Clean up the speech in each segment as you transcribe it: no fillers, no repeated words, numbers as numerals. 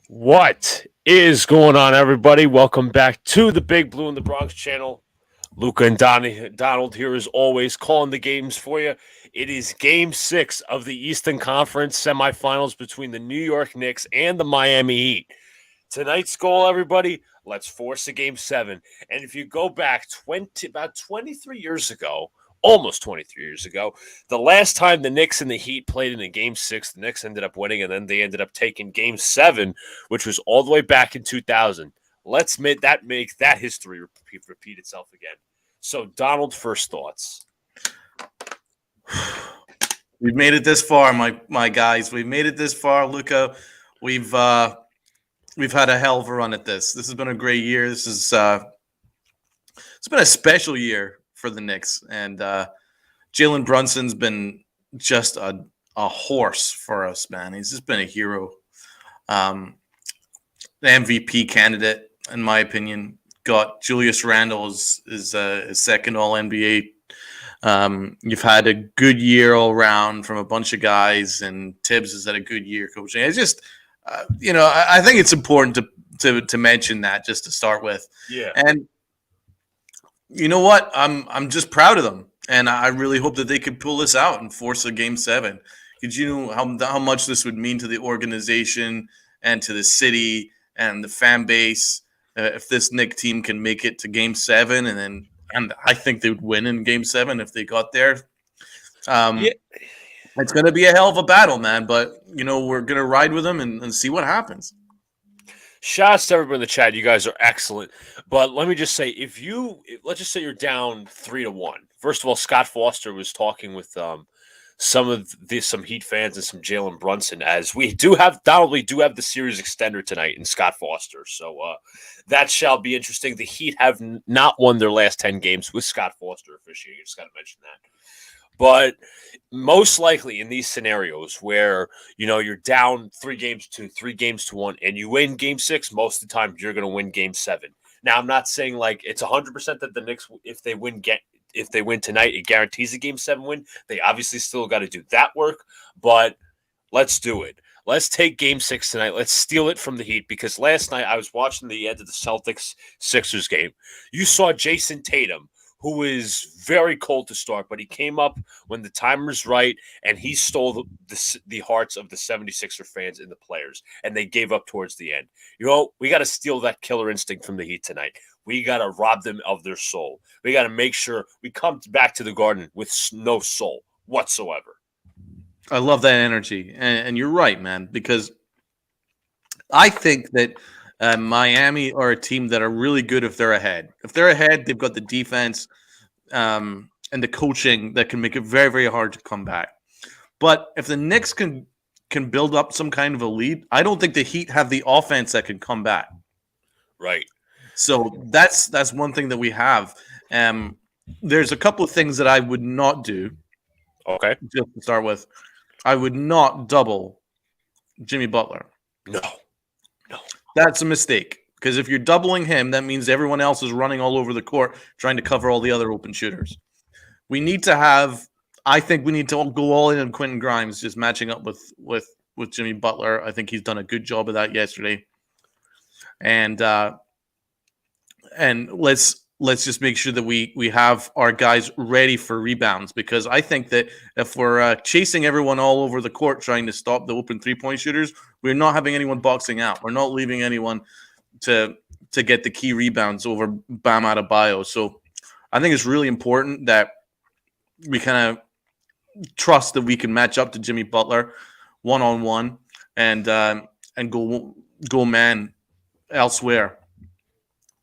What is going on, everybody? Welcome back to the Big Blue in the Bronx channel. Luca and Donald here, as always, calling the games for you. It is Game 6 of the Eastern Conference semifinals between the New York Knicks and the Miami Heat. Tonight's goal, everybody, let's force a Game 7. And if you go back about 23 years ago, almost 23 years ago, the last time the Knicks and the Heat played in a Game 6, the Knicks ended up winning, and then they ended up taking Game 7, which was all the way back in 2000. Let's make that history repeat itself again. So, Donald, first thoughts. We've made it this far, my guys. We've made it this far, Luca. We've had a hell of a run at this. This has been a great year. It's been a special year for the Knicks, and Jalen Brunson's been just a horse for us, man. He's just been a hero. The MVP candidate, in my opinion. Got Julius Randle is his second All NBA. You've had a good year all around from a bunch of guys, and Tibbs has had a good year coaching. It's just, I think it's important to mention that just to start with. Yeah. And you know what? I'm just proud of them, and I really hope that they could pull this out and force a Game 7. Because you know how much this would mean to the organization and to the city and the fan base if this Knick team can make it to Game 7, and I think they would win in Game 7 if they got there. It's going to be a hell of a battle, man. But we're going to ride with them and see what happens. Shouts to everybody in the chat. You guys are excellent. But let me just say, let's just say you're down 3-1. First of all, Scott Foster was talking with some Heat fans and some Jalen Brunson, as we do have the series extender tonight in Scott Foster. So that shall be interesting. The Heat have not won their last 10 games with Scott Foster officiating. Just got to mention that. But most likely in these scenarios where, you're down 3 games to 1 and you win Game 6, most of the time you're going to win Game 7. Now, I'm not saying like it's 100% that the Knicks, if they win tonight, it guarantees a Game 7 win. They obviously still got to do that work, but let's do it. Let's take Game 6 tonight. Let's steal it from the Heat, because last night I was watching the end of the Celtics-Sixers game. You saw Jason Tatum, who is very cold to start, but he came up when the time was right, and he stole the hearts of the 76er fans and the players, and they gave up towards the end. We got to steal that killer instinct from the Heat tonight. We got to rob them of their soul. We got to make sure we come back to the Garden with no soul whatsoever. I love that energy, and you're right, man, because I think that Miami are a team that are really good if they're ahead. If they're ahead, they've got the defense and the coaching that can make it very, very hard to come back. But if the Knicks can build up some kind of a lead, I don't think the Heat have the offense that can come back. Right. So that's one thing that we have. There's a couple of things that I would not do. Okay. Just to start with, I would not double Jimmy Butler. No. That's a mistake, because if you're doubling him, that means everyone else is running all over the court trying to cover all the other open shooters. I think we need to go all in on Quentin Grimes, just matching up with Jimmy Butler. I think he's done a good job of that yesterday. And let's just make sure that we have our guys ready for rebounds, because I think that if we're chasing everyone all over the court trying to stop the open three-point shooters, we're not having anyone boxing out. We're not leaving anyone to get the key rebounds over Bam Adebayo. So I think it's really important that we kind of trust that we can match up to Jimmy Butler one-on-one and go man elsewhere.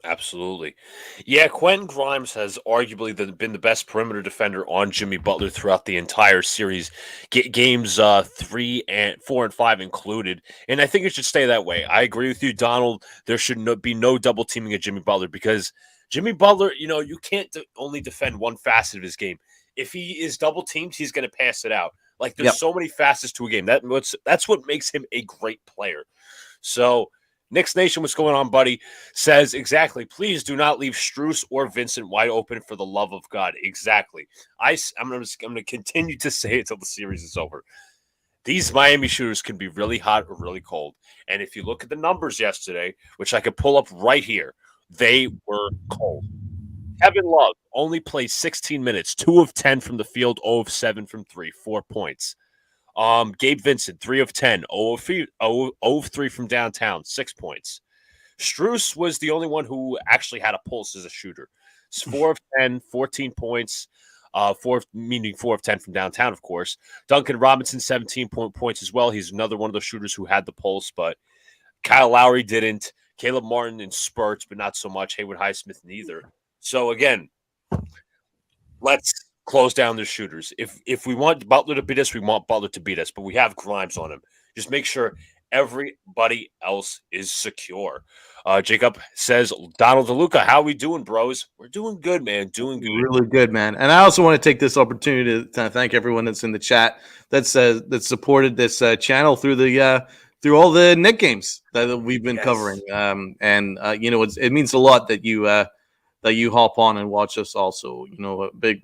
Absolutely. Yeah, Quentin Grimes has arguably been the best perimeter defender on Jimmy Butler throughout the entire series, games 3 and 4 and 5 included. And I think it should stay that way. I agree with you, Donald. There should be no double teaming of Jimmy Butler, because Jimmy Butler, you can't only defend one facet of his game. If he is double teamed, he's going to pass it out. Like, there's so many facets to a game. That's what makes him a great player. So, Knicks Nation, what's going on, buddy? Says exactly. Please do not leave Strus or Vincent wide open, for the love of God. Exactly. I'm going to continue to say it until the series is over. these Miami shooters can be really hot or really cold. And if you look at the numbers yesterday, which I could pull up right here, they were cold. Kevin Love only played 16 minutes, 2 of 10 from the field, 0 of 7 from 3, 4 points. Gabe Vincent, 3 of 10, 0 of 3 from downtown, 6 points. Strus was the only one who actually had a pulse as a shooter. It's 4 of 10, 14 points, 4 of 10 from downtown, of course. Duncan Robinson, 17 points as well. He's another one of those shooters who had the pulse, but Kyle Lowry didn't. Caleb Martin in spurts, but not so much. Haywood Highsmith neither. So again, let's close down the shooters. If we want Butler to beat us, we want Butler to beat us, but we have Grimes on him. Just make sure everybody else is secure. Jacob says, Donald DeLuca, how we doing, bros? We're doing good, man. Doing good. Really good, man. And I also want to take this opportunity to thank everyone that's in the chat that supported this channel through the through all the Knicks games that we've been covering. You know, it means a lot that you hop on and watch us. Also, you know, a big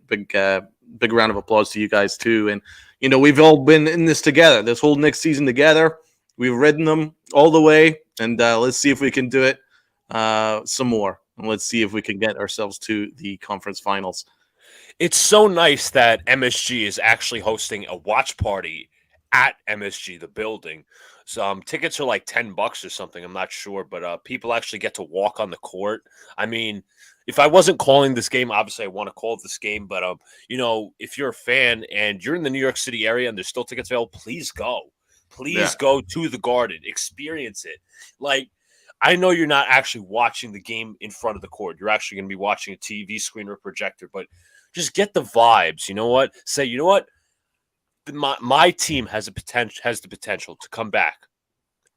round of applause to you guys too. And you know, we've all been in this together. This whole Knicks season together. We've ridden them all the way, and let's see if we can do it some more. And let's see if we can get ourselves to the conference finals. It's so nice that MSG is actually hosting a watch party at MSG, the building. So tickets are like $10 or something. I'm not sure, but people actually get to walk on the court. I mean, if I wasn't calling this game, obviously I want to call this game, but you know, if you're a fan and you're in the New York City area and there's still tickets available, please go. Please go to the Garden, experience it. Like, I know you're not actually watching the game in front of the court. You're actually going to be watching a TV screen or projector, but just get the vibes. You know what? Say, you know what? My team has the potential to come back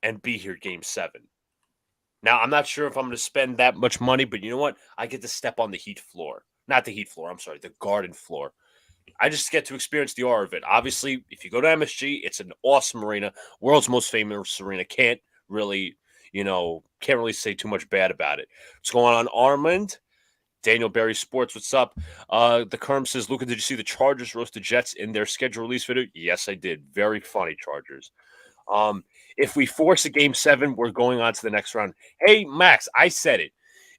and be here game 7. Now, I'm not sure if I'm going to spend that much money, but you know what? I get to step on the Heat floor. Not the Heat floor, I'm sorry, the Garden floor. I just get to experience the aura of it. Obviously, if you go to MSG, it's an awesome arena, world's most famous arena. Can't really say too much bad about it. What's going on, Armand? Daniel Berry Sports, what's up? The Kerm says, Luca, did you see the Chargers roast the Jets in their schedule release video? Yes, I did. Very funny, Chargers. If we force a game 7, we're going on to the next round. Hey, Max, I said it.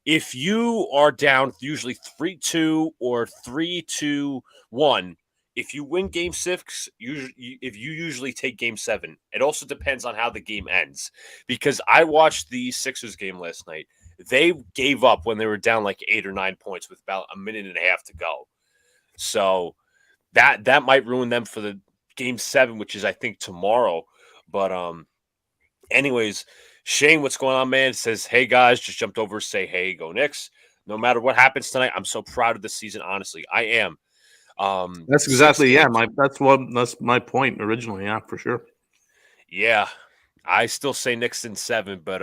If you are down usually 3-2 or 3-1, if you win game 6, if you usually take game 7. It also depends on how the game ends. Because I watched the Sixers game last night. They gave up when they were down like 8 or 9 points with about a minute and a half to go. So that might ruin them for the game 7, which is I think tomorrow. But anyways, Shane, what's going on, man? Says, hey guys, just jumped over, say hey, go Knicks. No matter what happens tonight, I'm so proud of this season. Honestly, I am. That's exactly that's my point originally. Yeah, for sure. Yeah, I still say Knicks in 7, but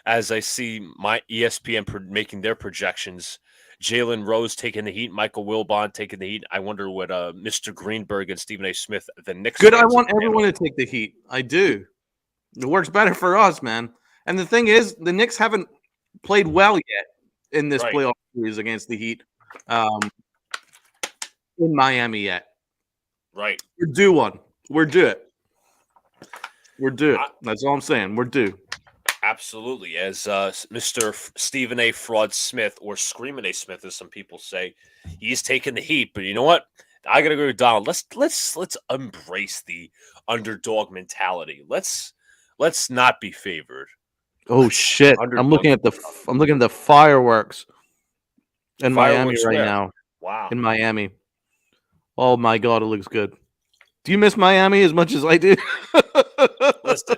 as I see my ESPN making their projections, Jalen Rose taking the Heat, Michael Wilbon taking the Heat. I wonder what Mr. Greenberg and Stephen A. Smith, the Knicks. Good. I want everyone to take the Heat. I do. It works better for us, man. And the thing is, the Knicks haven't played well yet in this playoff series against the Heat in Miami yet. Right. We're due one. We're due it. We're due. That's all I'm saying. We're due. Absolutely. As Mr. Stephen A. Fraud Smith, or Screaming A. Smith, as some people say, he's taking the Heat. But you know what? I gotta go to Donald. Let's embrace the underdog mentality. Let's not be favored. Oh shit! I'm looking at the fireworks in Miami right now. Wow. In Miami. Oh my god, it looks good. Do you miss Miami as much as I do? Listen,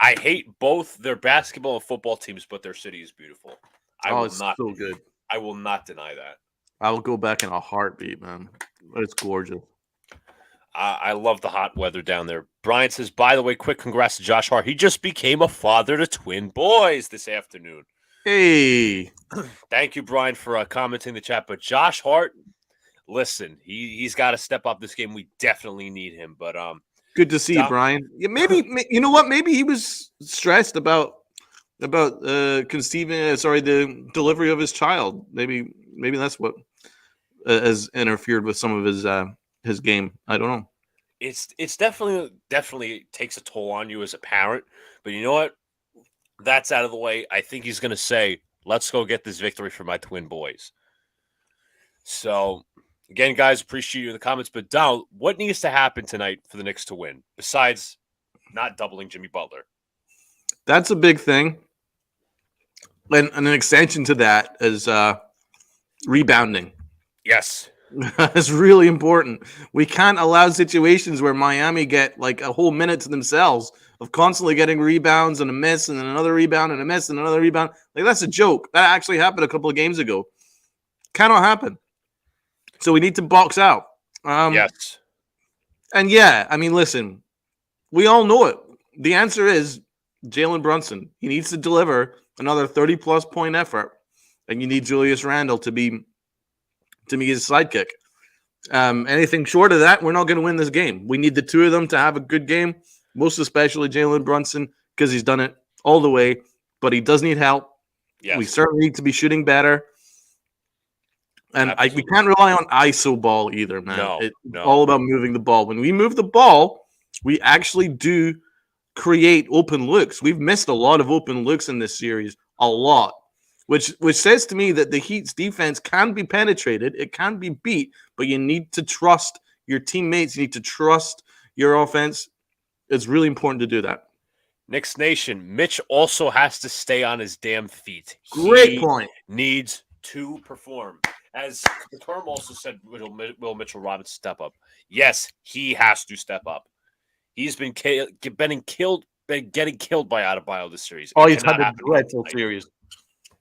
I hate both their basketball and football teams, but their city is beautiful. It's so good. I will not deny that. I will go back in a heartbeat, man. It's gorgeous. I love the hot weather down there. Brian says, by the way, quick congrats to Josh Hart. He just became a father to twin boys this afternoon. Hey. Thank you, Brian, for commenting in the chat. But Josh Hart, listen, he's got to step up this game. We definitely need him. But good to see you, Brian. Yeah, maybe you know what? Maybe he was stressed about conceiving. The delivery of his child. Maybe that's what has interfered with some of his game. I don't know. it's definitely takes a toll on you as a parent. But you know what? That's out of the way. I think he's going to say, "Let's go get this victory for my twin boys." So, again, guys, appreciate you in the comments. But Donald, what needs to happen tonight for the Knicks to win besides not doubling Jimmy Butler? That's a big thing. And an extension to that is rebounding. Yes. It's really important. We can't allow situations where Miami get like a whole minute to themselves of constantly getting rebounds and a miss and then another rebound and a miss and another rebound. Like, that's a joke. That actually happened a couple of games ago. Cannot happen. So we need to box out. Yes. And yeah, I mean, listen, we all know it. The answer is Jalen Brunson. He needs to deliver another 30-plus point effort, and you need Julius Randle to be his sidekick. Anything short of that, we're not going to win this game. We need the two of them to have a good game, most especially Jalen Brunson, because he's done it all the way, but he does need help. Yes. We certainly need to be shooting better. And we can't rely on ISO ball either, man. It's all about moving the ball. When we move the ball, we actually do create open looks. We've missed a lot of open looks in this series, a lot, which says to me that the Heat's defense can be penetrated, it can be beat, but you need to trust your teammates. You need to trust your offense. It's really important to do that. Knicks Nation, Mitch also has to stay on his damn feet. Great point. Needs to perform. As the term also said, will Mitchell Robinson step up? Yes, he has to step up. He's been getting killed by Adebayo this series. Oh, he's had a dreadful series.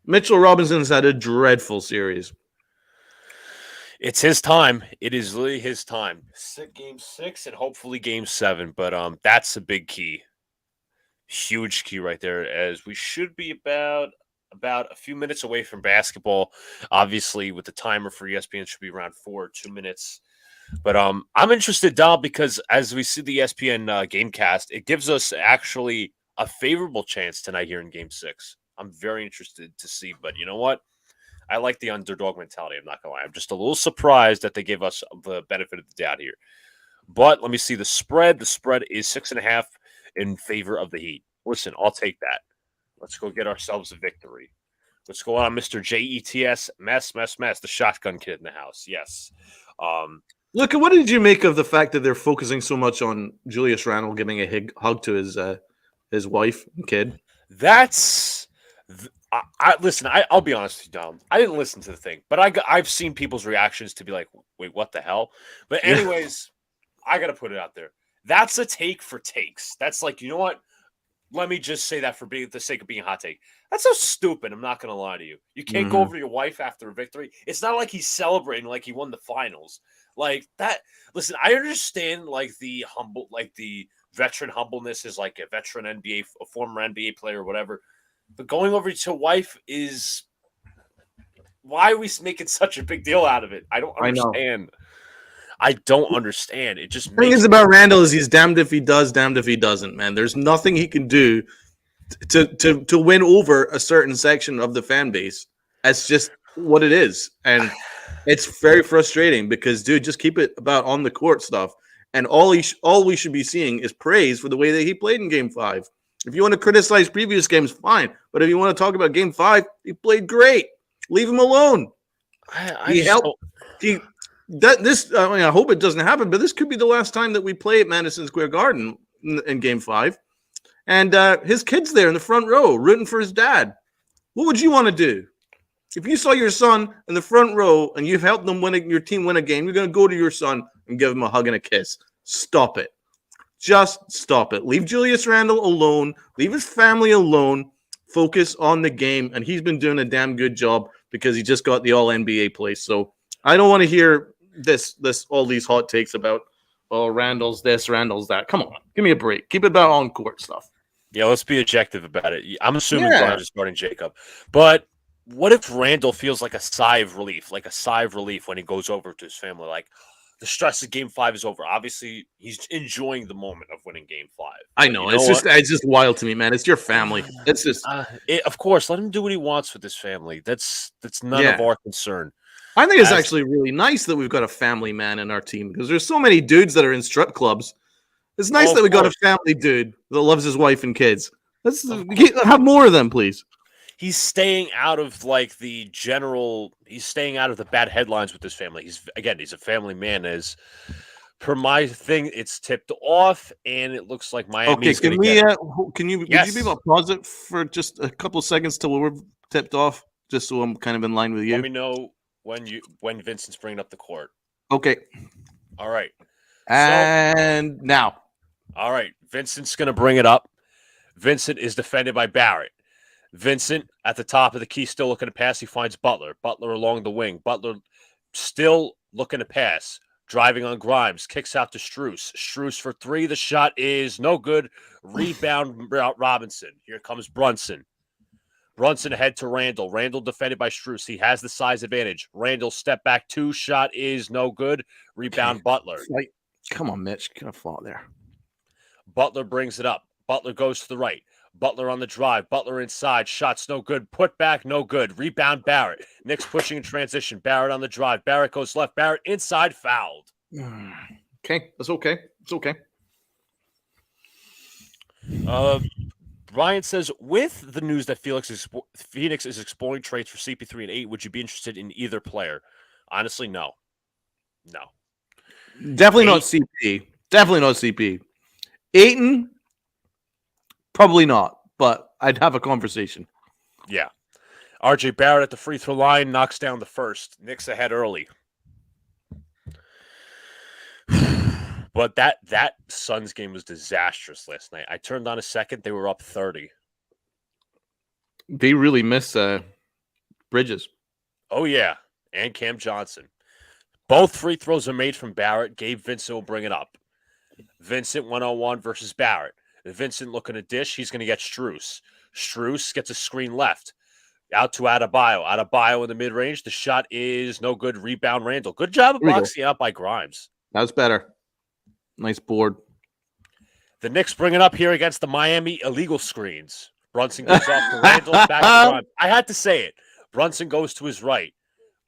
Mitchell Robinson's had a dreadful series. It's his time. It is literally his time. Game 6 and hopefully Game 7. But that's a big key. Huge key right there, as we should be about a few minutes away from basketball. Obviously, with the timer for ESPN, it should be around 2 minutes. But I'm interested, Dom, because as we see the ESPN Gamecast, it gives us actually a favorable chance tonight here in Game 6. I'm very interested to see. But you know what? I like the underdog mentality. I'm not going to lie. I'm just a little surprised that they give us the benefit of the doubt here. But let me see the spread. The spread is 6.5 in favor of the Heat. Listen, I'll take that. Let's go get ourselves a victory. What's going on, Mr. JETS? Mess, the shotgun kid in the house. Yes. Look, what did you make of the fact that they're focusing so much on Julius Randle giving a hug to his wife and kid? That's listen. I'll be honest with you, Dom. I didn't listen to the thing, but I've seen people's reactions to be like, "Wait, what the hell?" But anyways, I got to put it out there. That's a take for takes. That's like, you know what? Let me just say that for the sake of being a hot take. That's so stupid. I'm not going to lie to you. You can't go over to your wife after a victory. It's not like he's celebrating like he won the finals. Like that. Listen, I understand like the veteran humbleness is like a veteran NBA, a former NBA player or whatever. But going over to wife is, why are we making such a big deal out of it? I don't understand. I don't understand. It just the thing is about Randall is he's damned if he does, damned if he doesn't, man. There's nothing he can do to win over a certain section of the fan base. That's just what it is. And it's very frustrating because, dude, just keep it about on the court stuff. And all we should be seeing is praise for the way that he played in Game 5. If you want to criticize previous games, fine. But if you want to talk about Game 5, he played great. Leave him alone. He helped. I hope it doesn't happen, but this could be the last time that we play at Madison Square Garden in Game 5. And his kid's there in the front row rooting for his dad. What would you want to do? If you saw your son in the front row and you've helped your team win a game, you're going to go to your son and give him a hug and a kiss. Stop it. Just stop it. Leave Julius Randle alone. Leave his family alone. Focus on the game. And he's been doing a damn good job because he just got the All-NBA place. So I don't want to hear all these hot takes about, oh, Randall's this, Randall's that. Come on, give me a break. Keep it about on court stuff. Yeah, let's be objective about it. I'm assuming Brian is starting Jacob, but what if Randall feels like a sigh of relief when he goes over to his family? Like the stress of Game 5 is over. Obviously, he's enjoying the moment of winning Game 5. I know, it's just wild to me, man. It's your family. It's just, of course, let him do what he wants with his family. That's none of our concern. I think it's actually really nice that we've got a family man in our team because there's so many dudes that are in strip clubs. It's nice that we got a family dude that loves his wife and kids. Let's have more of them, please. He's staying out of like the general. He's staying out of the bad headlines with his family. He's a family man. As per my thing, it's tipped off, and it looks like Miami. Okay, can we? Can you? Yes. Would you be able to pause it for just a couple of seconds till we're tipped off, just so I'm kind of in line with you? Let me know when Vincent's bringing up the court. Okay. All right. And now. All right. Vincent's going to bring it up. Vincent is defended by Barrett. Vincent at the top of the key, still looking to pass. He finds Butler. Butler along the wing. Butler still looking to pass. Driving on Grimes. Kicks out to Strus. Strus for three. The shot is no good. Rebound Robinson. Here comes Brunson. Brunson ahead to Randall. Randall defended by Strus. He has the size advantage. Randall step back two. Shot is no good. Rebound Butler. Come on, Mitch. Gonna fall there. Butler brings it up. Butler goes to the right. Butler on the drive. Butler inside. Shots no good. Put back no good. Rebound Barrett. Knicks pushing in transition. Barrett on the drive. Barrett goes left. Barrett inside. Fouled. Okay. That's okay. It's okay. Ryan says, with the news that Phoenix is exploring trades for CP3 and 8, would you be interested in either player? Honestly, no. No. Definitely not CP. Definitely not CP. Ayton, probably not, but I'd have a conversation. Yeah. RJ Barrett at the free throw line knocks down the first. Knicks ahead early. But that Suns game was disastrous last night. I turned on a second. They were up 30. They really miss Bridges. Oh, yeah. And Cam Johnson. Both free throws are made from Barrett. Gabe Vincent will bring it up. Vincent one-on-one versus Barrett. Vincent looking to dish. He's going to get Strus. Strus gets a screen left. Out to Adebayo. Adebayo in the mid-range. The shot is no good. Rebound Randall. Good job of boxing out by Grimes. That was better. Nice board. The Knicks bring it up here against the Miami illegal screens. Brunson goes off to Randall, back to Grimes. I had to say it. Brunson goes to his right.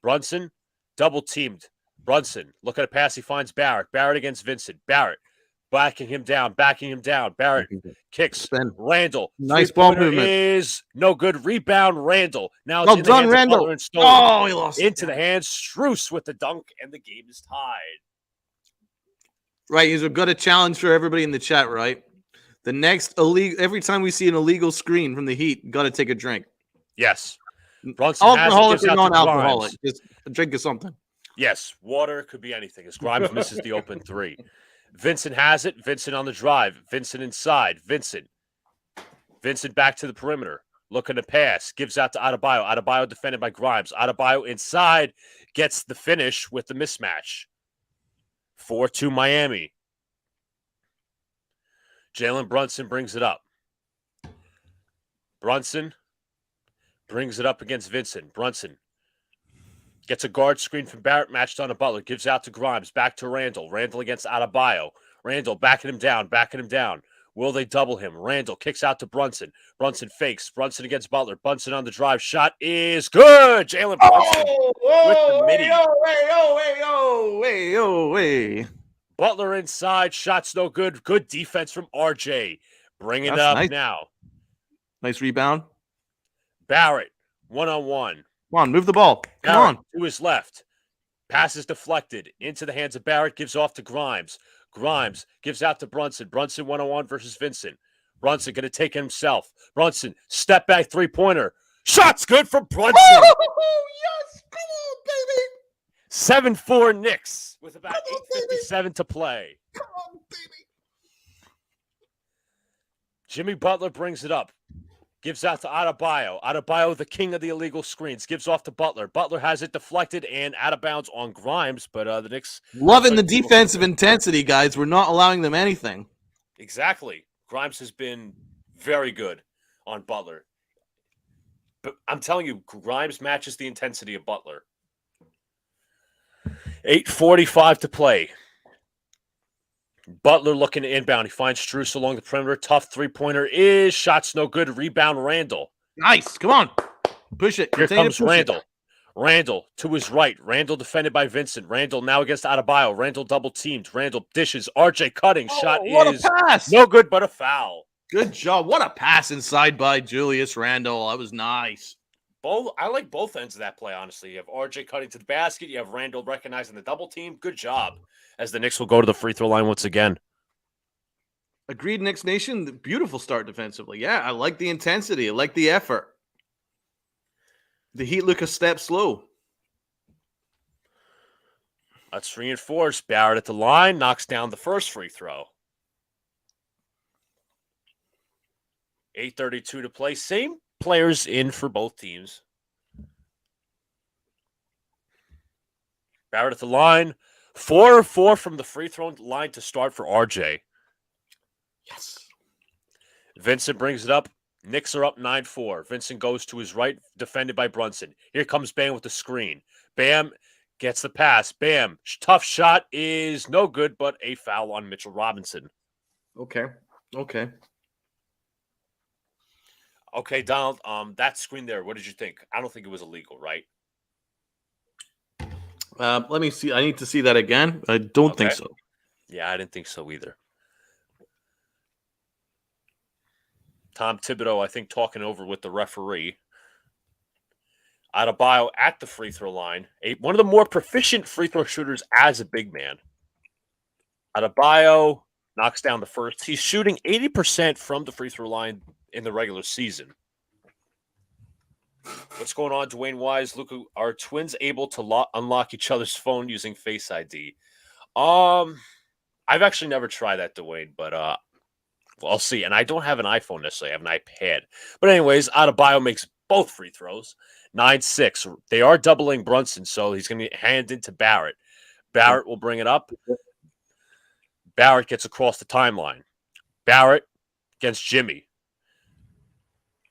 Brunson double-teamed. Brunson looking at a pass. He finds Barrett. Barrett against Vincent. Barrett backing him down. Barrett kicks. Spin. Randall. Nice ball movement. Is no good. Rebound Randall. Now it's well in done, the hands Randall. Of and he lost into the hands. Strus with the dunk, and the game is tied. Right, you've got a challenge for everybody in the chat, right? The next every time we see an illegal screen from the Heat, got to take a drink. Yes. Brunson alcoholic or non-alcoholic, just a drink of something. Yes, water could be anything. As Grimes misses the open three. Vincent has it. Vincent on the drive. Vincent inside. Vincent back to the perimeter. Looking to pass. Gives out to Adebayo. Adebayo defended by Grimes. Adebayo inside. Gets the finish with the mismatch. 4-2 Miami. Jalen Brunson brings it up. Brunson brings it up against Vincent. Brunson gets a guard screen from Barrett, matched on a Butler. Gives out to Grimes. Back to Randall. Randall against Adebayo. Randall backing him down. Will they double him? Randall kicks out to Brunson. Brunson fakes. Brunson against Butler. Brunson on the drive. Shot is good. Jalen Brunson with the midi. Hey. Butler inside. Shots no good. Good defense from RJ. Bring it up nice. Now. Nice rebound. Barrett, one-on-one. Come on, move the ball. Come on. To his left. Pass is deflected. Into the hands of Barrett. Gives off to Grimes. Grimes gives out to Brunson. Brunson one-on-one versus Vincent. Brunson going to take himself. Brunson, step back three-pointer. Shot's good for Brunson. Yes, come on, baby. 7-4 Knicks with about 8:57 to play. Come on, baby. Jimmy Butler brings it up. Gives out to Adebayo. Adebayo, the king of the illegal screens. Gives off to Butler. Butler has it deflected and out of bounds on Grimes, but the Knicks... Loving the defensive intensity, guys. We're not allowing them anything. Exactly. Grimes has been very good on Butler. But I'm telling you, Grimes matches the intensity of Butler. 8:45 to play. Butler looking to inbound. He finds Strus along the perimeter. Tough three-pointer is. Shots no good. Rebound Randall. Nice. Come on. Push it. Here comes Randall. Randall to his right. Randall defended by Vincent. Randall now against Adebayo. Randall double teamed. Randall dishes. RJ cutting. Shot What a is pass! no good, but a foul. Good job. What a pass inside by Julius Randle. That was nice. I like both ends of that play, honestly. You have RJ cutting to the basket. You have Randall recognizing the double team. Good job. As the Knicks will go to the free throw line once again. Agreed, Knicks Nation. Beautiful start defensively. Yeah, I like the intensity. I like the effort. The Heat look a step slow. Let's reinforce. Barrett at the line. Knocks down the first free throw. 8:32 to play. Same players in for both teams. Barrett at the line. 4-4 from the free throw line to start for RJ. Yes. Vincent brings it up. Knicks are up 9-4. Vincent goes to his right, defended by Brunson. Here comes Bam with the screen. Bam gets the pass. Bam. Tough shot is no good, but a foul on Mitchell Robinson. Okay. Okay, Donald, that screen there, what did you think? I don't think it was illegal, right? Let me see. I need to see that again. I don't think so. Yeah, I didn't think so either. Tom Thibodeau, I think, talking over with the referee. Adebayo at the free throw line. One of the more proficient free throw shooters as a big man. Adebayo knocks down the first. He's shooting 80% from the free throw line in the regular season. What's going on, Dwayne Wise? Luca, are twins able to unlock each other's phone using Face ID? I've actually never tried that, Dwayne, but I'll see. And I don't have an iPhone necessarily. I have an iPad. But anyways, Adebayo makes both free throws. 9-6. They are doubling Brunson, so he's going to hand it to Barrett. Barrett will bring it up. Barrett gets across the timeline. Barrett against Jimmy.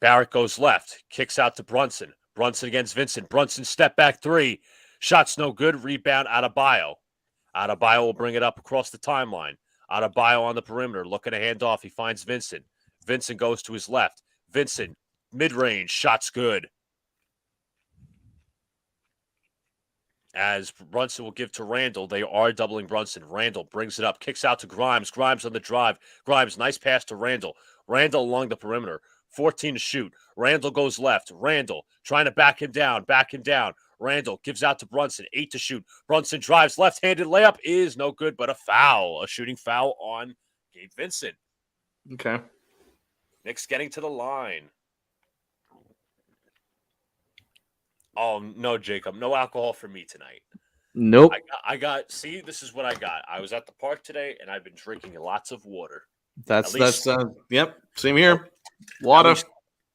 Barrett goes left. Kicks out to Brunson. Brunson against Vincent. Brunson step back three. Shot's no good. Rebound Adebayo. Adebayo will bring it up across the timeline. Adebayo on the perimeter, looking to hand off. He finds Vincent. Vincent goes to his left. Vincent, mid-range, shot's good. As Brunson will give to Randall, they are doubling Brunson. Randall brings it up, kicks out to Grimes. Grimes on the drive. Grimes, nice pass to Randall. Randall along the perimeter, 14 to shoot. Randall goes left. Randall trying to back him down. Randall gives out to Brunson, 8 to shoot. Brunson drives, left-handed layup is no good, but a foul. A shooting foul on Gabe Vincent. Okay. Knicks getting to the line. Oh, no, Jacob. No alcohol for me tonight. Nope. See, this is what I got. I was at the park today, and I've been drinking lots of water. Yep. Same here. Water.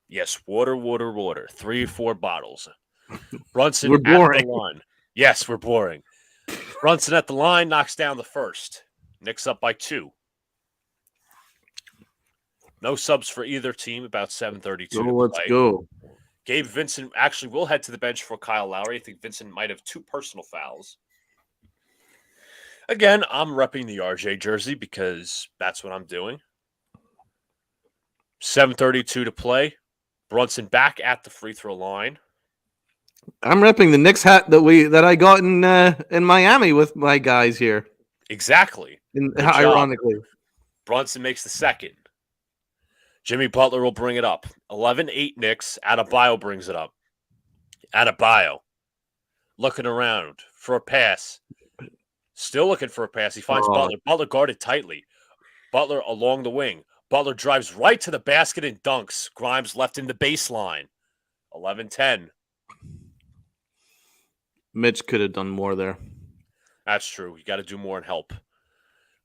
Yes, water. 3 or 4 bottles. Brunson We're boring. at the line. Yes, we're boring. Brunson at the line knocks down the first. Knicks up by 2. No subs for either team, about 7:32 to play. Let's go. Gabe Vincent actually will head to the bench for Kyle Lowry. I think Vincent might have 2 personal fouls. Again, I'm repping the RJ jersey because that's what I'm doing. 7:32 to play. Brunson back at the free throw line. I'm repping the Knicks hat that I got in Miami with my guys here. Exactly. Ironically. Brunson makes the second. Jimmy Butler will bring it up. 11-8 Knicks. Adebayo brings it up. Adebayo looking around for a pass. Still looking for a pass. He finds Butler. Butler guarded tightly. Butler along the wing. Butler drives right to the basket and dunks. Grimes left in the baseline. 11-10. Mitch could have done more there. That's true. You got to do more and help.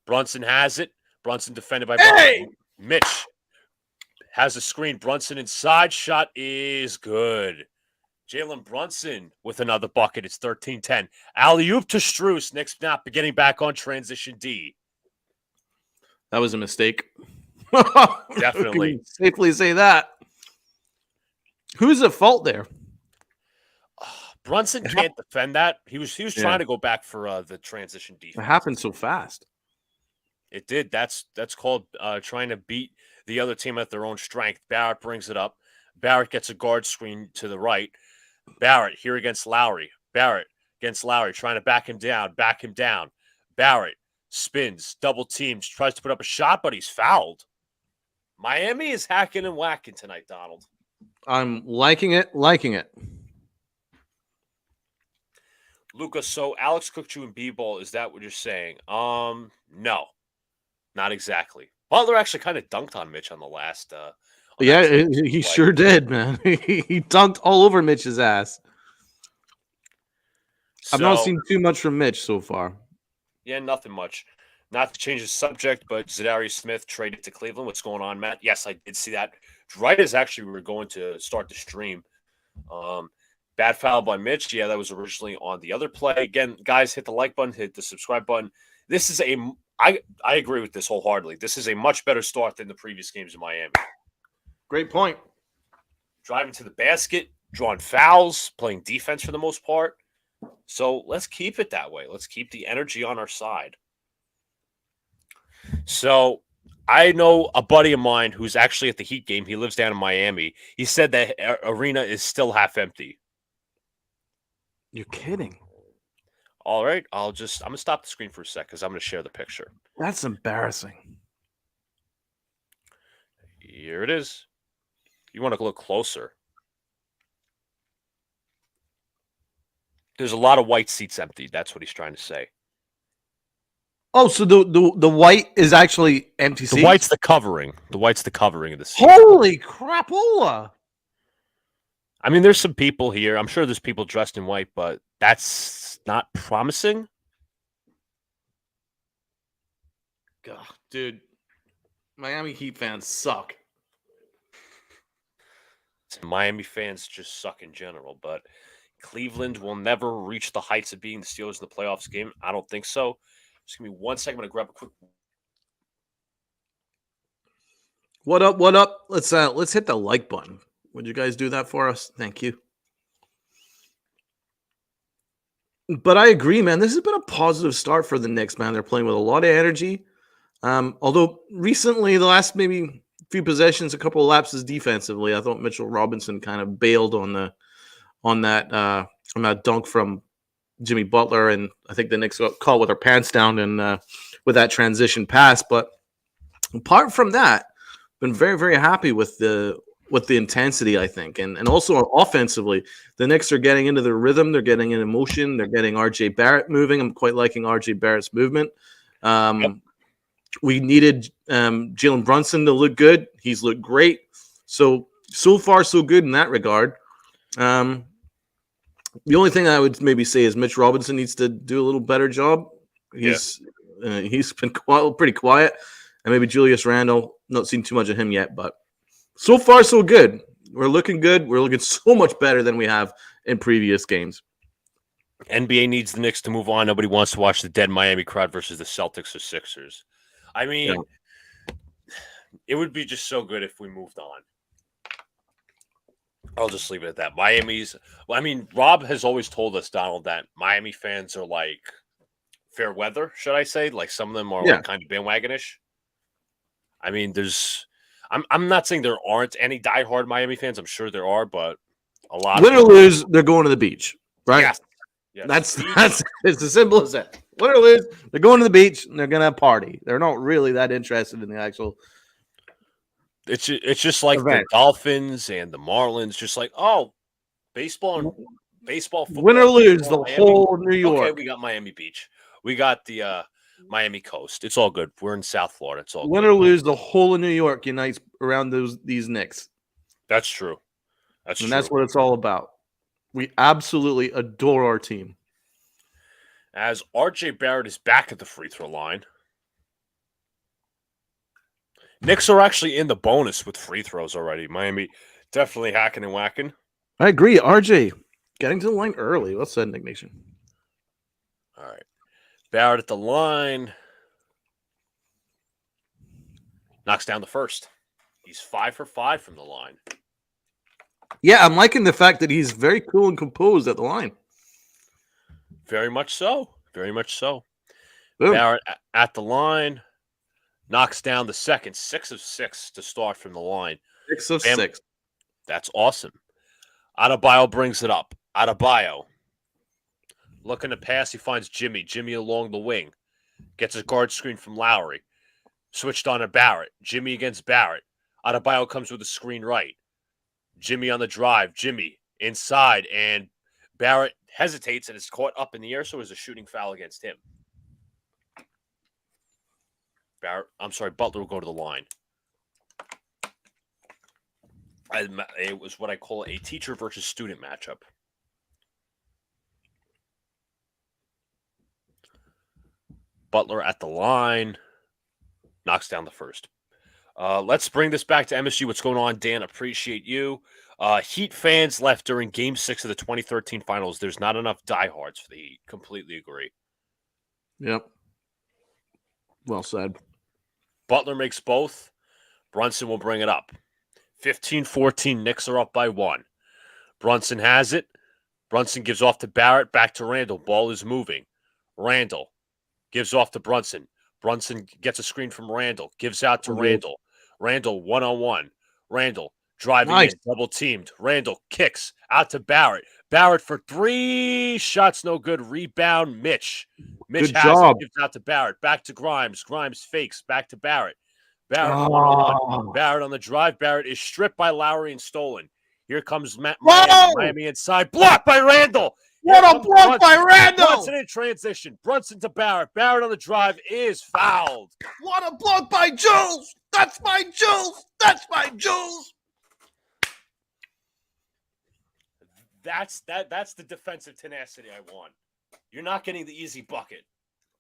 Brunson has it. Brunson defended by Butler. Mitch has a screen. Brunson inside. Shot is good. Jalen Brunson with another bucket. It's 13-10. Alley-oop to Strus. Knicks not getting back on transition D. That was a mistake. Definitely. Safely say that. Who's at fault there? Brunson can't defend that. He was trying to go back for the transition defense. It happened so fast. It did. That's called trying to beat the other team at their own strength. Barrett brings it up. Barrett gets a guard screen to the right. Barrett here against Lowry. Barrett against Lowry, trying to back him down. Barrett spins, double teams, tries to put up a shot, but he's fouled. Miami is hacking and whacking tonight, Donald. I'm liking it. Luca, so Alex cooked you in b-ball. Is that what you're saying? No, not exactly. Butler actually kind of dunked on Mitch on the last. Yeah, he sure did, man. He dunked all over Mitch's ass. I've not seen too much from Mitch so far. Yeah, nothing much. Not to change the subject, but Zadarius Smith traded to Cleveland. What's going on, Matt? Yes, I did see that. Right as actually we were going to start the stream. Bad foul by Mitch. Yeah, that was originally on the other play. Again, guys, hit the like button, hit the subscribe button. This is I agree with this wholeheartedly. This is a much better start than the previous games in Miami. Great point. Driving to the basket, drawing fouls, playing defense for the most part. So let's keep it that way. Let's keep the energy on our side. So I know a buddy of mine who's actually at the Heat game. He lives down in Miami. He said that arena is still half empty. You're kidding. All right. I'm going to stop the screen for a sec because I'm going to share the picture. That's embarrassing. Here it is. You want to look closer. There's a lot of white seats empty. That's what he's trying to say. Oh, so the white is actually empty seats? The white's the covering. The white's the covering of the seat. Holy crapola. I mean, there's some people here. I'm sure there's people dressed in white, but that's not promising. God, dude. Miami Heat fans suck. Miami fans just suck in general, but Cleveland will never reach the heights of being the Steelers in the playoffs game. I don't think so. Just give me 1 second. I'm going to grab a quick. What up? Let's hit the like button. Would you guys do that for us? Thank you. But I agree, man. This has been a positive start for the Knicks, man. They're playing with a lot of energy. Although recently, the last maybe few possessions, a couple of lapses defensively, I thought Mitchell Robinson kind of bailed on that dunk from Jimmy Butler, and I think the Knicks got caught with their pants down and with that transition pass. But apart from that, been very, very happy with the intensity, I think, and also offensively, the Knicks are getting into the rhythm. They're getting into motion. They're getting R.J. Barrett moving. I'm quite liking R.J. Barrett's movement. We needed Jalen Brunson to look good. He's looked great. So far, so good in that regard. The only thing I would maybe say is Mitch Robinson needs to do a little better job. He's been pretty quiet. And maybe Julius Randle, not seen too much of him yet, but so far, so good. We're looking good. We're looking so much better than we have in previous games. NBA needs the Knicks to move on. Nobody wants to watch the dead Miami crowd versus the Celtics or Sixers. I mean, It would be just so good if we moved on. I'll just leave it at that. Rob has always told us, Donald, that Miami fans are like fair weather, should I say? Like some of them are like kind of bandwagonish. I mean, I'm not saying there aren't any diehard Miami fans. I'm sure there are, but a lot. Win or lose, they're going to the beach, right? Yes. That's it's as simple as that. Win or lose, they're going to the beach and they're going to party. They're not really that interested in the actual. It's just like event. The Dolphins and the Marlins, just like baseball, football. Win or lose, the whole New York. Okay, we got Miami Beach. We got the Miami coast. It's all good. We're in South Florida. It's all win good. or lose, the whole of New York unites around these Knicks. That's true. That's what it's all about. We absolutely adore our team. As R.J. Barrett is back at the free throw line. Knicks are actually in the bonus with free throws already. Miami definitely hacking and whacking. I agree. RJ getting to the line early. What's that, Nick Nation? All right. Barrett at the line. Knocks down the first. He's 5 for 5 from the line. Yeah, I'm liking the fact that he's very cool and composed at the line. Very much so. Very much so. Boom. Barrett at the line. Knocks down the second. 6 of 6 to start from the line. 6 of 6. That's awesome. Adebayo brings it up. Adebayo looking to pass. He finds Jimmy. Jimmy along the wing. Gets a guard screen from Lowry. Switched on to Barrett. Jimmy against Barrett. Adebayo comes with a screen right. Jimmy on the drive. Jimmy inside. And Barrett hesitates and is caught up in the air, so it's a shooting foul against him. Butler will go to the line. It was what I call a teacher versus student matchup. Butler at the line. Knocks down the first. Let's bring this back to MSU. What's going on, Dan? Appreciate you. Heat fans left during Game 6 of the 2013 finals. There's not enough diehards for the Heat. Completely agree. Yep. Well said. Butler makes both. Brunson will bring it up. 15-14, Knicks are up by 1. Brunson has it. Brunson gives off to Barrett, back to Randall. Ball is moving. Randall gives off to Brunson. Brunson gets a screen from Randall. Gives out to Randall. Randall one-on-one. Randall driving in, double teamed. Randall kicks out to Barrett. Barrett for 3 shots, no good. Rebound, Mitch. Mitch has it. Gives out to Barrett. Back to Grimes. Grimes fakes. Back to Barrett. Barrett one-on-one. Barrett on the drive. Barrett is stripped by Lowry and stolen. Here comes Miami inside. Blocked by Randall. What a block by Randall! Brunson in transition. Brunson to Barrett. Barrett on the drive is fouled. What a block by Jules! That's my Jules! That's my Jules! That's the defensive tenacity I want. You're not getting the easy bucket.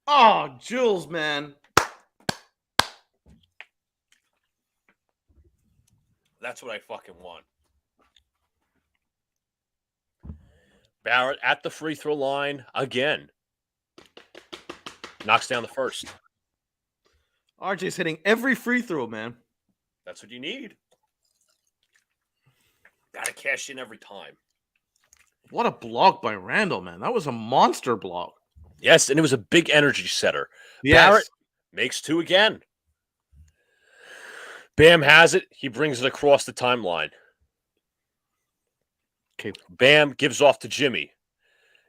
Oh, Jules, man. That's what I fucking want. Barrett at the free throw line again. Knocks down the first. RJ's hitting every free throw, man. That's what you need. Gotta cash in every time. What a block by Randall, man. That was a monster block. Yes, and it was a big energy setter. Yes. Barrett makes 2 again. Bam has it. He brings it across the timeline. Okay. Bam gives off to Jimmy.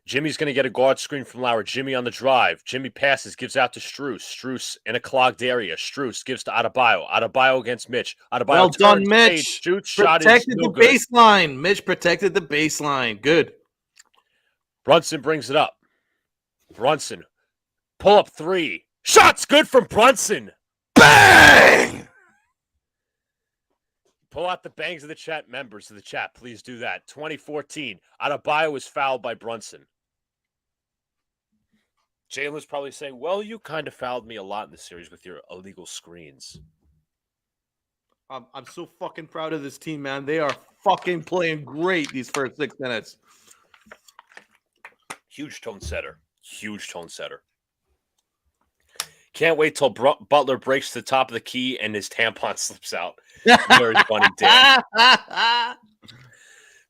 Jimmy's going to get a guard screen from Lowry. Jimmy on the drive. Jimmy passes, gives out to Strus. Strus in a clogged area. Strus gives to Adebayo. Adebayo against Mitch. Adebayo well done, Mitch. Shoots, shot protected the baseline. Mitch protected the baseline. Good. Brunson brings it up. Brunson. Pull up 3. Shots good from Brunson. Bang! Pull out the bangs of the chat, members of the chat. Please do that. 2014. Adebayo was fouled by Brunson. Jalen's probably saying, well, you kind of fouled me a lot in this series with your illegal screens. I'm so fucking proud of this team, man. They are fucking playing great these first 6 minutes. Huge tone setter. Huge tone setter. Can't wait till Butler breaks to the top of the key and his tampon slips out. Very funny, Dan.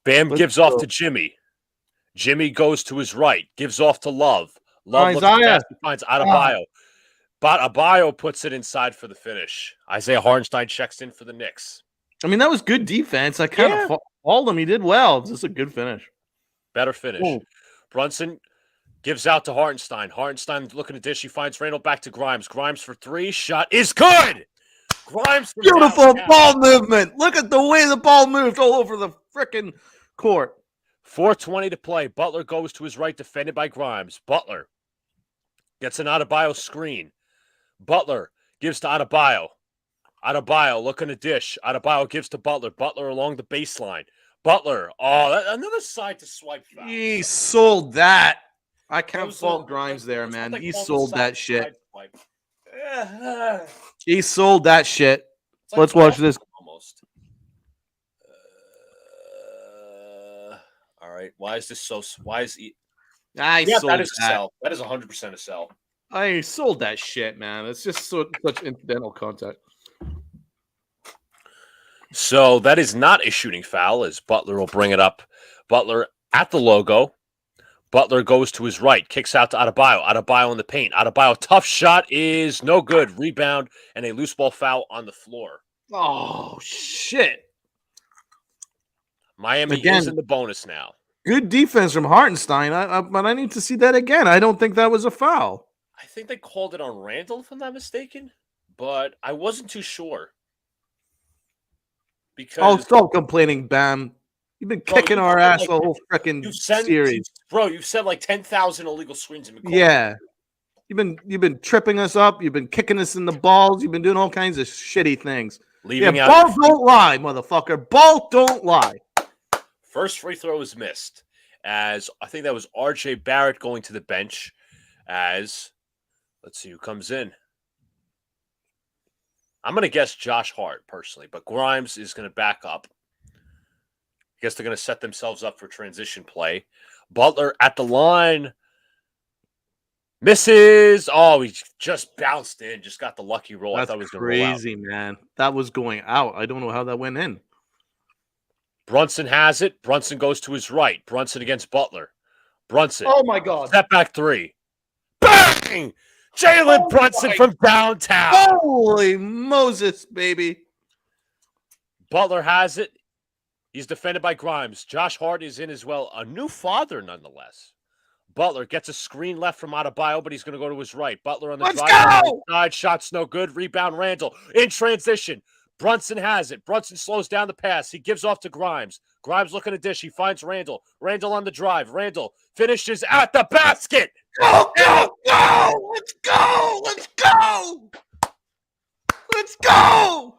Bam gives off to Jimmy. Jimmy goes to his right. Gives off to Love. Love looks fast. He finds Adebayo. But Adebayo puts it inside for the finish. Isaiah Hartenstein checks in for the Knicks. I mean, that was good defense. I kind of followed him. He did well. This is a good finish. Better finish. Ooh. Brunson gives out to Hartenstein. Hartenstein looking to dish. He finds Randall back to Grimes. Grimes for 3. Shot is good. Grimes. Beautiful ball movement. Look at the way the ball moved all over the freaking court. 4:20 to play. Butler goes to his right, defended by Grimes. Butler gets an Adebayo screen. Butler gives to Adebayo. Adebayo looking to dish. Adebayo gives to Butler. Butler along the baseline. Butler. Oh, another side to swipe foul. He sold that. I can't fault Grimes there, man. He sold that shit. He sold that shit. Let's watch this. Almost. All right. Why is this so? Why is he? That is a sell. That is 100% a sell. I sold that shit, man. It's just such incidental contact. So that is not a shooting foul, as Butler will bring it up. Butler at the logo. Butler goes to his right, kicks out to Adebayo. Adebayo in the paint. Adebayo, tough shot is no good. Rebound and a loose ball foul on the floor. Oh, shit. Miami Again, is in the bonus now. good defense from Hartenstein, but I need to see that again. I don't think that was a foul. I think they called it on Randall, if I'm not mistaken, but I wasn't too sure. Oh, Because, stop complaining, Bam. You've been bro, kicking you've our said, ass like, the whole freaking you've sent, series. bro, you've said like 10,000 illegal screens in McCall. Yeah. You've been tripping us up. You've been kicking us in the balls. You've been doing all kinds of shitty things. Leaving Yeah, out ball don't lie, motherfucker. Ball don't lie. First free throw was missed, as I think that was RJ Barrett going to the bench. As let's see who comes in. I'm going to guess Josh Hart personally, but Grimes is going to back up. I guess they're going to set themselves up for transition play. Butler at the line. Misses. Oh, he just bounced in. Just got the lucky roll. That's I thought it was going to roll out. crazy, man. That was going out. I don't know how that went in. Brunson has it. Brunson goes to his right. Brunson against Butler. Brunson. Oh, my God. Step back three. Bang! Jalen Brunson from downtown. Holy Moses, baby. Butler has it. He's defended by Grimes. Josh Hart is in as well. A new father, nonetheless. Butler gets a screen left from Adebayo, but he's going to go to his right. Butler on the Let's drive go! side. Shot's no good. Rebound Randall. In transition. Brunson has it. Brunson slows down the pass. He gives off to Grimes. Grimes looking to dish. He finds Randall. Randall on the drive. Randall finishes at the basket. Go, go, go! Let's go! Let's go! Let's go!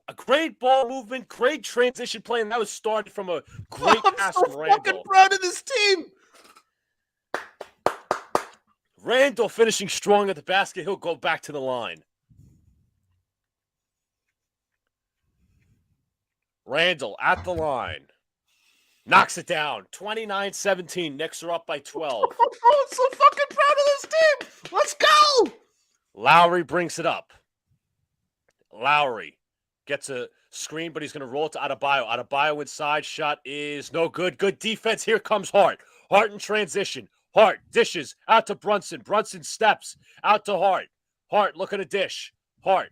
A great ball movement, great transition play, and that was started from a great pass I'm from so Randall. fucking proud of this team. Randall finishing strong at the basket. He'll go back to the line. Randall at the line. Knocks it down. 29-17. Knicks are up by 12. I'm so fucking proud of this team. Let's go. Lowry brings it up. Lowry gets a screen, but he's going to roll it to Adebayo. Adebayo inside. Shot is no good. Good defense. Here comes Hart. Hart in transition. Hart dishes out to Brunson. Brunson steps out to Hart. Hart looking to dish. Hart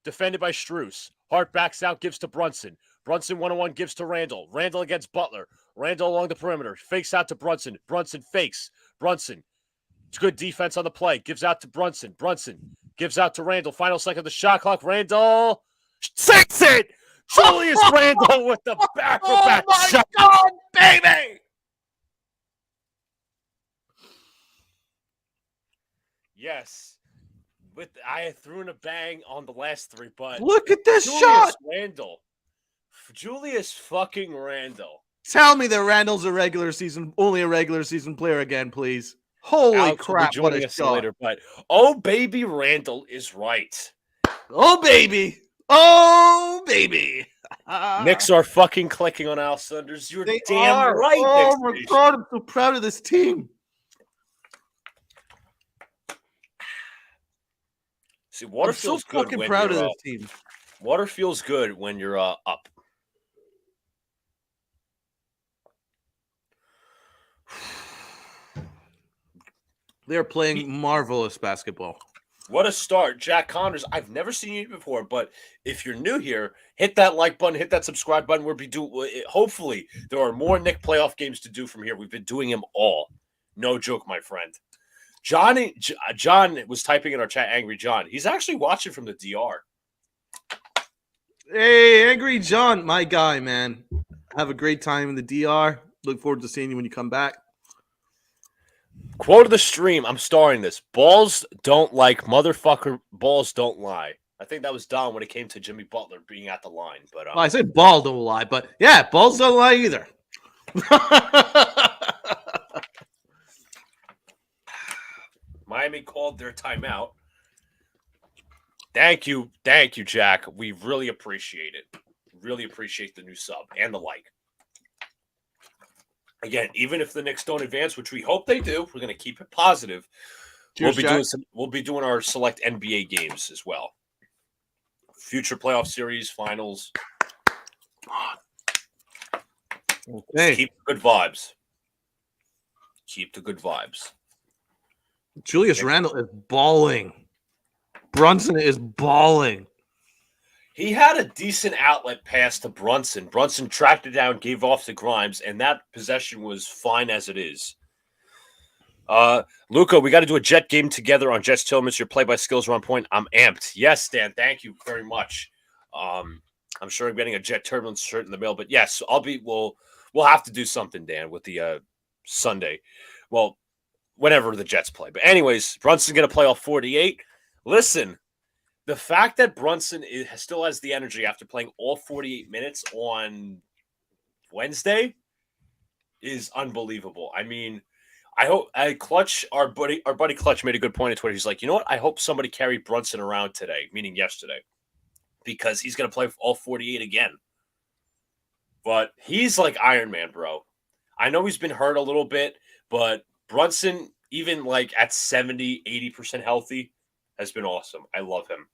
defended by Strus. Hart backs out, gives to Brunson. Brunson 1-on-1 gives to Randall. Randall against Butler. Randall along the perimeter. Fakes out to Brunson. Brunson fakes. Brunson. It's good defense on the play. Gives out to Brunson. Brunson gives out to Randall. Final second of the shot clock. Randall sinks it. Julius Randall with the back-to-back shot. God, baby. Yes. I threw in a bang on the last three, but Look at this Julius shot. Randall. Julius fucking Randall. Tell me that Randall's only a regular season player again, please. Holy Alex will be crap, what joining a us shot. later, but oh baby, Randall is right. Oh, baby. Oh, baby. Knicks are fucking clicking on our cylinders. You're They damn are. right. Oh, Knicks my Nation. God, I'm so proud of this team. See, water I'm so feels good fucking when proud you're of up. this team. Water feels good when you're up. They're playing marvelous basketball. What a start. Jack Connors, I've never seen you before, but if you're new here, hit that like button, hit that subscribe button. Hopefully, there are more Knick playoff games to do from here. We've been doing them all. No joke, my friend. John was typing in our chat, Angry John. He's actually watching from the DR. Hey, Angry John, my guy, man. Have a great time in the DR. Look forward to seeing you when you come back. Quote of the stream. I'm starring this. Balls don't like motherfucker. Balls don't lie. I think that was Don when it came to Jimmy Butler being at the line. But Well, I said ball don't lie, but yeah, balls don't lie either. Miami called their timeout. Thank you, Jack. We really appreciate it. Really appreciate the new sub and the like. Again, even if the Knicks don't advance, which we hope they do, we're going to keep it positive. Cheers, We'll be doing our select NBA games as well. Future playoff series, finals. Okay. Keep the good vibes. Keep the good vibes. Julius Randle is balling. Brunson is balling. He had a decent outlet pass to Brunson. Brunson tracked it down, gave off to Grimes, and that possession was fine as it is. Luca, we got to do a Jet game together on Jets Tillman's. Your play-by skills are on point. I'm amped. Yes, Dan, thank you very much. I'm sure I'm getting a Jet Turbulence shirt in the mail, but yes, we'll have to do something, Dan, with the Sunday. Well, whenever the Jets play. But anyways, Brunson's going to play all 48. Listen, the fact that Brunson still has the energy after playing all 48 minutes on Wednesday is unbelievable. I mean, I hope Clutch, our buddy Clutch made a good point on Twitter. He's like, you know what? I hope somebody carried Brunson around today, meaning yesterday, because he's going to play all 48 again. But he's like Iron Man, bro. I know he's been hurt a little bit, but Brunson, even like at 70, 80% healthy, has been awesome. I love him.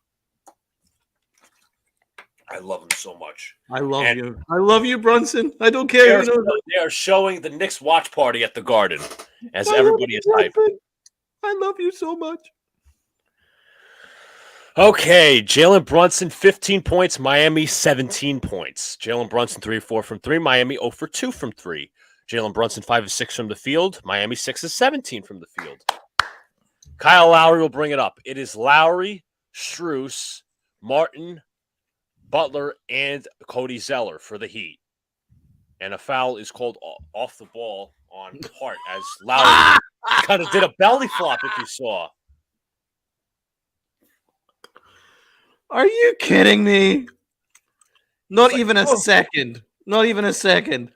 I love him so much. I love you, Brunson. I don't care. They are showing the Knicks watch party at the Garden as everybody is hyped. I love you so much. Okay, Jalen Brunson, 15 points. Miami, 17 points. Jalen Brunson, 3 of 4 from 3. Miami, 0 for 2 from 3. Jalen Brunson, 5 of 6 from the field. Miami, 6 of 17 from the field. Kyle Lowry will bring it up. It is Lowry, Strus, Martin, Butler, and Cody Zeller for the Heat. And a foul is called off the ball on Hart as Lowry kind of did a belly flop, if you saw. Are you kidding me? Not It's even like, a second. Not even a second.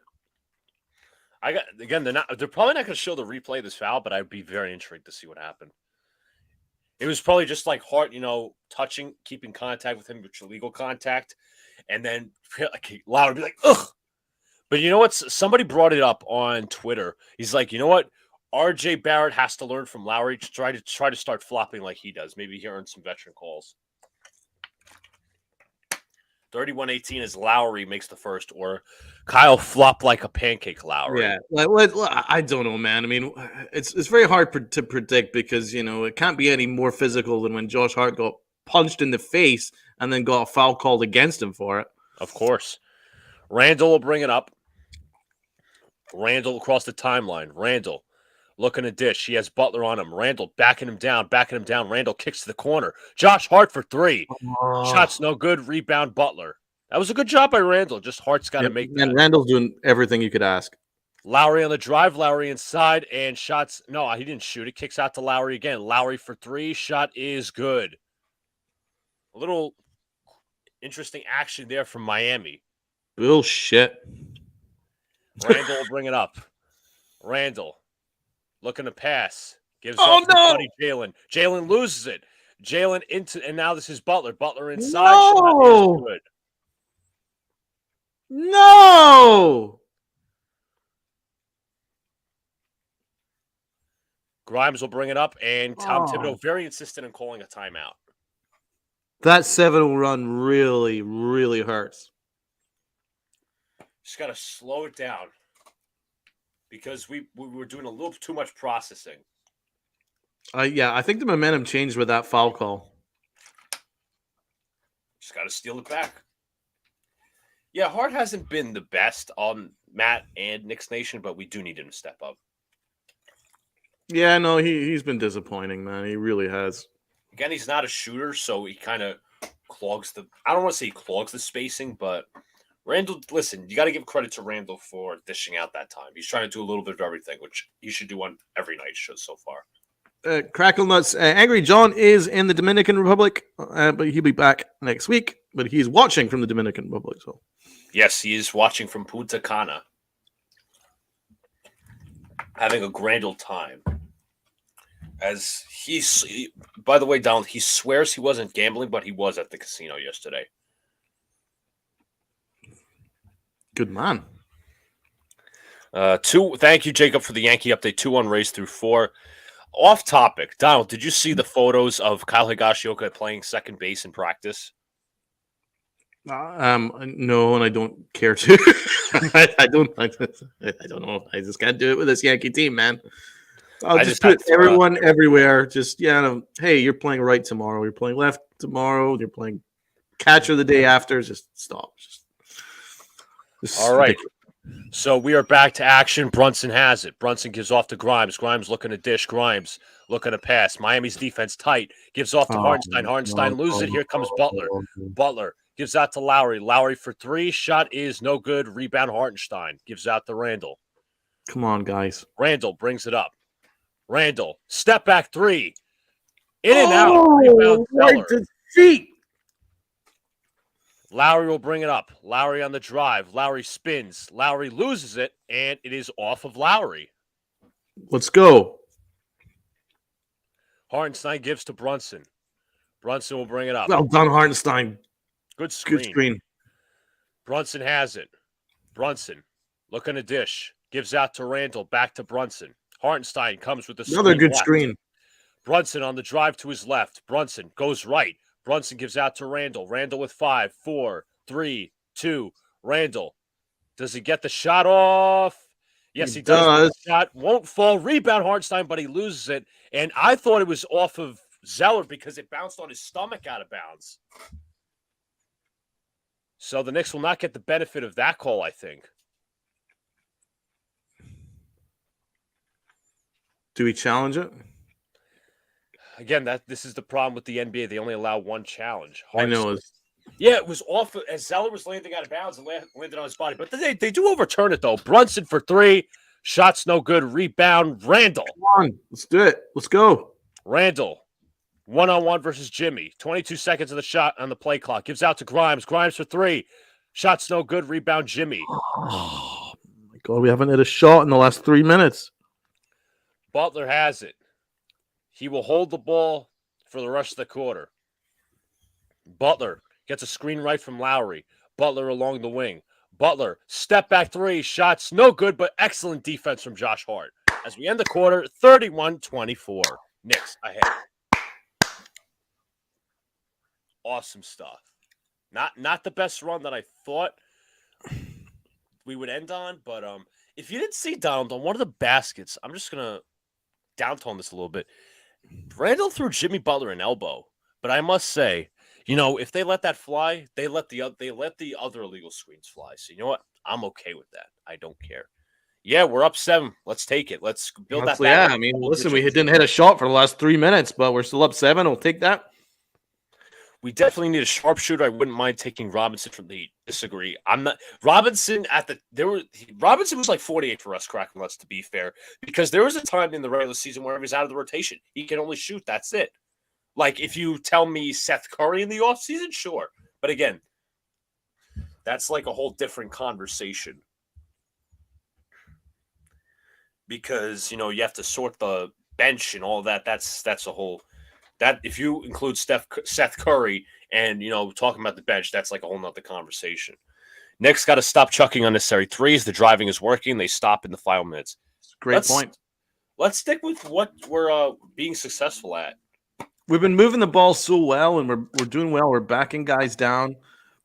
They're probably not going to show the replay of this foul, but I'd be very intrigued to see what happened. It was probably just like Hart, touching, keeping contact with him, which is illegal contact, and then Lowry be like, ugh. But you know what? Somebody brought it up on Twitter. He's like, you know what? RJ Barrett has to learn from Lowry to try to start flopping like he does. Maybe he earns some veteran calls. 31-18 as Lowry makes the first, or Kyle flop like a pancake Lowry. Yeah, I don't know, man. I mean, it's very hard to predict because, it can't be any more physical than when Josh Hart got punched in the face and then got a foul called against him for it. Of course. Randall will bring it up. Randall across the timeline. Randall looking to dish. He has Butler on him. Randall backing him down. Randall kicks to the corner. Josh Hart for 3. Shots no good. Rebound Butler. That was a good job by Randall. Just Hart's got to make that. And Randall's doing everything you could ask. Lowry on the drive. Lowry inside. And shots. No, he didn't shoot it. Kicks out to Lowry again. Lowry for 3. Shot is good. A little interesting action there from Miami. Bullshit. Randall will bring it up. Randall looking to pass. Gives off to buddy Jalen. Jalen loses it. Jalen and now this is Butler. Butler inside. No! Shot is good. No! Grimes will bring it up, and Tom Thibodeau very insistent in calling a timeout. That 7 run really, really hurts. Just got to slow it down because we were doing a little too much processing. I think the momentum changed with that foul call. Just got to steal it back. Yeah, Hart hasn't been the best on Matt and Knicks Nation, but we do need him to step up. Yeah, no, he's been disappointing, man. He really has. Again, he's not a shooter, so he kind of clogs I don't want to say he clogs the spacing, but Randall, listen, you got to give credit to Randall for dishing out that time. He's trying to do a little bit of everything, which he should do on every night show so far. Crackle Nuts. Angry John is in the Dominican Republic, but he'll be back next week. But he's watching from the Dominican Republic. So, yes, he is watching from Punta Cana, having a grand old time. As by the way, Donald, he swears he wasn't gambling, but he was at the casino yesterday. Good man. Thank you, Jacob, for the Yankee update. 2-1 Rays through 4. Off topic, Donald, did you see the photos of Kyle Higashioka playing second base in practice? No, and I don't care to. I don't know. I just can't do it with this Yankee team, man. I'll just put everyone everywhere. Just hey, you're playing right tomorrow. You're playing left tomorrow. You're playing catcher the day after. Just stop. All right. So we are back to action. Brunson has it. Brunson gives off to Grimes. Grimes looking to dish. Grimes looking to pass. Miami's defense tight. Gives off to Hartenstein. Hartenstein loses it. Here comes Butler. Butler gives out to Lowry. Lowry for three. Shot is no good. Rebound Hartenstein. Gives out to Randall. Come on, guys. Randall brings it up. Randall. Step back three. In and out. Rebound right to feet. Lowry will bring it up. Lowry on the drive. Lowry spins. Lowry loses it, and it is off of Lowry. Let's go. Hartenstein gives to Brunson. Brunson will bring it up. Well done, Hartenstein. Good screen. Good screen. Brunson has it. Brunson looking to dish. Gives out to Randall. Back to Brunson. Hartenstein comes with the Another good left. screen. Brunson on the drive to his left. Brunson goes right. Brunson gives out to Randall. Randall with 5, 4, 3, 2. Randall. Does he get the shot off? Yes, he does. The shot won't fall. Rebound Hartenstein, but he loses it. And I thought it was off of Zeller because it bounced on his stomach out of bounds. So the Knicks will not get the benefit of that call, I think. Do we challenge it? Again, this is the problem with the NBA. They only allow one challenge. I know. Yeah, it was off as Zeller was landing out of bounds and landed on his body. But they do overturn it, though. Brunson for three. Shots no good. Rebound. Randall. Come on. Let's do it. Let's go. Randall. One-on-one versus Jimmy. 22 seconds of the shot on the play clock. Gives out to Grimes. Grimes for three. Shots no good. Rebound Jimmy. Oh, my God. We haven't hit a shot in the last 3 minutes. Butler has it. He will hold the ball for the rest of the quarter. Butler gets a screen right from Lowry. Butler along the wing. Butler, step back three. Shots no good, but excellent defense from Josh Hart. As we end the quarter, 31-24. Knicks ahead. Awesome stuff. Not the best run that I thought we would end on, but if you didn't see Donald on one of the baskets, I'm just going to downtone this a little bit. Randall threw Jimmy Butler an elbow, but I must say, if they let that fly, they let the other illegal screens fly. So you know what? I'm okay with that. I don't care. Yeah, we're up 7. Let's take it. Let's build that. Yeah, I mean, listen, we didn't hit a shot for the last 3 minutes, but we're still up 7. We'll take that. We definitely need a sharpshooter. I wouldn't mind taking Robinson from the Heat. Disagree. I'm not Robinson Robinson was like 48 for us, cracking nuts, to be fair, because there was a time in the regular season where he was out of the rotation. He can only shoot. That's it. Like, if you tell me Seth Curry in the offseason, sure. But again, that's like a whole different conversation. Because, you have to sort the bench and all that. That's a whole that if you include Seth Curry and, talking about the bench, that's like a whole nother conversation. Knicks got to stop chucking unnecessary threes. The driving is working. They stop in the final minutes. Great point. Let's stick with what we're being successful at. We've been moving the ball so well, and we're doing well. We're backing guys down,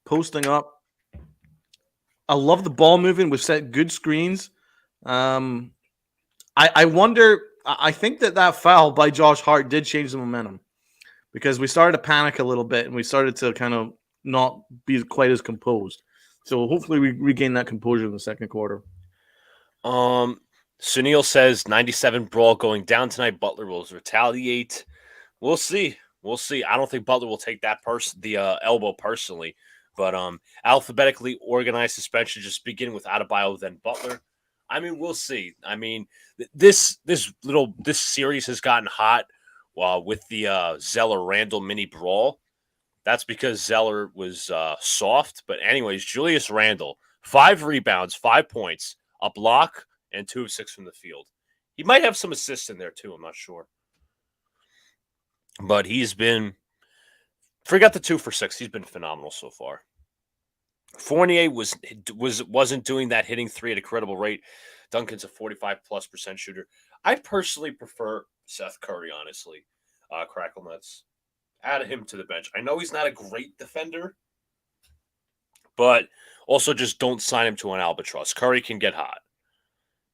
posting up. I love the ball moving. We've set good screens. I wonder. I think that foul by Josh Hart did change the momentum because we started to panic a little bit, and we started to kind of not be quite as composed. So hopefully we regain that composure in the second quarter. Sunil says 97 brawl going down tonight. Butler will retaliate. We'll see. I don't think Butler will take that elbow personally, but alphabetically organized suspension, just beginning with Adebayo, then Butler. I mean, we'll see. I mean, this series has gotten hot with the Zeller Randall mini brawl. That's because Zeller was soft. But anyways, Julius Randle, 5 rebounds, 5 points, a block, and 2 of 6 from the field. He might have some assists in there too. I'm not sure. But he's been, forget the 2 for 6. He's been phenomenal so far. Fournier wasn't doing that, hitting 3 at a credible rate. Duncan's a 45+% shooter. I personally prefer Seth Curry, honestly. Crackle nuts. Add him to the bench. I know he's not a great defender, but also just don't sign him to an albatross. Curry can get hot.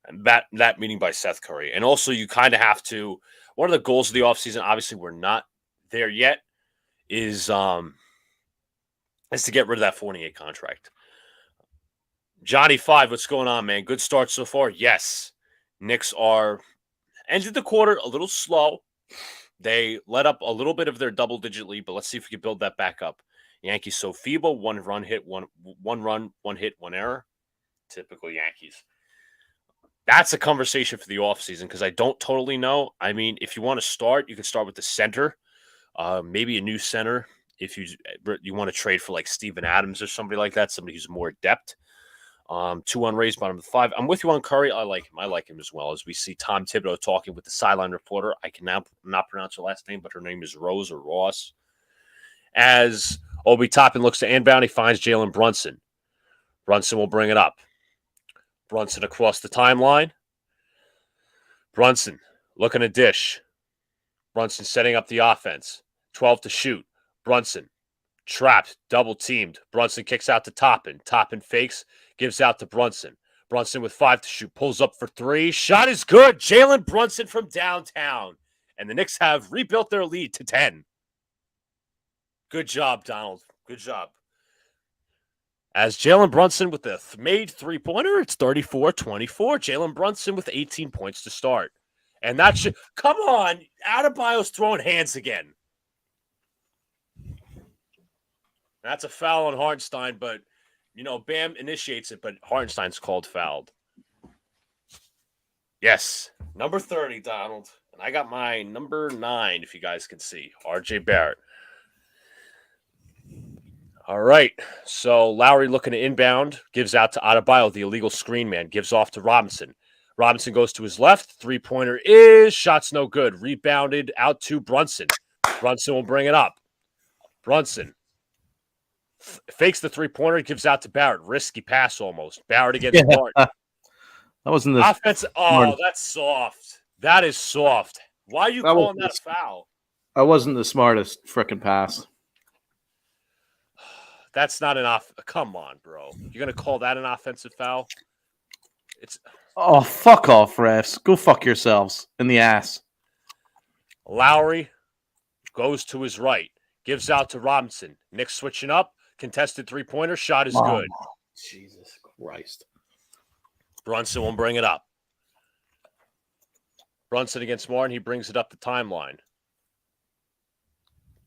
And that meaning by Seth Curry. And also you kind of have to, one of the goals of the offseason, obviously we're not there yet, is is to get rid of that Fournier contract. Johnny 5, what's going on, man? Good start so far? Yes. Knicks are ended the quarter a little slow. They let up a little bit of their double-digit lead, but let's see if we can build that back up. Yankees so feeble, one run, one hit, one error. Typical Yankees. That's a conversation for the offseason because I don't totally know. I mean, if you want to start, you can start with the center, maybe a new center. If you want to trade for like Steven Adams or somebody like that, somebody who's more adept. 2 unraised, bottom of the 5. I'm with you on Curry. I like him. I like him as well. As we see Tom Thibodeau talking with the sideline reporter. I can now not pronounce her last name, but her name is Rose or Ross. As Obi Toppin looks to inbound, he finds Jalen Brunson. Brunson will bring it up. Brunson across the timeline. Brunson looking to dish. Brunson setting up the offense. 12 to shoot. Brunson trapped, double teamed. Brunson kicks out to Toppin. Toppin fakes, gives out to Brunson. Brunson with 5 to shoot, pulls up for 3. Shot is good. Jalen Brunson from downtown. And the Knicks have rebuilt their lead to 10. Good job, Donald. Good job. As Jalen Brunson with the made three-pointer, it's 34-24. Jalen Brunson with 18 points to start. And that should... Come on. Adebayo's throwing hands again. That's a foul on Hartenstein, but, Bam initiates it, but Hartenstein's called fouled. Yes. Number 30, Donald. And I got my number 9, if you guys can see. R.J. Barrett. All right. So Lowry looking to inbound, gives out to Adebayo, the illegal screen man, gives off to Robinson. Robinson goes to his left. Three-pointer is, shot's no good. Rebounded out to Brunson. Brunson will bring it up. Brunson fakes the three-pointer, gives out to Barrett. Risky pass almost. Barrett against Martin. That wasn't the offense. Oh, that's soft. That is soft. Why are you calling that a foul? That wasn't the smartest frickin' pass. That's not an off. Come on, bro. You're gonna call that an offensive foul? It's. Oh, fuck off, refs. Go fuck yourselves in the ass. Lowry goes to his right, gives out to Robinson. Knicks switching up. Contested three-pointer. Shot is good. Jesus Christ. Brunson will bring it up. Brunson against Martin. He brings it up the timeline.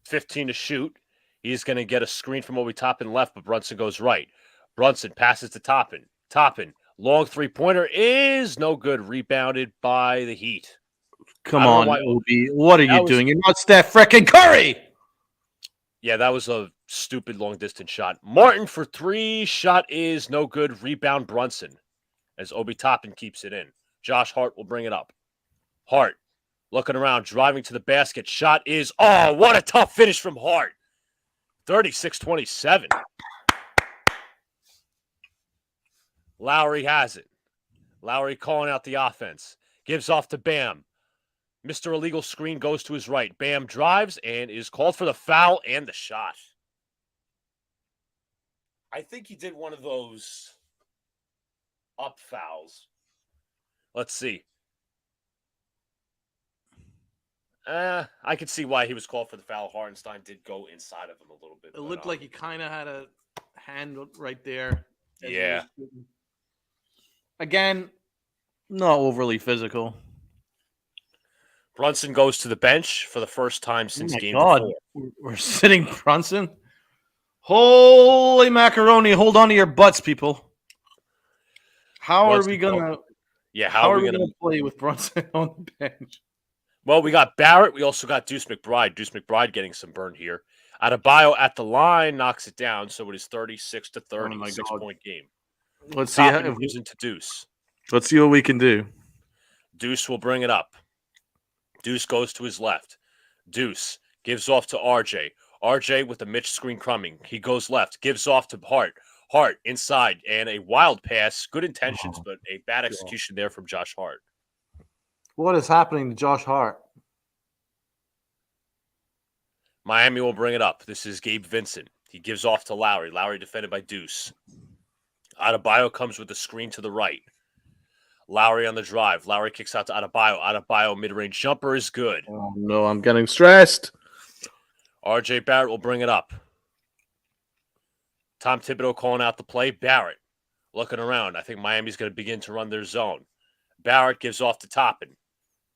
15 to shoot. He's going to get a screen from Obi Toppin left, but Brunson goes right. Brunson passes to Toppin. Toppin, long three-pointer is no good. Rebounded by the Heat. Come on, Obi. What are you doing? You're not Steph freaking Curry. Yeah, that was a stupid long-distance shot. Martin for 3. Shot is no good. Rebound Brunson as Obi Toppin keeps it in. Josh Hart will bring it up. Hart looking around, driving to the basket. Shot is, oh, what a tough finish from Hart. 36-27. Lowry has it. Lowry calling out the offense. Gives off to Bam. Mr. Illegal Screen goes to his right. Bam drives and is called for the foul and the shot. I think he did one of those up fouls. Let's see. I could see why he was called for the foul. Hartenstein did go inside of him a little bit. It looked like he kind of had a hand right there. Yeah. Again, not overly physical. Brunson goes to the bench for the first time since game before. We're sitting Brunson. Holy macaroni! Hold on to your butts, people. How are we gonna? Yeah, how are we gonna play with Brunson on the bench? Well, we got Barrett. We also got Deuce McBride. Deuce McBride getting some burn here. Adebayo at the line knocks it down, so it is 36-30, 6-point game. Let's see how moves into Deuce. Let's see what we can do. Deuce will bring it up. Deuce goes to his left. Deuce gives off to RJ. RJ with a Mitch screen coming. He goes left, gives off to Hart. Hart inside, and a wild pass. Good intentions, but a bad execution there from Josh Hart. What is happening to Josh Hart? Miami will bring it up. This is Gabe Vincent. He gives off to Lowry. Lowry defended by Deuce. Adebayo comes with the screen to the right. Lowry on the drive. Lowry kicks out to Adebayo. Adebayo mid-range jumper is good. Oh, no, I'm getting stressed. R.J. Barrett will bring it up. Tom Thibodeau calling out the play. Barrett looking around. I think Miami's going to begin to run their zone. Barrett gives off to Toppin.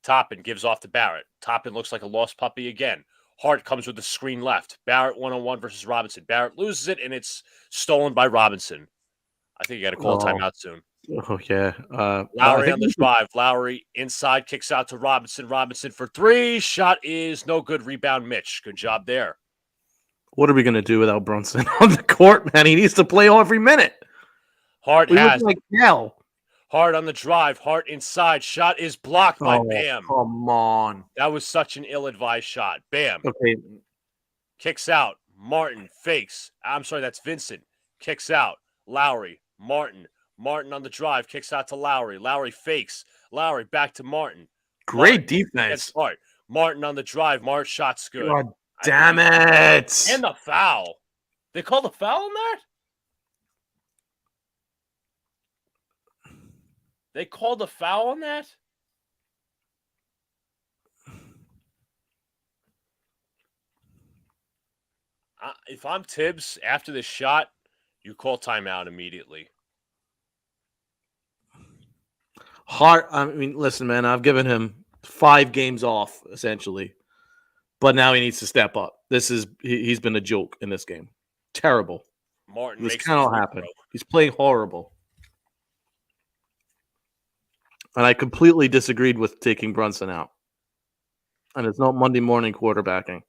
Toppin gives off to Barrett. Toppin looks like a lost puppy again. Hart comes with the screen left. Barrett one-on-one versus Robinson. Barrett loses it, and it's stolen by Robinson. I think you got to call a timeout soon. Oh, yeah. Lowry on the drive. Lowry inside, kicks out to Robinson. Robinson for three. Shot is no good. Rebound, Mitch. Good job there. What are we going to do without Brunson on the court, man? He needs to play every minute. Hart has like hell. Hart on the drive. Hart inside. Shot is blocked by Bam. Come on. That was such an ill-advised shot. Bam. Okay. Kicks out. Martin fakes. I'm sorry, that's Vincent. Kicks out. Lowry. Martin. Martin on the drive. Kicks out to Lowry. Lowry fakes. Lowry back to Martin. Great defense. Hart. Martin on the drive. Martin shot's good. God damn it. And the foul. They called a foul on that? They called a foul on that? If I'm Tibbs, after this shot, you call timeout immediately. Hart, I mean, listen, man, I've given him 5 games off, essentially. But now he needs to step up. He's been a joke in this game. Terrible. Martin this makes cannot happen. He's playing horrible. And I completely disagreed with taking Brunson out. And it's not Monday morning quarterbacking.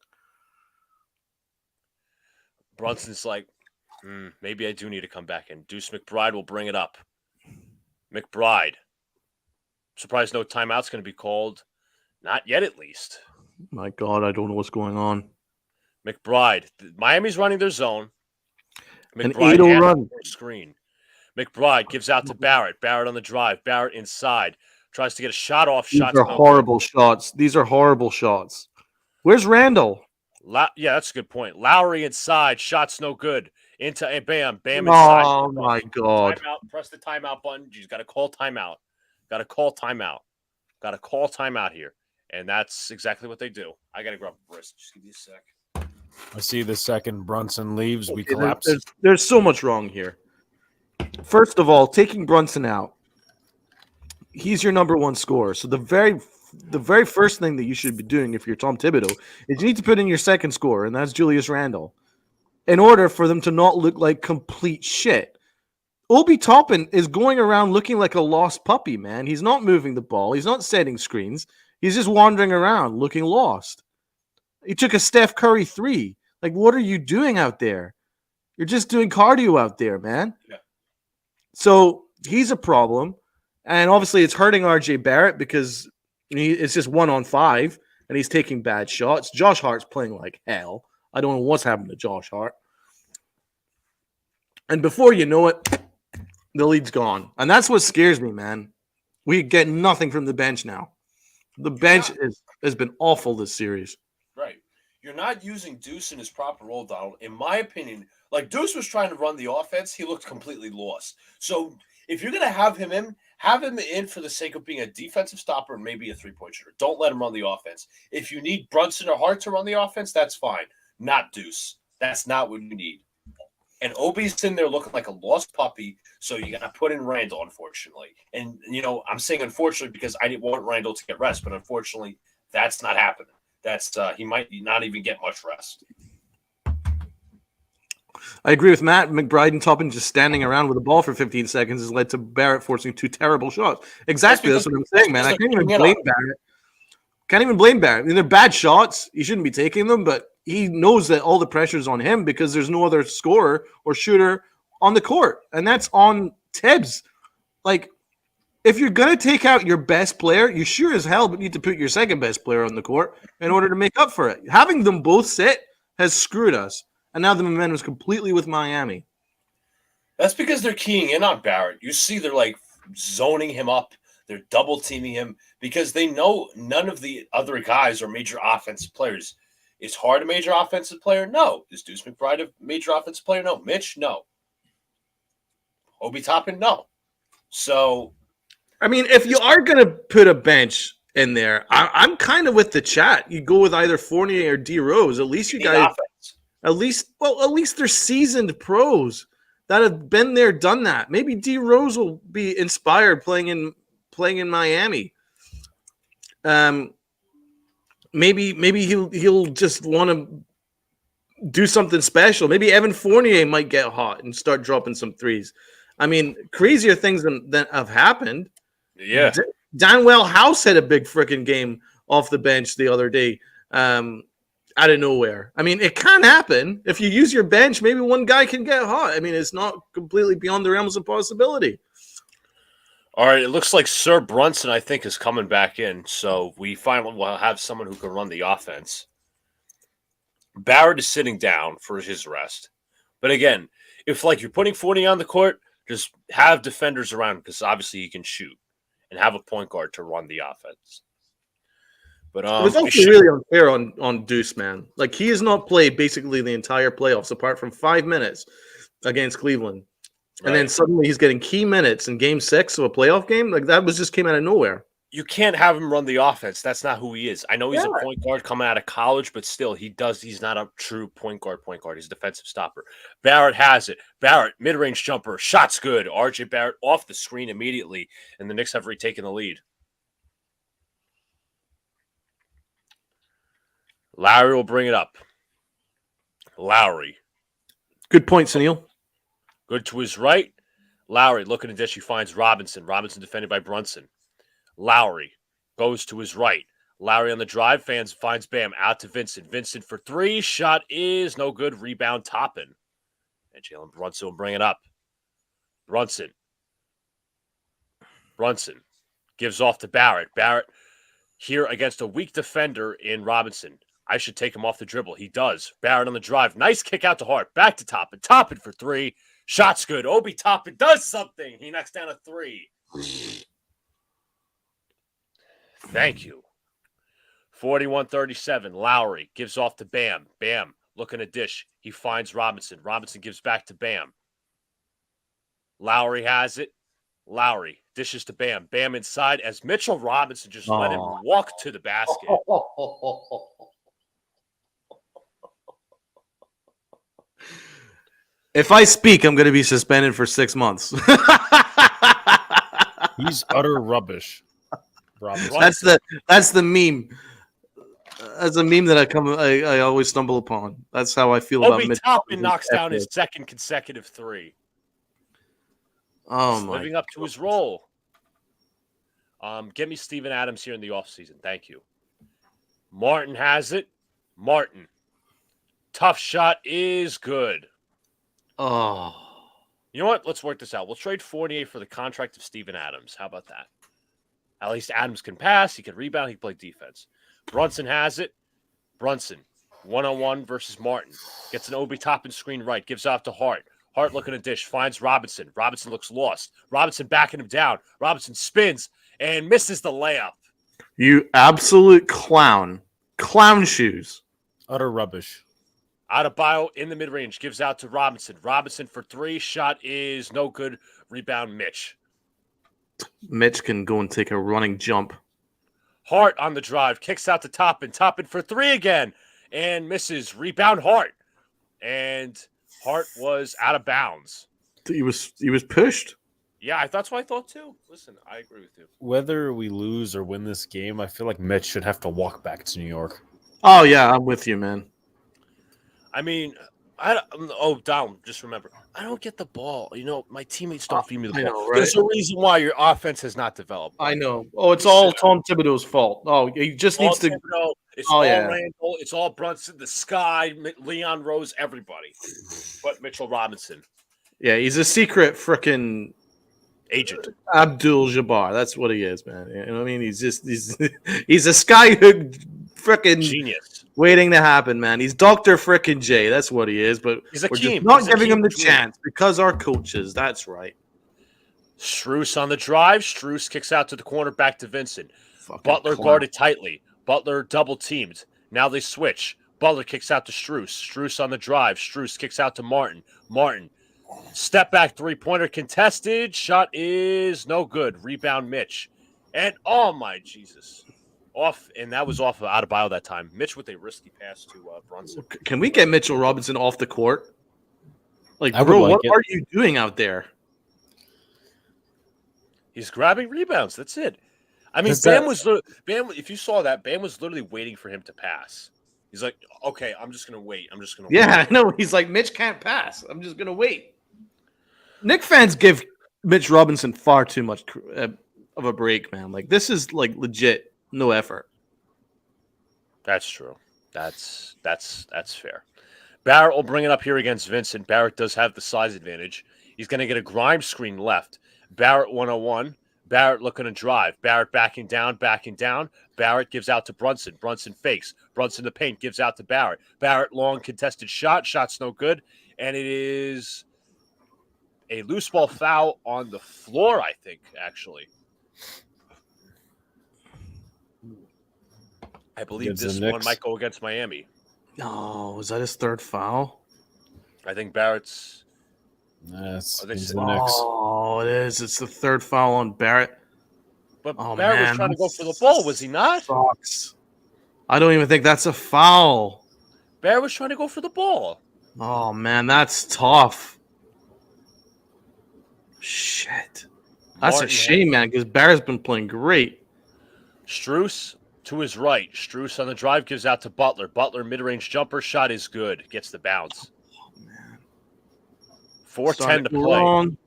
Brunson's like, maybe I do need to come back in. Deuce McBride will bring it up. McBride. Surprised no timeout's going to be called. Not yet, at least. My God, I don't know what's going on. McBride. Miami's running their zone. McBride an 8-0 run. Screen. McBride gives out to Barrett. Barrett on the drive. Barrett inside. Tries to get a shot off. These are horrible shots. These are horrible shots. Where's Randall? Yeah, that's a good point. Lowry inside. Shot's no good. Into Bam. Bam inside. Oh, my God. Timeout. Press the timeout button. You just got to call timeout. Got to call timeout. Got to call timeout here. And that's exactly what they do. I got to grab a wrist. Just give me a sec. I see the second Brunson leaves. We collapse. There's so much wrong here. First of all, taking Brunson out, he's your number one scorer. So the very first thing that you should be doing if you're Tom Thibodeau is you need to put in your second scorer, and that's Julius Randle, in order for them to not look like complete shit. Obi Toppin is going around looking like a lost puppy, man. He's not moving the ball. He's not setting screens. He's just wandering around looking lost. He took a Steph Curry 3. Like, what are you doing out there? You're just doing cardio out there, man. Yeah. So he's a problem. And obviously it's hurting RJ Barrett because it's just 1-on-5 and he's taking bad shots. Josh Hart's playing like hell. I don't know what's happened to Josh Hart. And before you know it, the lead's gone. And that's what scares me, man. We get nothing from the bench now. The bench has been awful this series. Right. You're not using Deuce in his proper role, Donald. In my opinion, like Deuce was trying to run the offense, he looked completely lost. So if you're going to have him in for the sake of being a defensive stopper and maybe a three-point shooter. Don't let him run the offense. If you need Brunson or Hart to run the offense, that's fine. Not Deuce. That's not what you need. And Obi's in there looking like a lost puppy, so you got to put in Randall, unfortunately. And, I'm saying unfortunately because I didn't want Randall to get rest, but unfortunately, that's not happening. That's he might not even get much rest. I agree with Matt. McBride and Toppin just standing around with the ball for 15 seconds has led to Barrett forcing 2 terrible shots. Exactly, that's what I'm saying, man. I can't even blame Barrett. I mean, they're bad shots. He shouldn't be taking them, but he knows that all the pressure's on him because there's no other scorer or shooter on the court, and that's on Tibbs. Like, if you're going to take out your best player, you sure as hell need to put your second best player on the court in order to make up for it. Having them both sit has screwed us, and now the momentum is completely with Miami. That's because they're keying in on Barrett. You see they're, like, zoning him up. They're double-teaming him because they know none of the other guys are major offensive players. Is Hart a major offensive player? No. Is Deuce McBride a major offensive player? No. Mitch? No. Obi Toppin? No. So, I mean, if you are going to put a bench in there, I'm kind of with the chat. You go with either Fournier or D Rose. At least you guys, At least they're seasoned pros that have been there, done that. Maybe D Rose will be inspired playing in Miami. Maybe he'll just want to do something special. Maybe Evan Fournier might get hot and start dropping some threes. I mean, crazier things than have happened. Yeah. Danwell House had a big freaking game off the bench the other day, out of nowhere. I mean, it can happen. If you use your bench, maybe one guy can get hot. I mean, it's not completely beyond the realms of possibility. All right, it looks like Sir Brunson, I think, is coming back in. So we finally will have someone who can run the offense. Barrett is sitting down for his rest. But again, if you're putting 40 on the court, just have defenders around because obviously he can shoot and have a point guard to run the offense. But it was also really unfair on Deuce, man. He has not played basically the entire playoffs apart from 5 minutes against Cleveland. And then suddenly he's getting key minutes in game 6 of a playoff game. That just came out of nowhere. You can't have him run the offense. That's not who he is. I know he's a point guard coming out of college, but still, he's not a true point guard. He's a defensive stopper. Barrett has it. Barrett, mid-range jumper, shot's good. RJ Barrett off the screen immediately, and the Knicks have retaken the lead. Lowry will bring it up. Lowry. Good point, Sunil. Good to his right. Lowry looking at dish. He finds Robinson. Robinson defended by Brunson. Lowry goes to his right. Lowry on the drive. Finds Bam out to Vincent. Vincent for 3. Shot is no good. Rebound Toppin. And Jalen Brunson will bring it up. Brunson gives off to Barrett. Barrett here against a weak defender in Robinson. I should take him off the dribble. He does. Barrett on the drive. Nice kick out to Hart. Back to Toppin. Toppin for 3. Shot's good. Obi Toppin does something. He knocks down a 3. Thank you. 41-37. Lowry gives off to Bam. Bam looking to dish. He finds Robinson. Robinson gives back to Bam. Lowry has it. Lowry dishes to Bam. Bam inside as Mitchell Robinson just let him walk to the basket. If I speak, I'm going to be suspended for 6 months. He's utter rubbish. That's the meme. That's a meme that I always stumble upon. That's how I feel about Obi Toppin knocks down his second consecutive 3. Oh He's my! Living up to his role. Get me Steven Adams here in the offseason. Thank you. Martin has it. Martin. Tough shot is good. Oh. You know what? Let's work this out. We'll trade Fournier for the contract of Steven Adams. How about that? At least Adams can pass. He can rebound. He can play defense. Brunson has it. Brunson, one-on-one versus Martin. Gets an Obi Toppin screen right. Gives off to Hart. Hart looking to dish. Finds Robinson. Robinson looks lost. Robinson backing him down. Robinson spins and misses the layup. You absolute clown. Clown shoes. Utter rubbish. Adebayo in the mid-range. Gives out to Robinson. Robinson for 3. Shot is no good. Rebound Mitch. Mitch can go and take a running jump. Hart on the drive. Kicks out to Toppin. Toppin for 3 again. And misses. Rebound Hart. And Hart was out of bounds. He was pushed. Yeah, that's what I thought too. Listen, I agree with you. Whether we lose or win this game, I feel like Mitch should have to walk back to New York. Oh, yeah, I'm with you, man. I mean, Donald, just remember, I don't get the ball. You know, my teammates don't feed me the ball. Know, right? There's a reason why your offense has not developed. I know. Oh, it's all Tom Thibodeau's fault. Oh, he just needs to. Thibodeau, it's all Randall. It's all Brunson, the Sky, Leon Rose, everybody. But Mitchell Robinson. Yeah, he's a secret freaking agent. Abdul Jabbar. That's what he is, man. You know what I mean? He's a skyhook freaking genius waiting to happen, man. He's Dr. freaking J. That's what he is. But we're just not giving him the chance because our coaches. That's right. Strus on the drive. Strus kicks out to the corner, back to Vincent. Butler guarded tightly. Butler double teamed. Now they switch. Butler kicks out to Strus. Strus on the drive. Strus kicks out to Martin. Martin. Step back 3-pointer contested. Shot is no good. Rebound Mitch. And oh my Jesus. and that was off of out of bio that time. Mitch with a risky pass to Brunson. Can we get Mitchell Robinson off the court? Like, I would bro, like what it. are you doing out there? He's grabbing rebounds. That's it. I mean, Does Bam that- was Bam. If you saw that, Bam was literally waiting for him to pass. He's like, okay, I'm just gonna wait. I'm just gonna wait. Yeah, I know. He's like, Mitch can't pass. I'm just gonna wait. Nick fans give Mitch Robinson far too much of a break, man. Like, this is like legit no effort. That's true. That's fair. Barrett will bring it up here against Vincent. Barrett does have the size advantage. He's going to get a Grimes screen left. Barrett 101. Barrett looking to drive. Barrett backing down. Barrett gives out to Brunson. Brunson fakes. Brunson the paint gives out to Barrett. Barrett long contested shot. Shot's no good. And it is a loose ball foul on the floor, I think, actually. I believe Gives the this one Knicks. might go against Miami. Oh, was that his third foul? I think Barrett's. Yes, Are they he's saying- the Knicks. Oh, it is. It's the third foul on Barrett. But Oh, Barrett was man, trying to go that for the ball, was he not? Sucks. I don't even think that's a foul. Barrett was trying to go for the ball. Oh, man, that's tough. Shit. That's Martin a shame, man, because Barrett's been playing great. Strus to his right. Strus on the drive gives out to Butler. Butler mid-range jumper shot is good. Gets the bounce. Oh, man. 4:10 to Starting play. wrong.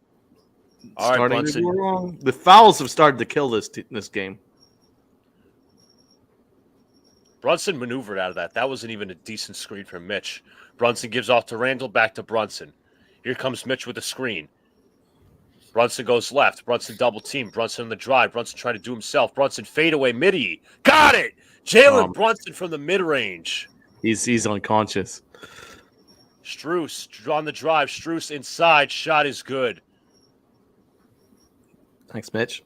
All right, Starting to Brunson. go wrong. The fouls have started to kill this game. Brunson maneuvered out of that. That wasn't even a decent screen from Mitch. Brunson gives off to Randall, back to Brunson. Here comes Mitch with a screen. Brunson goes left. Brunson double team. Brunson on the drive. Brunson trying to do himself. Brunson fadeaway midi. Got it. Jalen Brunson from the mid-range. He's unconscious. Strus on the drive. Strus inside. Shot is good. Thanks, Mitch.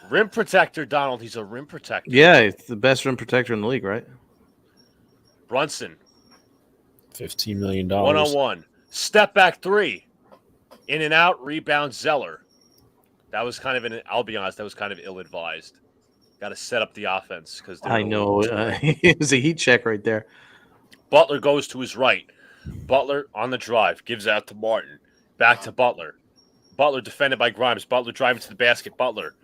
Rim protector, Donald. He's a rim protector. Yeah, it's the best rim protector in the league, right? Brunson, $15 million. 1-on-1. Step back three. In and out. Rebound, Zeller. That was kind of I'll be honest, that was kind of ill-advised. Got to set up the offense. I know. It was a heat check right there. Butler goes to his right. Butler on the drive. Gives out to Martin. Back to Butler. Butler defended by Grimes. Butler driving to the basket. Butler.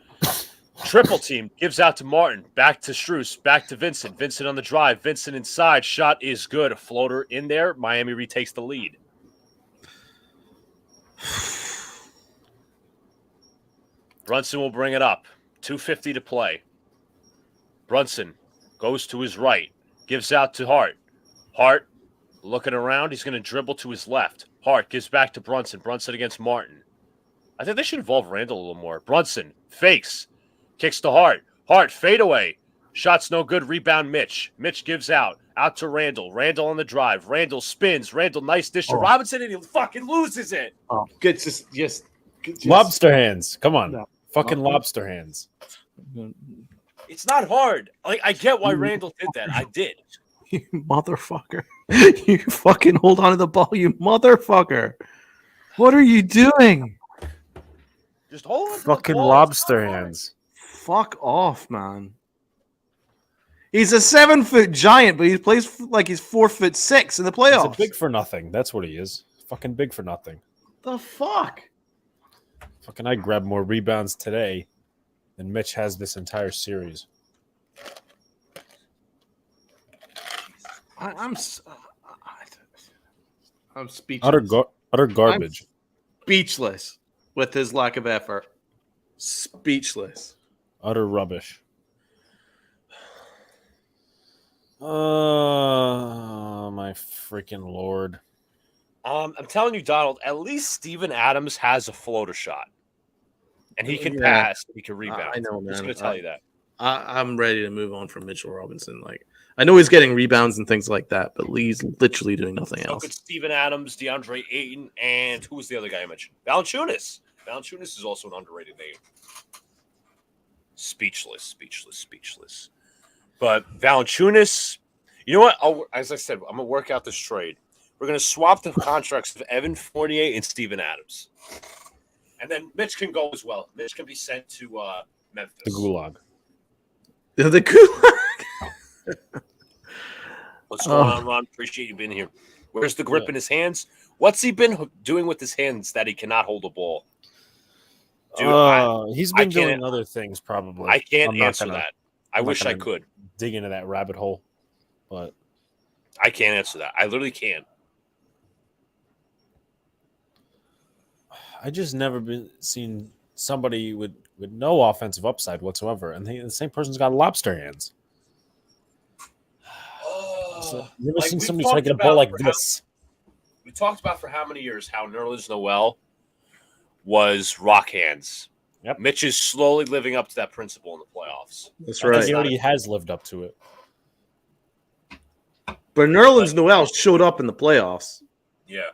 Triple team. Gives out to Martin. Back to Strus. Back to Vincent. Vincent on the drive. Vincent inside. Shot is good. A floater in there. Miami retakes the lead. Brunson will bring it up. 2:50 to play. Brunson goes to his right. Gives out to Hart. Hart looking around. He's going to dribble to his left. Hart gives back to Brunson. Brunson against Martin. I think they should involve Randall a little more. Brunson fakes. Kicks to Hart. Hart fadeaway. Shot's no good. Rebound Mitch. Mitch gives out. Out to Randall. Randall on the drive. Randall spins. Randall nice dish to Robinson and he fucking loses it. Oh, good. Just Lobster hands. Come on. No. Fucking lobster hands. It's not hard. Like I get why Randall did that. I did. You motherfucker. You fucking hold on to the ball, you motherfucker. What are you doing? Just hold on. to the Fucking ball. lobster It's not hard. hands. Fuck off, man. He's a 7-foot giant, but he plays like he's 4'6" in the He's a playoffs. big for nothing. That's what he is. Fucking big for nothing. The fuck? Fucking I grabbed more rebounds today than Mitch has this entire series. I'm speechless. Utter garbage. Speechless with his lack of effort. Speechless. Utter rubbish. Oh, my freaking Lord. I'm telling you, Donald, at least Steven Adams has a floater shot. And he can Yeah. pass. He can rebound. I know, I'm man. just going to tell you that. I'm ready to move on from Mitchell Robinson. Like, I know he's getting rebounds and things like that, but he's literally doing nothing So else. could Steven Adams, DeAndre Ayton, and who was the other guy I mentioned? Valanciunas. Valanciunas is also an underrated name. Speechless. But Valanciunas, you know what? As I said, I'm going to work out this trade. We're going to swap the contracts of Evan Fournier and Steven Adams. And then Mitch can go as well. Mitch can be sent to Memphis. The gulag. The gulag. What's going on, Ron? Appreciate you being here. Where's the grip in his hands? What's he been doing with his hands that he cannot hold a ball? Dude, he's been doing other things probably. I can't answer that. I wish I could dig into that rabbit hole, but I can't answer that. I literally can't. I just never been seen somebody with no offensive upside whatsoever, and the same person's got lobster hands. So, you ever seen somebody try to get a ball like this? We talked about for how many years how Nerlens Noel was rock hands. Yep. Mitch is slowly living up to that principle in the playoffs. That's right. He already has lived up to it. But Nerlens Noel showed up in the playoffs. Yeah.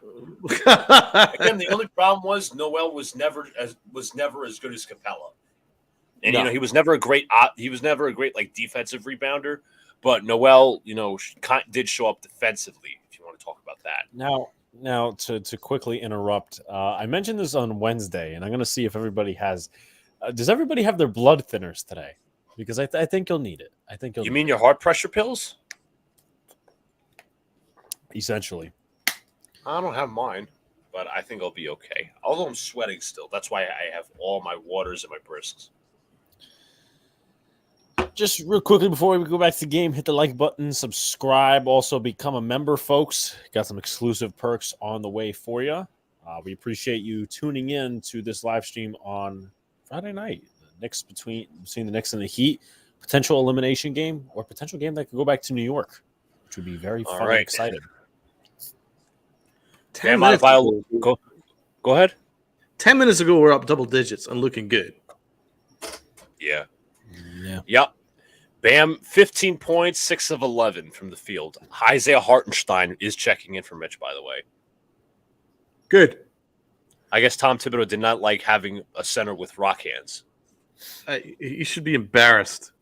Again, the only problem was Noel was never as good as Capella, and No. he was never a great like defensive rebounder. But Noel, did show up defensively. If you want to talk about that. Now to quickly interrupt, I mentioned this on Wednesday, and I'm going to see if everybody has. Does everybody have their blood thinners today? Because I think you'll need it. I think you'll. You mean your heart pressure pills? Essentially. I don't have mine, but I think I'll be okay. Although I'm sweating still. That's why I have all my waters and my brisks. Just real quickly before we go back to the game, hit the like button, subscribe, also become a member, folks. Got some exclusive perks on the way for you. We appreciate you tuning in to this live stream on Friday night. The Knicks between the Knicks and the Heat, potential elimination game or potential game that could go back to New York, which would be very fun and exciting. 10 minutes ago, go ahead. 10 minutes ago, we're up double digits and looking good. Yeah. Yeah. Yep. Bam, 15 points, 6 of 11 from the field. Isaiah Hartenstein is checking in for Mitch, by the way. Good. I guess Tom Thibodeau did not like having a center with rock hands. You should be embarrassed.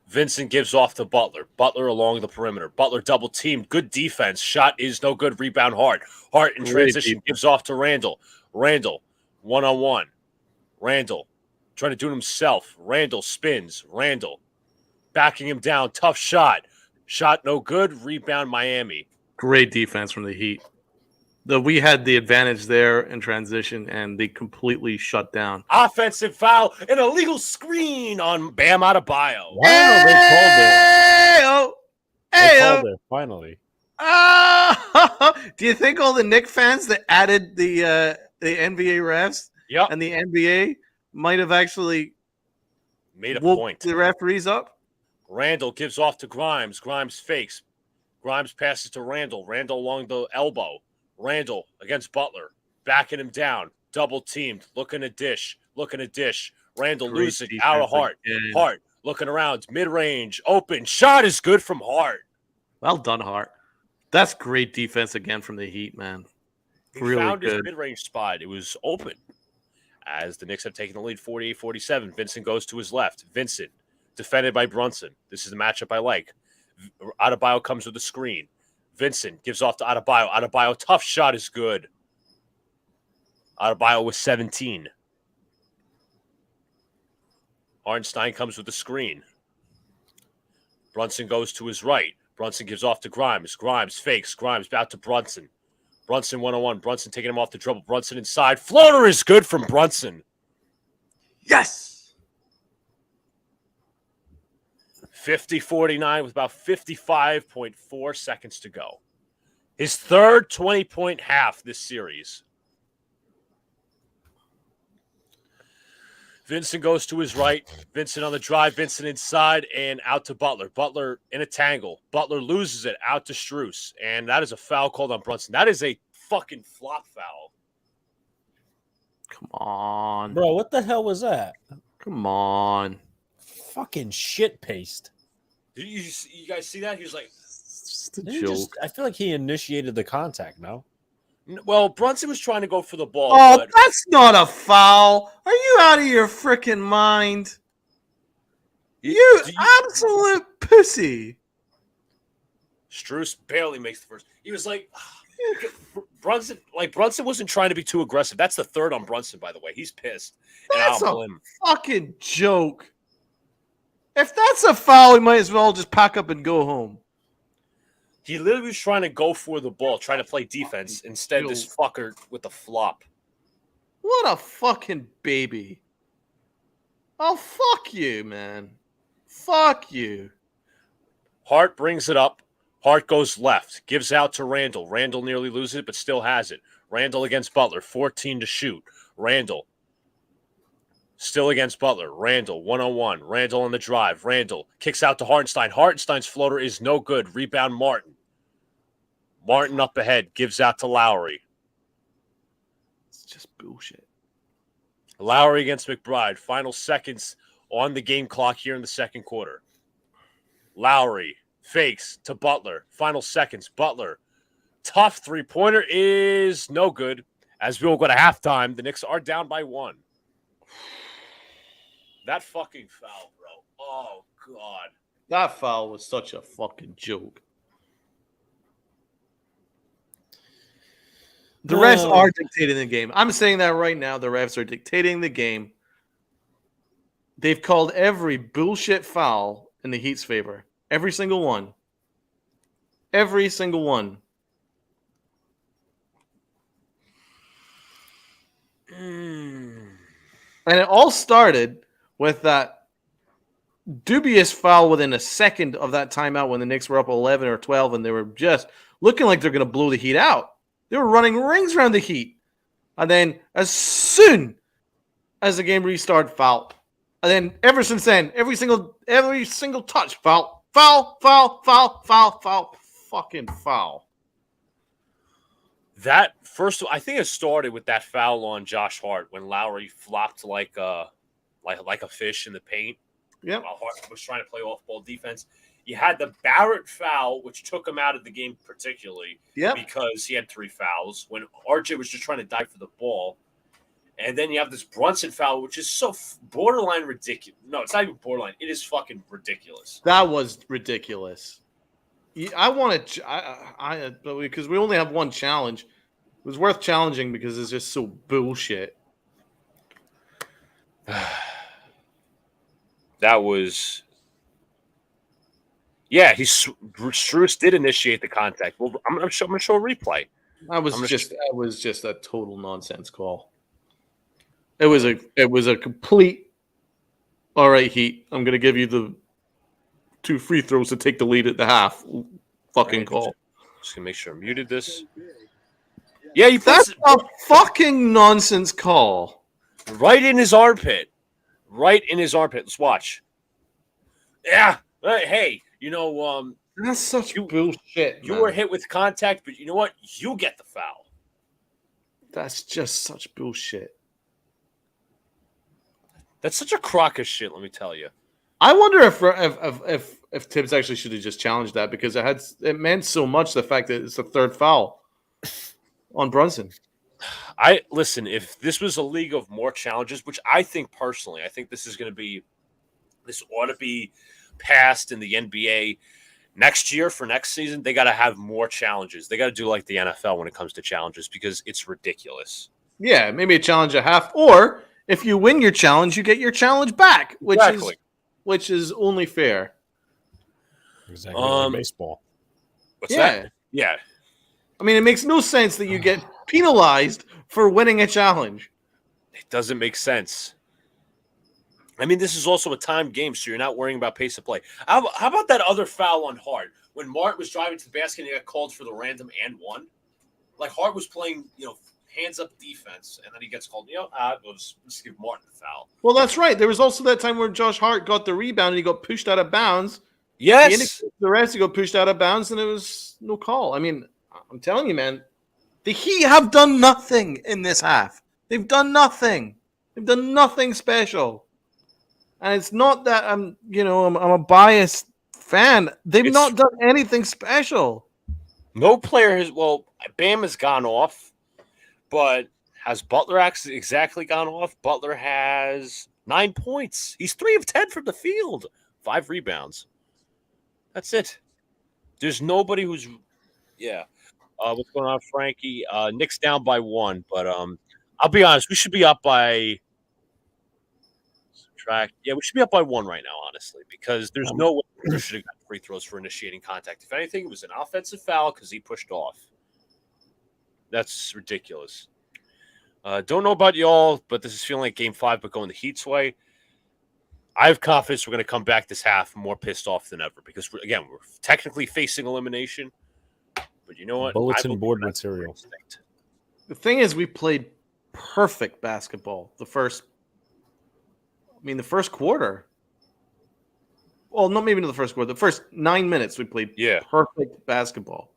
Vincent gives off to Butler. Butler along the perimeter. Butler double teamed. Good defense. Shot is no good. Rebound Hart. Hart in transition gives off to Randall. Randall, one-on-one. Randall trying to do it himself. Randall spins. Randall backing him down. Tough shot. Shot no good. Rebound Miami. Great defense from the Heat. We had the advantage there in transition, and they completely shut down. Offensive foul. An illegal screen on Bam Adebayo. Wow, they called it. They called it, finally. Do you think all the Knicks fans that added the NBA refs and the NBA might have actually made a woke point? The referees up? Randall gives off to Grimes. Grimes fakes. Grimes passes to Randall. Randall along the elbow. Randall against Butler. Backing him down. Double teamed. Looking to dish. Randall Great losing. Out of Hart. again. Hart looking around. Mid-range. Open. Shot is good from Hart. Well done, Hart. That's great defense again from the Heat, man. He Really found his good. mid-range spot. It was open. As the Knicks have taken the lead 48-47, Vincent goes to his left. Vincent, defended by Brunson. This is the matchup I like. Adebayo comes with a screen. Vincent gives off to Adebayo. Adebayo, tough shot is good. Adebayo with 17. Hartenstein comes with the screen. Brunson goes to his right. Brunson gives off to Grimes. Grimes fakes. Grimes back to Brunson. Brunson one-on-one. Brunson taking him off the dribble. Brunson inside. Floater is good from Brunson. Yes! 50-49 with about 55.4 seconds to go. His third 20-point half this series. Vincent goes to his right. Vincent on the drive. Vincent inside and out to Butler. Butler in a tangle. Butler loses it out to Strus. And that is a foul called on Brunson. That is a fucking flop foul. Come on. Bro, what the hell was that? Come on. Fucking shit paste. Did you guys see that? He was like, It's a Didn't he joke. I feel like he initiated the contact, no? well, Brunson was trying to go for the ball. Oh, but that's not a foul. Are you out of your freaking mind? You absolute pussy. Strus barely makes the first. He was like, Brunson wasn't trying to be too aggressive. That's the third on Brunson, by the way. He's pissed. And That's I a don't blame him. fucking joke. If that's a foul, we might as well just pack up and go home. He literally was trying to go for the ball, trying to play defense. Instead, this fucker with the flop. What a fucking baby. Oh, fuck you, man. Fuck you. Hart brings it up. Hart goes left, gives out to Randall. Randall nearly loses it, but still has it. Randall against Butler, 14 to shoot. Randall still against Butler. Randall, 1-on-1. Randall on the drive. Randall kicks out to Hartenstein. Hartenstein's floater is no good. Rebound Martin. Martin up ahead, gives out to Lowry. It's just bullshit. Lowry against McBride. Final seconds on the game clock here in the second quarter. Lowry fakes to Butler. Final seconds. Butler. Tough three-pointer is no good. As we will go to halftime, the Knicks are down by 1. That fucking foul, bro. Oh, God. That foul was such a fucking joke. The refs are dictating the game. I'm saying that right now. The refs are dictating the game. They've called every bullshit foul in the Heat's favor. Every single one. Every single one. And it all started with that dubious foul within a second of that timeout when the Knicks were up 11 or 12 and they were just looking like they're going to blow the Heat out. They were running rings around the Heat. And then as soon as the game restarted, foul. And then ever since then, every single touch, foul, foul, foul, foul, foul, foul, fucking foul. That first, I think it started with that foul on Josh Hart when Lowry flopped like a fish in the paint. Yeah, while Hart was trying to play off-ball defense. You had the Barrett foul, which took him out of the game particularly because he had 3 fouls when RJ was just trying to dive for the ball. And then you have this Brunson foul, which is so borderline ridiculous. No, it's not even borderline. It is fucking ridiculous. That was ridiculous. I want to, because we only have one challenge. It was worth challenging because it's just so bullshit. That was, yeah. Strus did initiate the contact. Well, I'm going to show a replay. That was just a total nonsense call. It was a complete. All right, Heat. I'm going to give you the 2 free throws to take the lead at the half. Fucking call. Just gonna make sure I muted this. Yeah, that's a fucking nonsense call. Right in his armpit. Right in his armpit. Let's watch. Yeah. Hey, that's such bullshit. You were hit with contact, but you know what? You get the foul. That's just such bullshit. That's such a crock of shit, let me tell you. I wonder if Tibbs actually should have just challenged that because it meant so much, the fact that it's the 3rd foul on Brunson. Listen, if this was a league of more challenges, which I think personally, I think this ought to be passed in the NBA next year for next season. They got to have more challenges. They got to do like the NFL when it comes to challenges because it's ridiculous. Yeah, maybe a challenge at half, or if you win your challenge, you get your challenge back, which is only fair. Exactly. Like baseball. What's that? Yeah. I mean, it makes no sense that you get penalized for winning a challenge. It doesn't make sense. I mean, this is also a timed game, so you're not worrying about pace of play. How about that other foul on Hart? When Martin was driving to the basket and he got called for the random and one? Like, Hart was playing, hands up defense, and then he gets called, let's give Martin the foul. Well, that's right. There was also that time where Josh Hart got the rebound and he got pushed out of bounds. Yes. The rest, he got pushed out of bounds, and it was no call. I mean, I'm telling you, man, the Heat have done nothing in this half. They've done nothing. They've done nothing special. And it's not that I'm a biased fan. They've not done anything special. No player has. Well, Bam has gone off, but has Butler exactly gone off? Butler has 9 points. He's 3 of 10 from the field, 5 rebounds. That's it. There's nobody who's, what's going on, Frankie? Knicks down by 1, but I'll be honest. We should be up by. track. Yeah, we should be up by 1 right now, honestly, because there's no way we should have gotten free throws for initiating contact. If anything, it was an offensive foul because he pushed off. That's ridiculous. Don't know about y'all, but this is feeling like Game 5, but going the Heat's way. I have confidence we're going to come back this half more pissed off than ever because, we're technically facing elimination. But you know what? Bulletin board material. The thing is, we played perfect basketball the first quarter. Well, not maybe the first quarter. The first 9 minutes we played perfect basketball.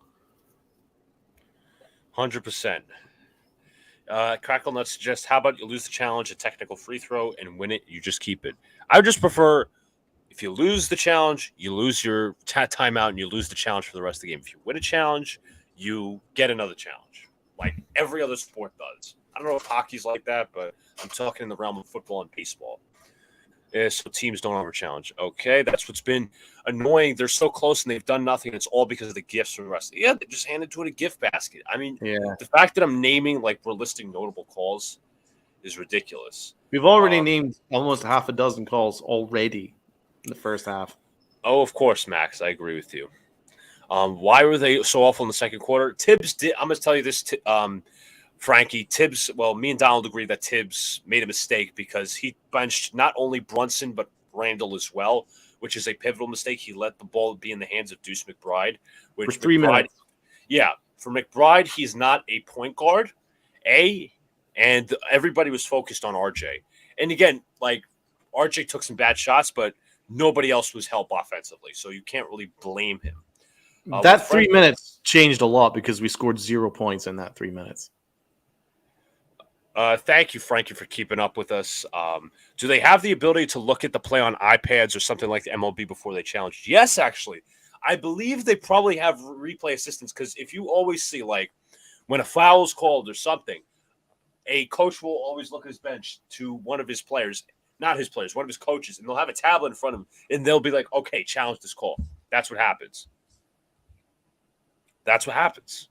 100%. Crackle Nuts suggests, how about you lose the challenge, a technical free throw, and win it, you just keep it. I would just prefer, if you lose the challenge, you lose your timeout, and you lose the challenge for the rest of the game. If you win a challenge, you get another challenge, like every other sport does. I don't know if hockey's like that, but I'm talking in the realm of football and baseball. So teams don't over-challenge. Okay, that's what's been annoying. They're so close, and they've done nothing. It's all because of the gifts from the rest. Yeah, they just handed to it a gift basket. I mean, the fact that I'm naming, like, we're listing notable calls is ridiculous. We've already named almost half a dozen calls already in the first half. Oh, of course, Max. I agree with you. Why were they so awful in the second quarter? Tibbs did. I'm going to tell you this, Frankie. Tibbs, well, me and Donald agree that Tibbs made a mistake because he benched not only Brunson but Randall as well, which is a pivotal mistake. He let the ball be in the hands of Deuce McBride. Which for 3 minutes. Yeah, for McBride, he's not a point guard, and everybody was focused on RJ. And again, like, RJ took some bad shots, but nobody else was help offensively, so you can't really blame him. That 3 minutes changed a lot because we scored 0 points in that 3 minutes. Thank you, Frankie, for keeping up with us. Do they have the ability to look at the play on iPads or something like the MLB before they challenge? Yes, actually. I believe they probably have replay assistants because if you always see, like, when a foul is called or something, a coach will always look at his bench to one of his players, not his players, one of his coaches, and they'll have a tablet in front of him, and they'll be like, okay, challenge this call. That's what happens. That's what happens.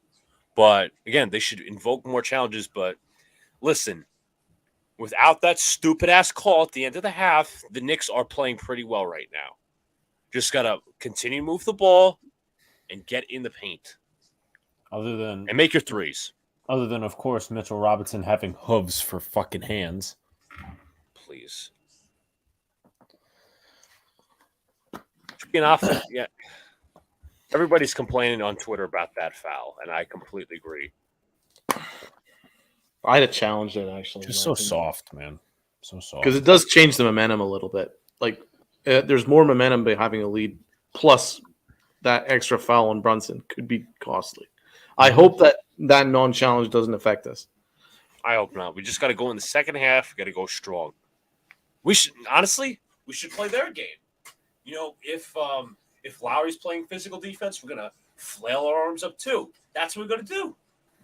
But, again, they should invoke more challenges, but listen, without that stupid-ass call at the end of the half, the Knicks are playing pretty well right now. Just got to continue to move the ball and get in the paint. And make your threes. Other than, of course, Mitchell Robinson having hooves for fucking hands. Please. Should be an offense. Yeah. Everybody's complaining on Twitter about that foul, and I completely agree. I'd have challenged it, actually. Just so soft, man. So soft. Because it does change the momentum a little bit. Like, there's more momentum by having a lead, plus that extra foul on Brunson could be costly. I hope that non-challenge doesn't affect us. I hope not. We just got to go in the second half. We got to go strong. We should play their game. You know, if Lowry's playing physical defense, we're gonna flail our arms up too. That's what we're gonna do.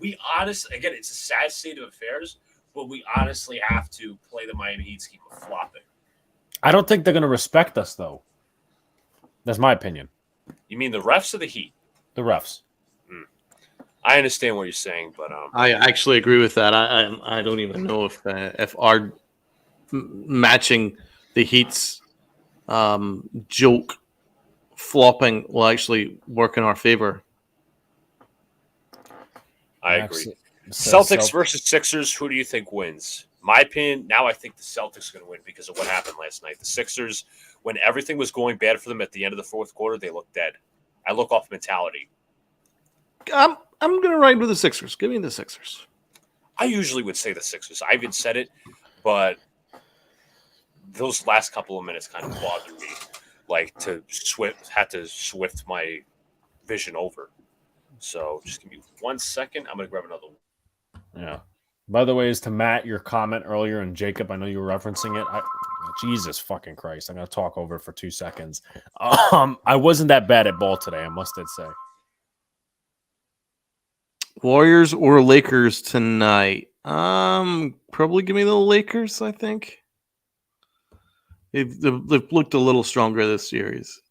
Again, it's a sad state of affairs, but we honestly have to play the Miami Heat to keep them flopping. I don't think they're going to respect us, though. That's my opinion. You mean the refs or the Heat? The refs. I understand what you're saying, but I actually agree with that. I don't even know if our matching the Heat's joke flopping will actually work in our favor. I agree. Celtics versus Sixers, who do you think wins? My opinion, now I think the Celtics are going to win because of what happened last night. The Sixers, when everything was going bad for them at the end of the fourth quarter, they looked dead. I look off mentality. I'm going to ride with the Sixers. Give me the Sixers. I usually would say the Sixers. I even said it, but those last couple of minutes kind of bothered me. Like, had to swift my vision over. So just give me 1 second. I'm going to grab another one. Yeah. By the way, as to Matt, your comment earlier, and Jacob, I know you were referencing it. Jesus fucking Christ. I'm going to talk over it for 2 seconds. I wasn't that bad at ball today, I must say. Warriors or Lakers tonight? Probably give me the Lakers, I think. They've looked a little stronger this series.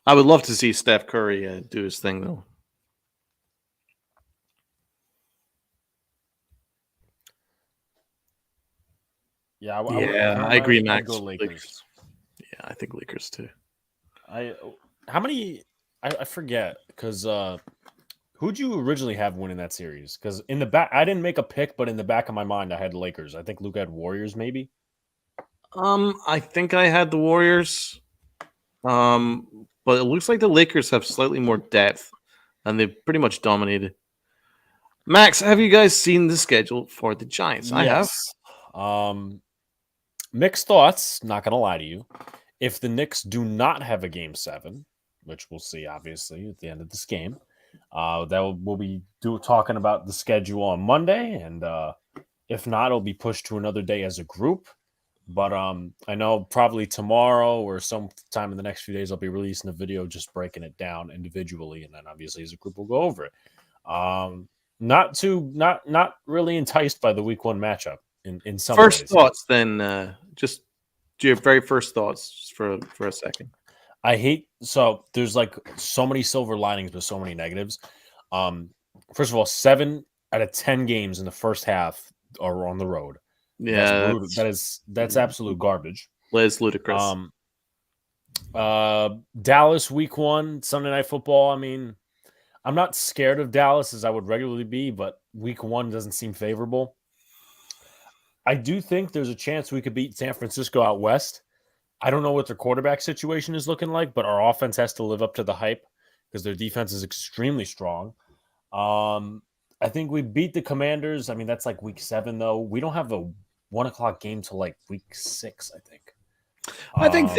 I would love to see Steph Curry do his thing, though. Yeah, I agree, I'd Max. go Lakers. Yeah, I think Lakers too. How many? I forget because who'd you originally have winning that series? Because in the back, I didn't make a pick, but in the back of my mind, I had Lakers. I think Luca had Warriors, maybe. I think I had the Warriors. But it looks like the Lakers have slightly more depth, and they've pretty much dominated. Max, have you guys seen the schedule for the Giants? I have. Yes. Mixed thoughts. Not gonna lie to you. If the Knicks do not have a game 7, which we'll see obviously at the end of this game, we'll be talking about the schedule on Monday, and if not, it'll be pushed to another day as a group. But I know probably tomorrow or sometime in the next few days, I'll be releasing a video just breaking it down individually, and then obviously as a group we'll go over it. Not really enticed by the week 1 matchup in some First ways. thoughts, then, just your very first thoughts for a second. So there's like so many silver linings, but so many negatives. First of all, 7 out of 10 games in the first half are on the road. Yeah, that's brutal. That's absolute garbage. That's ludicrous. Dallas week 1 Sunday Night Football. I mean, I'm not scared of Dallas as I would regularly be, but week 1 doesn't seem favorable. I do think there's a chance we could beat San Francisco out west. I don't know what their quarterback situation is looking like, but our offense has to live up to the hype because their defense is extremely strong. I think we beat the Commanders. I mean, that's like week 7, though. We don't have a 1 o'clock game till like week 6, I think. I think I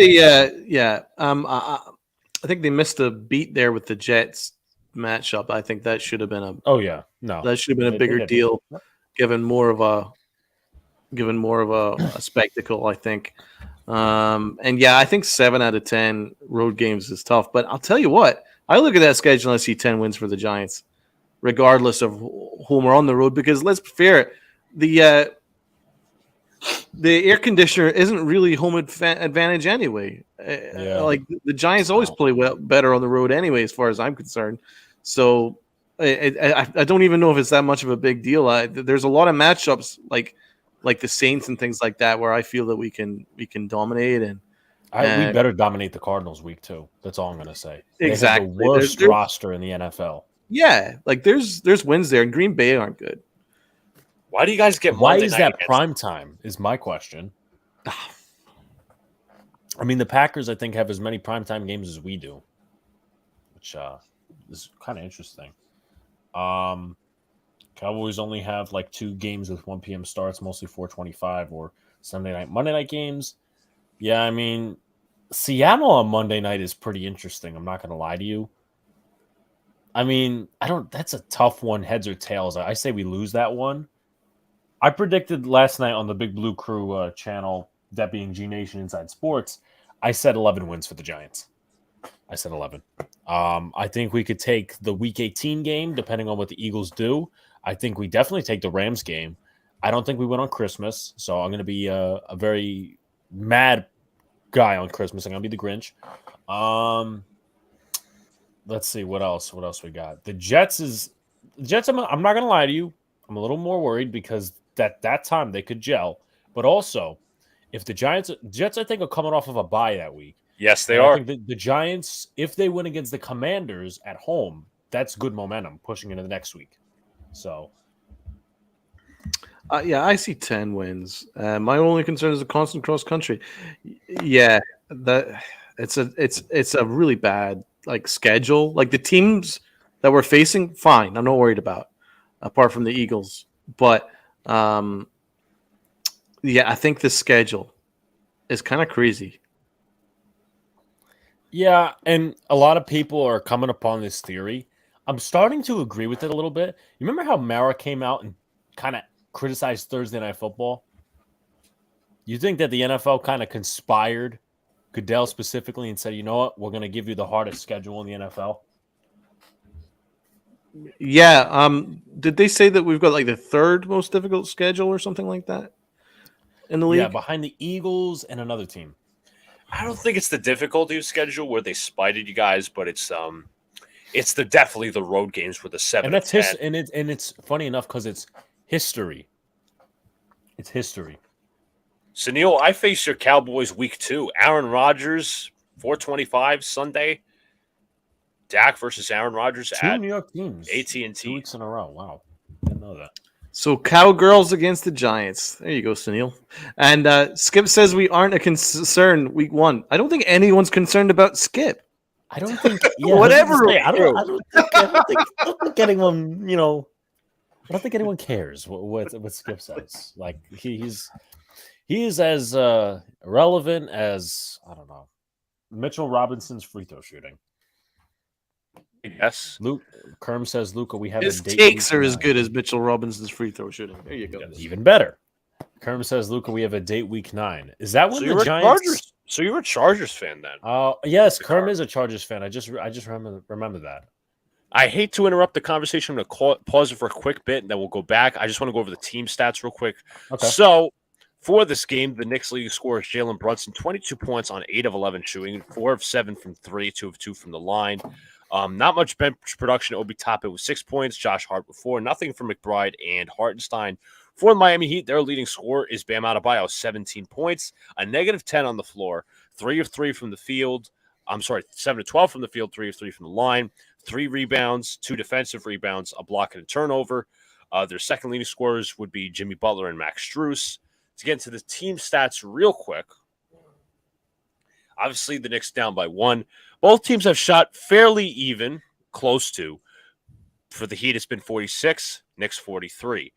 think they missed a beat there with the Jets matchup. I think that should have been that should have been a bigger deal, given more of a spectacle, I think. And yeah, I think 7 out of 10 road games is tough. But I'll tell you what, I look at that schedule and I see 10 wins for the Giants, regardless of whom are on the road. Because let's be fair, the air conditioner isn't really home advantage anyway. Like the Giants always play better on the road anyway, as far as I'm concerned. So I don't even know if it's that much of a big deal. There's a lot of matchups like the Saints and things like that, where I feel that we can dominate, and we better dominate the Cardinals week 2. That's all I'm going to say. Exactly, they have the worst roster in the NFL. Yeah, like there's wins there, and Green Bay aren't good. Why do you guys get? Why Monday is night that against prime time? Is my question. I mean, the Packers I think have as many primetime games as we do, which is kind of interesting. Cowboys only have like 2 games with 1 p.m. starts, mostly 4:25 or Monday night games. Yeah, I mean, Seattle on Monday night is pretty interesting. I'm not going to lie to you. I mean, that's a tough one, heads or tails. I say we lose that one. I predicted last night on the Big Blue Crew channel, that being G Nation Inside Sports, I said 11 wins for the Giants. I said 11. I think we could take the Week 18 game, depending on what the Eagles do. I think we definitely take the Rams game. I don't think we win on Christmas, so I'm going to be a very mad guy on Christmas. I'm going to be the Grinch. Let's see what else. What else we got? The Jets. I'm not going to lie to you. I'm a little more worried because that time they could gel, but also if the Jets, I think, are coming off of a bye that week. Yes, they are. I think the Giants, if they win against the Commanders at home, that's good momentum pushing into the next week. So, yeah, I see 10 wins. My only concern is the constant cross country. Yeah, it's a really bad schedule. Like the teams that we're facing, fine, I'm not worried about, apart from the Eagles. But yeah, I think the schedule is kind of crazy. yeah, and a lot of people are coming upon this theory. I'm starting to agree with it a little bit. You remember how Mara came out and kind of criticized Thursday Night Football? You think that the NFL kind of conspired, Goodell specifically, and said, you know what, we're going to give you the hardest schedule in the NFL? Yeah. Did they say that we've got the 3rd most difficult schedule or something like that in the league? Yeah, behind the Eagles and another team. I don't think it's the difficulty of schedule where they spited you guys, but it's definitely the road games for the 7 and that's 10. And it's funny enough because it's history. It's history. So, Neil, I face your Cowboys week 2. Aaron Rodgers, 425 Sunday. Dak versus Aaron Rodgers Two at New York teams. AT&T. 2 weeks in a row. Wow. Didn't know that. So Cowgirls against the Giants. There you go, Sunil. And Skip says we aren't a concern week 1. I don't think anyone's concerned about Skip. I don't think yeah, Whatever. I don't think anyone, I don't think anyone cares what Skip says. Like he's as relevant as, I don't know, Mitchell Robinson's free throw shooting. Yes. Luke Kerm says, Luca, we have His a date takes week are as 9. good as Mitchell Robinson's free throw shooting. There you go. Even better. Kerm says, Luca, we have a date week 9. Is that when So the you're Giants? a Chargers. So you're a Chargers fan then? Oh yes, Kerm is a Chargers fan. I just remember that. I hate to interrupt the conversation. I'm going to pause it for a quick bit, and then we'll go back. I just want to go over the team stats real quick. Okay. So, for this game, the Knicks leading scorer is Jalen Brunson, 22 points on 8 of 11 shooting, 4 of 7 from 3, 2 of 2 from the line. Not much bench production. Obi Toppin with 6 points, Josh Hart with 4, nothing from McBride and Hartenstein. For the Miami Heat, their leading scorer is Bam Adebayo, 17 points, a negative 10 on the floor, 3 of 3 from the field. 7 of 12 from the field, 3 of 3 from the line, 3 rebounds, 2 defensive rebounds, a block and a turnover. Their second leading scorers would be Jimmy Butler and Max Strus. To get into the team stats real quick, obviously the Knicks down by 1. Both teams have shot fairly even, close to. For the Heat, it's been 46, Knicks 43.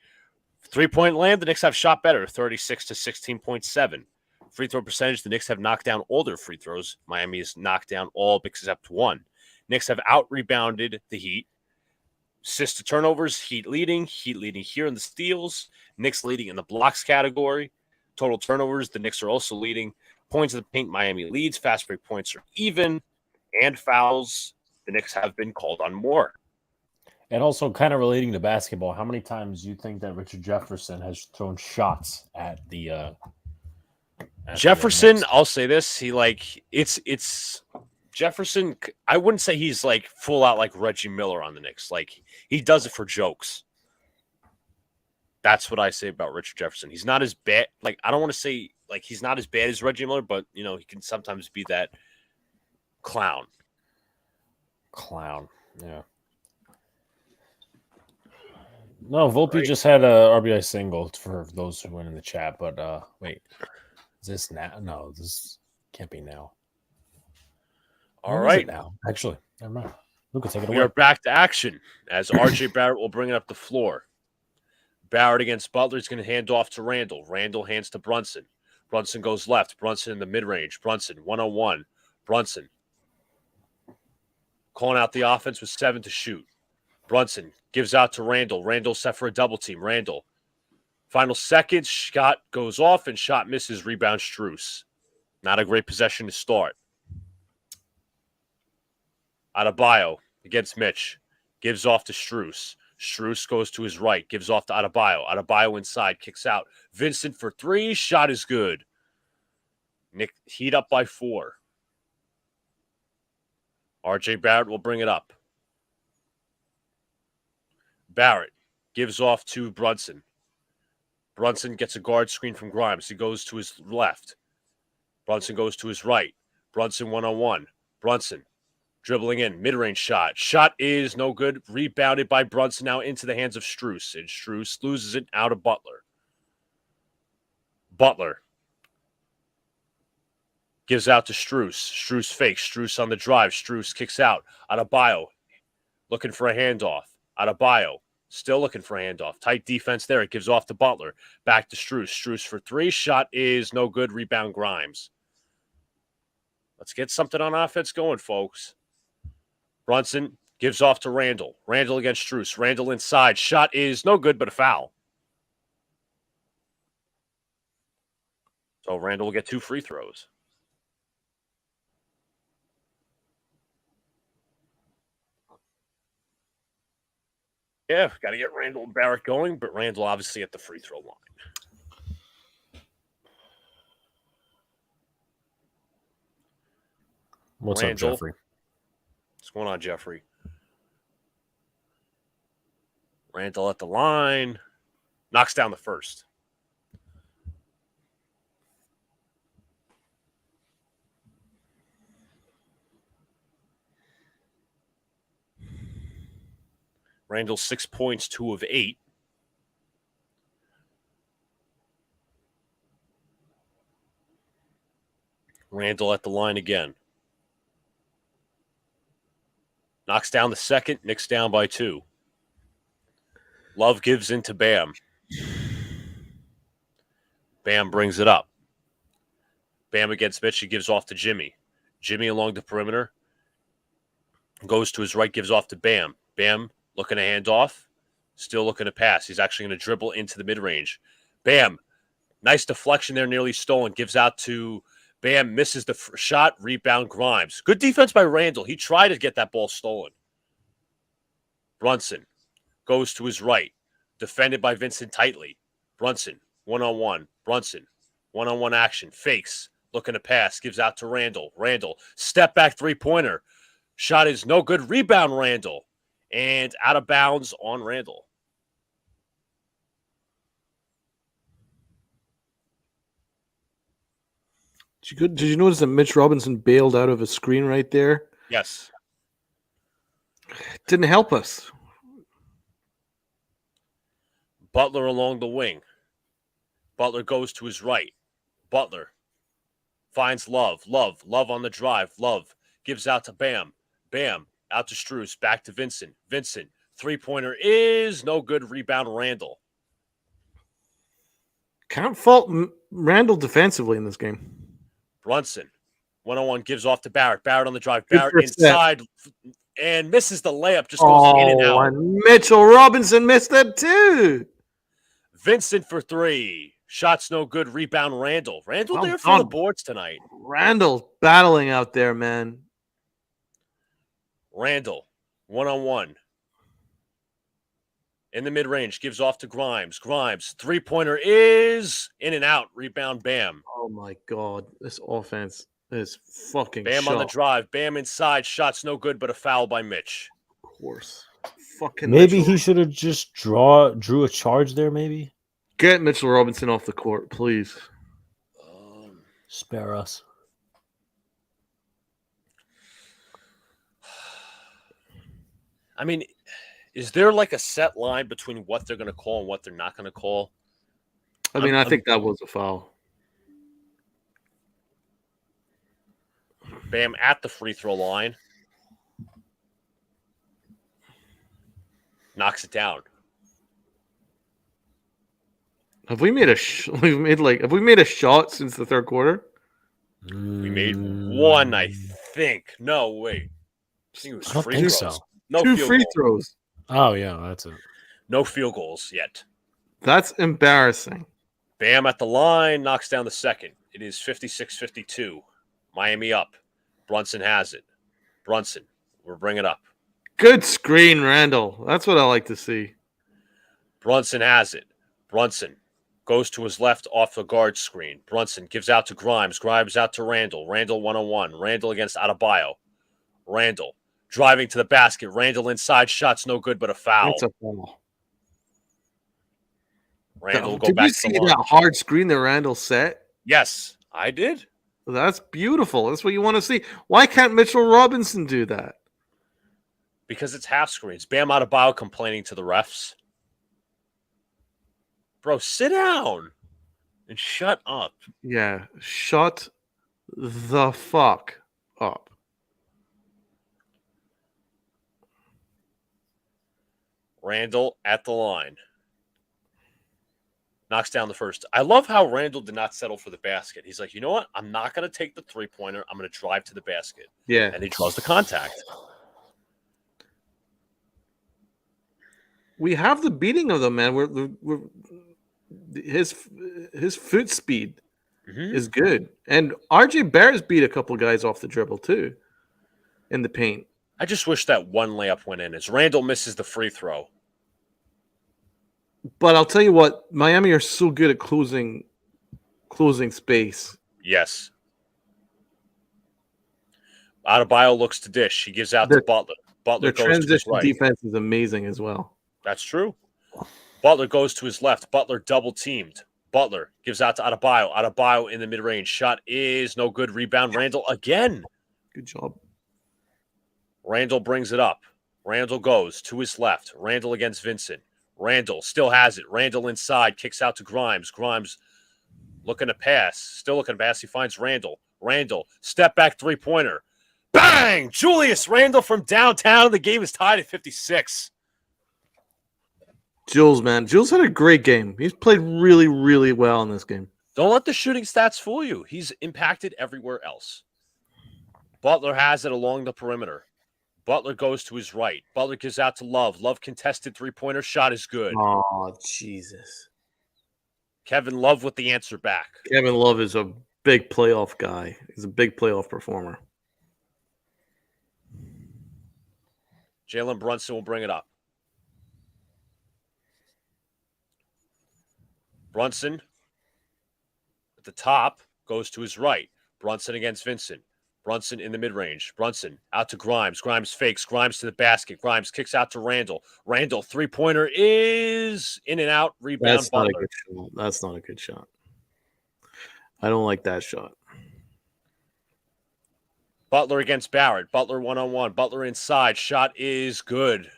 3-point land, the Knicks have shot better, 36 to 16.7. Free throw percentage, the Knicks have knocked down all their free throws. Miami has knocked down all except 1. Knicks have out-rebounded the Heat. Assists to turnovers, Heat leading here in the steals. Knicks leading in the blocks category. Total turnovers, the Knicks are also leading. Points in the paint, Miami leads. Fast break points are even. And fouls, the Knicks have been called on more. And also, kind of relating to basketball, how many times do you think that Richard Jefferson has thrown shots at the Jefferson, Knicks? I'll say this, it's Jefferson, I wouldn't say he's like full out like Reggie Miller on the Knicks. Like, he does it for jokes. That's what I say about Richard Jefferson. He's not as bad. Like, I don't want to say like he's not as bad as Reggie Miller, but he can sometimes be that clown. Yeah. No, Volpe just had a RBI single for those who went in the chat. But wait, is this now? No, this can't be now. All When is it right. now. Actually, never mind. Luca, take it We away. are back to action as RJ Barrett will bring it up the floor. Barrett against Butler is going to hand off to Randall. Randall hands to Brunson. Brunson goes left. Brunson in the mid-range. Brunson, 1-on-1. Brunson calling out the offense with 7 to shoot. Brunson gives out to Randall. Randall set for a double team. Randall. Final seconds. Shot goes off and shot misses. Rebound Strus. Not a great possession to start. Adebayo against Mitch. Gives off to Strus. Strus goes to his right. Gives off to Adebayo. Adebayo inside. Kicks out. Vincent for 3. Shot is good. Nick Heat up by 4. RJ Barrett will bring it up. Barrett gives off to Brunson. Brunson gets a guard screen from Grimes. He goes to his left. Brunson goes to his right. Brunson 1-on-1. Brunson dribbling in. Mid-range shot. Shot is no good. Rebounded by Brunson now into the hands of Strus. And Strus loses it out of Butler. Butler gives out to Strus. Strus fakes. Strus on the drive. Strus kicks out. Adebayo looking for a handoff. Adebayo still looking for a handoff. Tight defense there. It gives off to Butler. Back to Strus. Strus for 3. Shot is no good. Rebound Grimes. Let's get something on offense going, folks. Brunson gives off to Randall. Randall against Strus. Randall inside. Shot is no good, but a foul. So Randall will get 2 free throws. Yeah, got to get Randall and Barrett going, but Randall obviously at the free throw line. What's Randall. up, Jeffrey? What's going on, Jeffrey? Randall at the line. Knocks down the first. Randall 6 points, 2 of 8. Randall at the line again. Knocks down the second. Knicks down by 2. Love gives into Bam. Bam brings it up. Bam against Mitch. He gives off to Jimmy. Jimmy along the perimeter. Goes to his right, gives off to Bam. Bam looking to hand off. Still looking to pass. He's actually going to dribble into the mid-range. Bam. Nice deflection there, nearly stolen. Gives out to Bam. Misses the shot. Rebound Grimes. Good defense by Randall. He tried to get that ball stolen. Brunson goes to his right. Defended by Vincent tightly. Brunson, one-on-one. Brunson, one-on-one action. Fakes. Looking to pass. Gives out to Randall. Randall, step back three-pointer. Shot is no good. Rebound Randall. And out of bounds on Randall. Did you notice that Mitch Robinson bailed out of a screen right there? Yes. Didn't help us. Butler along the wing. Butler goes to his right. Butler finds Love. Love on the drive. Love gives out to Bam. Bam out to Strus. Back to Vincent. Vincent. Three-pointer is no good. Rebound Randall. Can't fault Randall defensively in this game. Brunson. One-on-one gives off to Barrett. Barrett on the drive. Good Barrett inside and misses the layup. Just goes in and out. And Mitchell Robinson missed it too. Vincent for 3. Shots no good. Rebound Randall. Randall Well there for done. the boards tonight. Randall battling out there, man. Randall, one-on-one. In the mid-range, gives off to Grimes. Grimes, three-pointer is in and out. Rebound Bam. Oh my God, this offense is fucking Bam shot. on the drive. Bam inside. Shots no good, but a foul by Mitch. Of course. Fucking Maybe Mitchell. he should have just drew a charge there, maybe. Get Mitchell Robinson off the court, please. Spare us. I mean, is there like a set line between what they're going to call and what they're not going to call? I think that was a foul. Bam at the free throw line. Knocks it down. Have we made have we made a shot since the third quarter? We made one, I think. No, wait. I think it was I don't free think throws. so. No Two field free goals. throws. Oh, yeah, that's it. No field goals yet. That's embarrassing. Bam at the line, knocks down the second. It is 56-52. Miami up. Brunson has it. Brunson, we'll bring it up. Good screen, Randall. That's what I like to see. Brunson has it. Brunson goes to his left off the guard screen. Brunson gives out to Grimes. Grimes out to Randall. Randall one-on-one. Randall against Adebayo. Randall driving to the basket. Randall inside. Shots no good, but a foul. That's a foul. Randall will go Did back you to see the line. that hard screen that Randall set? Yes, I did. That's beautiful. That's what you want to see. Why can't Mitchell Robinson do that? Because it's half screens. Bam Adebayo complaining to the refs. Bro, sit down and shut up. Yeah, shut the fuck up. Randall at the line. Knocks down the first. I love how Randall did not settle for the basket. He's like, you know what? I'm not going to take the three-pointer. I'm going to drive to the basket. Yeah. And he draws the contact. We have the beating of them, man. We're his foot speed is good. And RJ Barrett's beat a couple guys off the dribble too in the paint. I just wish that one layup went in as Randall misses the free throw. But I'll tell you what, Miami are so good at closing space. Yes. Adebayo looks to dish. He gives out to Butler. Butler Their goes to his transition right. defense is amazing as well. That's true. Butler goes to his left. Butler double teamed. Butler gives out to Adebayo. Adebayo in the mid-range. Shot is no good. Rebound Randall again. Good job. Randall brings it up. Randall goes to his left. Randall against Vincent. Randall still has it. Randall inside, kicks out to Grimes. Grimes looking to pass. Still looking to pass. He finds Randall. Randall, step back three-pointer. Bang! Julius Randall from downtown. The game is tied at 56. Jules, man. Jules had a great game. He's played really, really well in this game. Don't let the shooting stats fool you. He's impacted everywhere else. Butler has it along the perimeter. Butler goes to his right. Butler gives out to Love. Love contested three-pointer shot is good. Oh, Jesus. Kevin Love with the answer back. Kevin Love is a big playoff guy. He's a big playoff performer. Jalen Brunson will bring it up. Brunson at the top goes to his right. Brunson against Vincent. Brunson in the mid-range. Brunson out to Grimes. Grimes fakes. Grimes to the basket. Grimes kicks out to Randall. Randall, three-pointer is in and out. Rebound. That's not a good shot. That's not a good shot. I don't like that shot. Butler against Barrett. Butler one-on-one. Butler inside. Shot is good.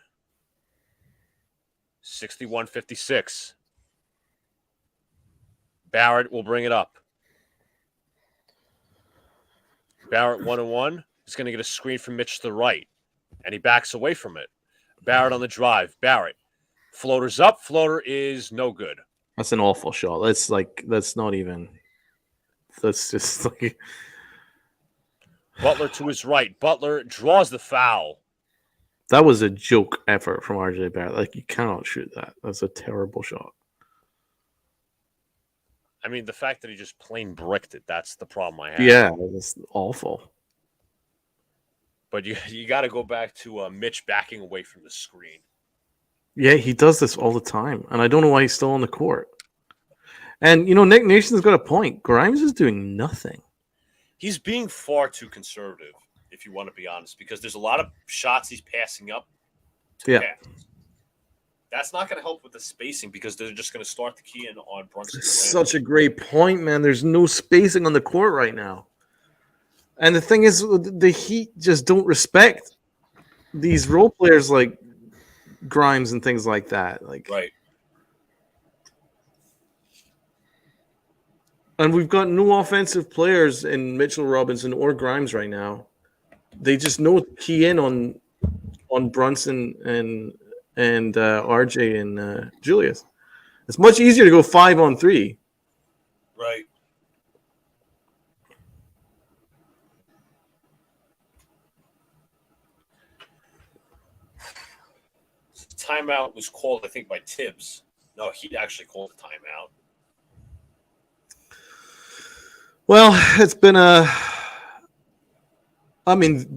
61-56. Barrett will bring it up. Barrett one-on-one. He's going to get a screen from Mitch to the right, and he backs away from it. Barrett on the drive. Barrett. Floater's up. Floater is no good. That's an awful shot. That's not even. That's just like. Butler to his right. Butler draws the foul. That was a joke effort from RJ Barrett. Like, you cannot shoot that. That's a terrible shot. I mean, the fact that he just plain bricked it, that's the problem I have. Yeah, that's awful. But you got to go back to Mitch backing away from the screen. Yeah, he does this all the time, and I don't know why he's still on the court. And, Nick Nation's got a point. Grimes is doing nothing. He's being far too conservative, if you want to be honest, because there's a lot of shots he's passing up to pass. That's not going to help with the spacing because they're just going to start to key in on Brunson. Such a great point, man. There's no spacing on the court right now. And the thing is, the Heat just don't respect these role players like Grimes and things like that. Right. And we've got no offensive players in Mitchell Robinson or Grimes right now. They just know to key in on Brunson and RJ and Julius. It's much easier to go 5-on-3. Right. Timeout was called, I think, by Tibbs. No, he actually called the timeout. Well, it's been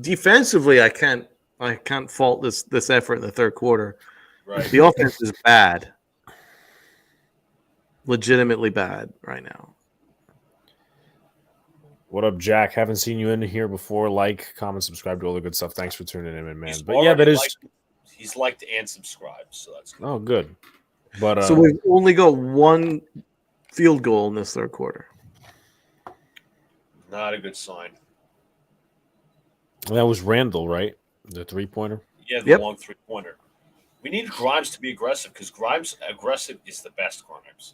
defensively, I can't fault this effort in the third quarter. Right. The offense is bad. Legitimately bad right now. What up, Jack? Haven't seen you in here before. Like, comment, subscribe to all the good stuff. Thanks for tuning in, man. He's But yeah, that is. He's liked and subscribed, so that's good. Oh, good. But so we've only got one field goal in this third quarter. Not a good sign. That was Randall, right? The three-pointer? Yeah, the long three-pointer. We need Grimes to be aggressive because Grimes aggressive is the best Grimes.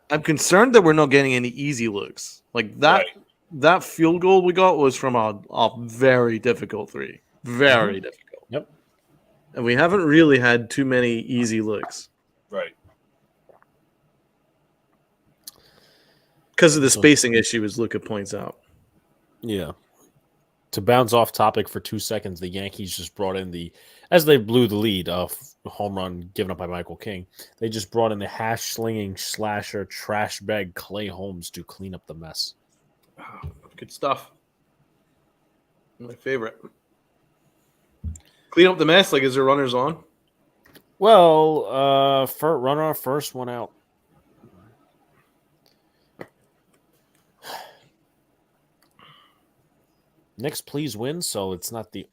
I'm concerned that we're not getting any easy looks. Like that. Right. That field goal we got was from a very difficult three. Very difficult. Yep. And we haven't really had too many easy looks. Right. Because of the spacing issue, as Luca points out. Yeah. To bounce off topic for 2 seconds, the Yankees just brought in as they blew the lead of home run given up by Michael King, they just brought in the hash-slinging slasher trash bag Clay Holmes to clean up the mess. Oh, good stuff. My favorite. Clean up the mess. Like, is there runners on? Well, runner first one out. Knicks, please win, so it's not the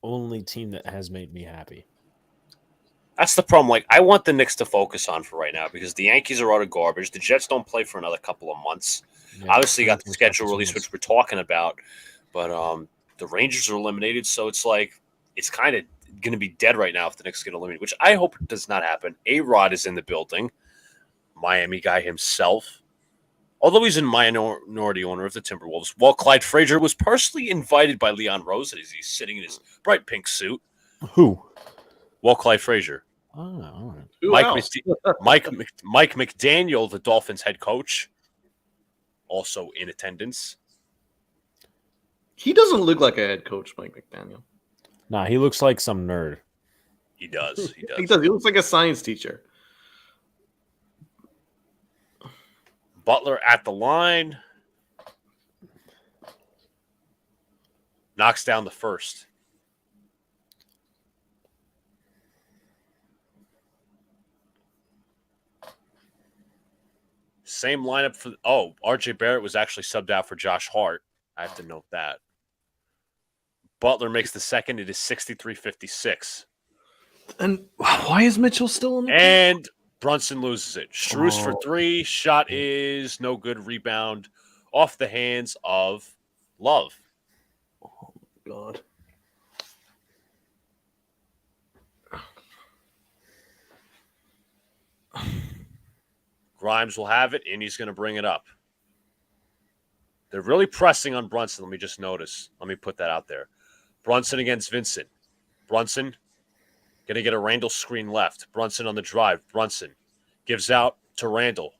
only team that has made me happy. That's the problem. Like, I want the Knicks to focus on for right now because the Yankees are out of garbage. The Jets don't play for another couple of months. Yeah, Obviously, you got the schedule release, which we're talking about. But The Rangers are eliminated, so it's like it's kind of going to be dead right now if the Knicks get eliminated, which I hope does not happen. A-Rod is in the building, Miami guy himself, although he's a minority owner of the Timberwolves. While Clyde Frazier was personally invited by Leon Rose as he's sitting in his bright pink suit. Who? Well, Clyde Frazier. Oh, all right. Who Mike, else? Mike McDaniel, the Dolphins head coach, also in attendance. He doesn't look like a head coach, Mike McDaniel. Nah, he looks like some nerd. He does. He does. He does. He looks like a science teacher. Butler at the line. Knocks down the first. Same lineup for... Oh, RJ Barrett was actually subbed out for Josh Hart. I have to note that. Butler makes the second. It is 63-56. And why is Mitchell still in the And Brunson loses it. Strus for three. Shot is no good. Rebound off the hands of Love. Oh, God. Grimes will have it, and he's going to bring it up. They're really pressing on Brunson. Let me just notice. Let me put that out there. Brunson against Vincent. Brunson going to get a Randall screen left. Brunson on the drive. Brunson gives out to Randall.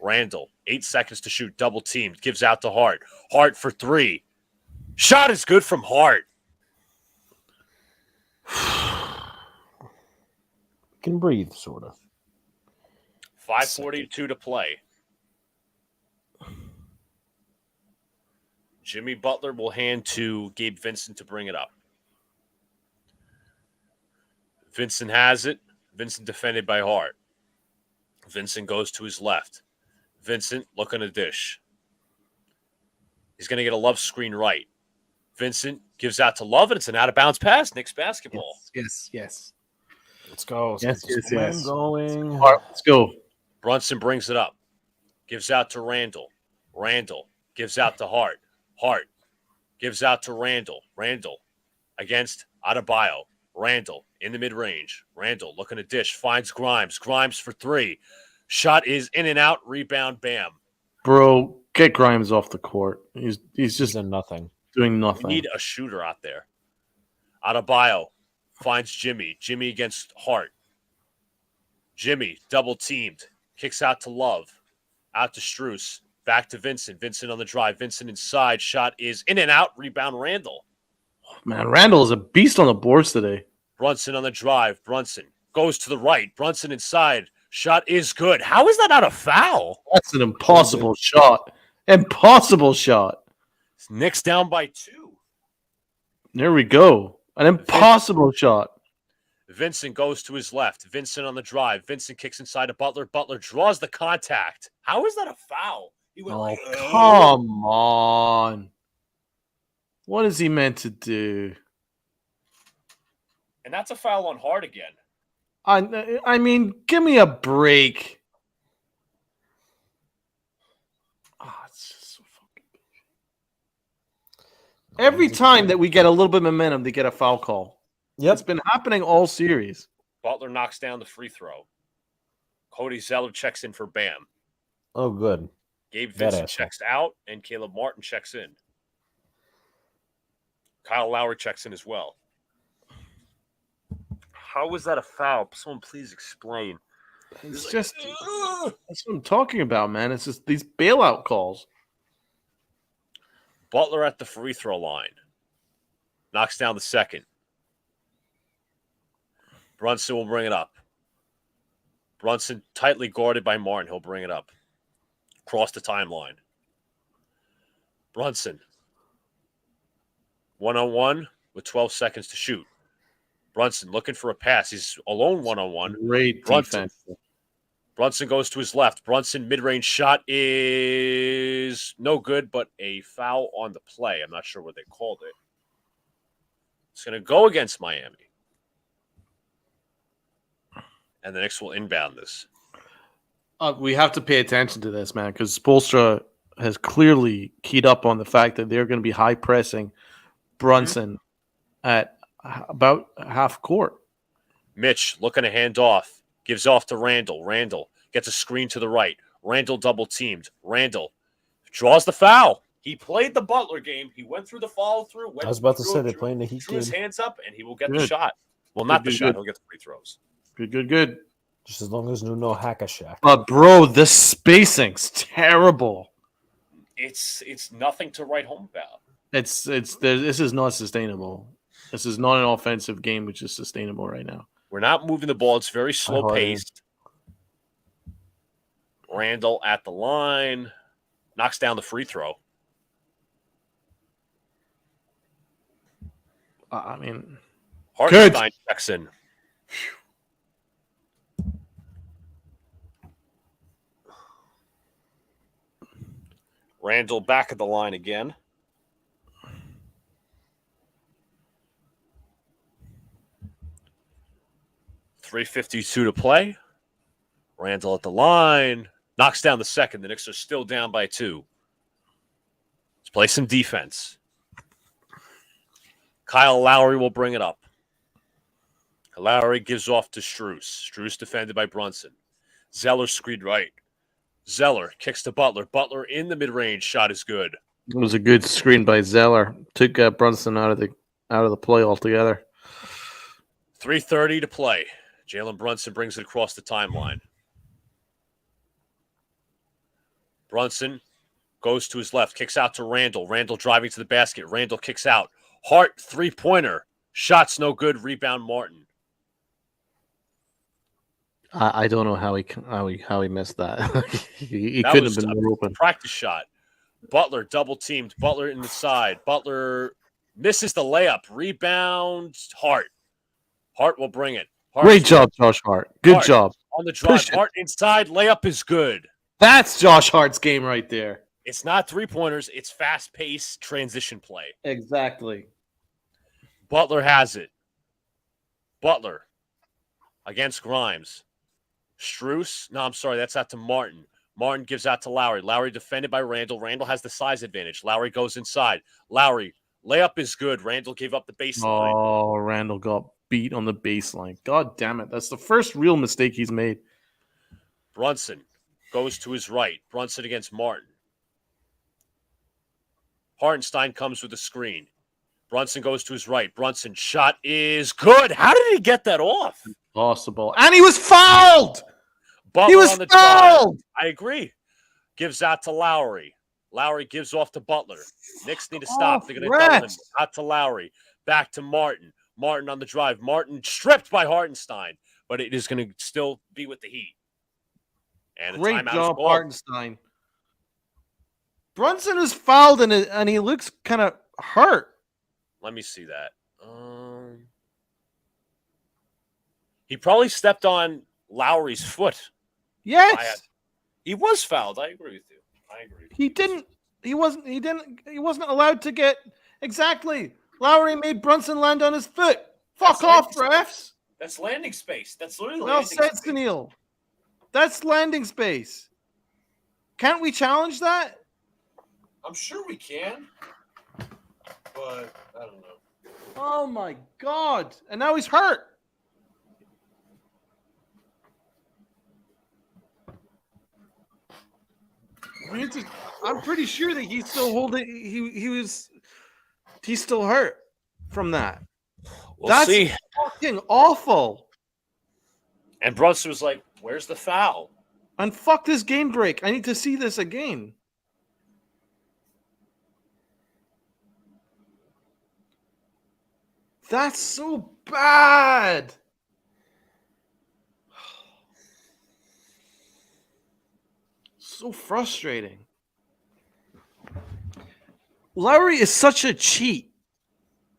Randall, 8 seconds to shoot. Double teamed. Gives out to Hart. Hart for three. Shot is good from Hart. Can breathe, sort of. 5:42 to play. Jimmy Butler will hand to Gabe Vincent to bring it up. Vincent has it. Vincent defended by Hart. Vincent goes to his left. Vincent looking to dish. He's going to get a Love screen right. Vincent gives out to Love, and it's an out-of-bounds pass. Knicks basketball. Yes. Let's go. Yes. Going. All right, let's go. Brunson brings it up. Gives out to Randall. Randall gives out to Hart. Hart gives out to Randall. Randall against Adebayo. Randall in the mid-range. Randall looking to dish. Finds Grimes. Grimes for three. Shot is in and out. Rebound. Bam. Bro, get Grimes off the court. He's just Just nothing. doing We nothing. need a shooter out there. Adebayo finds Jimmy. Jimmy against Hart. Jimmy double teamed. Kicks out to Love. Out to Strus. Back to Vincent. Vincent on the drive. Vincent inside. Shot is in and out. Rebound Randall. Man, Randall is a beast on the boards today. Brunson on the drive. Brunson goes to the right. Brunson inside. Shot is good. How is that not a foul? That's an impossible shot. Impossible shot. Knicks down by 2. There we go. An impossible shot. Vincent goes to his left. Vincent on the drive. Vincent kicks inside to Butler. Butler draws the contact. How is that a foul? He went Oh, come on. What is he meant to do? And that's a foul on Hart again. I mean, give me a break. It's just so fucking. Every time that we get a little bit of momentum, they get a foul call. Yep. It's been happening all series. Butler knocks down the free throw. Cody Zeller checks in for Bam. Oh, good. Gabe That Vincent asshole. checks out, and Caleb Martin checks in. Kyle Lowry checks in as well. How was that a foul? Someone please explain. It's just that's what I'm talking about, man. It's just these bailout calls. Butler at the free throw line. Knocks down the second. Brunson will bring it up. Brunson tightly guarded by Martin. He'll bring it up. Cross the timeline. Brunson. 1-on-1 with 12 seconds to shoot. Brunson looking for a pass. He's alone 1-on-1. Great Brunson. defense. Brunson goes to his left. Brunson mid-range shot is no good, but a foul on the play. I'm not sure what they called it. It's going to go against Miami. And the Knicks will inbound this. We have to pay attention to this, man, because Spoelstra has clearly keyed up on the fact that they're going to be high pressing Brunson at about half court. Mitch looking to hand off. Gives off to Randall. Randall gets a screen to the right. Randall double teamed. Randall draws the foul. He played the Butler game. He went through the follow through. I was about to say they're playing the Heat Drew his game. hands up, and he will get the Good. shot. Well, not the Good, shot. good. He'll get the free throws. Good. Just as long as no Hack-a-Shack. But bro, the spacing's terrible. It's nothing to write home about. This is not sustainable. This is not an offensive game which is sustainable right now. We're not moving the ball. It's very slow paced. Randall at the line. Knocks down the free throw. I mean, Hartenstein checks in. Randall back at the line again. .352 to play. Randall at the line. Knocks down the second. The Knicks are still down by 2. Let's play some defense. Kyle Lowry will bring it up. Lowry gives off to Strus. Strus defended by Brunson. Zeller screened right. Zeller kicks to Butler. Butler in the mid-range. Shot is good. it was a good screen by Zeller. Took Brunson out of the play altogether. 3:30 to play. Jalen Brunson brings it across the timeline. Brunson goes to his left, kicks out to Randall. Randall driving to the basket. Randall kicks out. Hart, three-pointer. Shot's no good. Rebound Martin. I don't know how he missed that. he That couldn't was have been more open. Practice shot. Butler double teamed. Butler in the side. Butler misses the layup. Rebound Hart. Hart will bring it. Hart Great job, Josh Hart. Good job. on the drive. Hart inside. Layup is good. That's Josh Hart's game right there. It's not three-pointers. It's fast-paced transition play. Exactly. Butler has it. Butler against Grimes. Strus. No, I'm sorry. That's out to Martin. Martin gives out to Lowry. Lowry defended by Randall. Randall has the size advantage. Lowry goes inside. Lowry. Layup is good. Randall gave up the baseline. Oh, Randall got beat on the baseline. God damn it. That's the first real mistake he's made. Brunson goes to his right. Brunson against Martin. Hartenstein comes with a screen. Brunson goes to his right. Brunson shot is good. How did he get that off? Possible. And he was fouled. Butler He was on the drive. fouled. I agree. Gives out to Lowry. Lowry gives off to Butler. Knicks need to stop. They're going to double him. Out to Lowry. Back to Martin. Martin on the drive. Martin stripped by Hartenstein, but it is going to still be with the Heat. And the Great timeout job, is called. Hartenstein. Brunson is fouled and he looks kind of hurt. Let me see that. He probably stepped on Lowry's foot. Yes. He was fouled. I agree with you. He wasn't allowed to get exactly. Lowry made Brunson land on his foot. Fuck off, refs. That's landing space. That's literally Well landing said, space. Sunil. That's landing space. Can't we challenge that? I'm sure we can, but I don't know. Oh my god. And now he's hurt. I'm pretty sure that he's still holding he's still hurt from that. We'll see. Fucking awful. And Brunson was like, "Where's the foul?" And fuck this game break. I need to see this again. That's so bad. So frustrating. Lowry is such a cheat.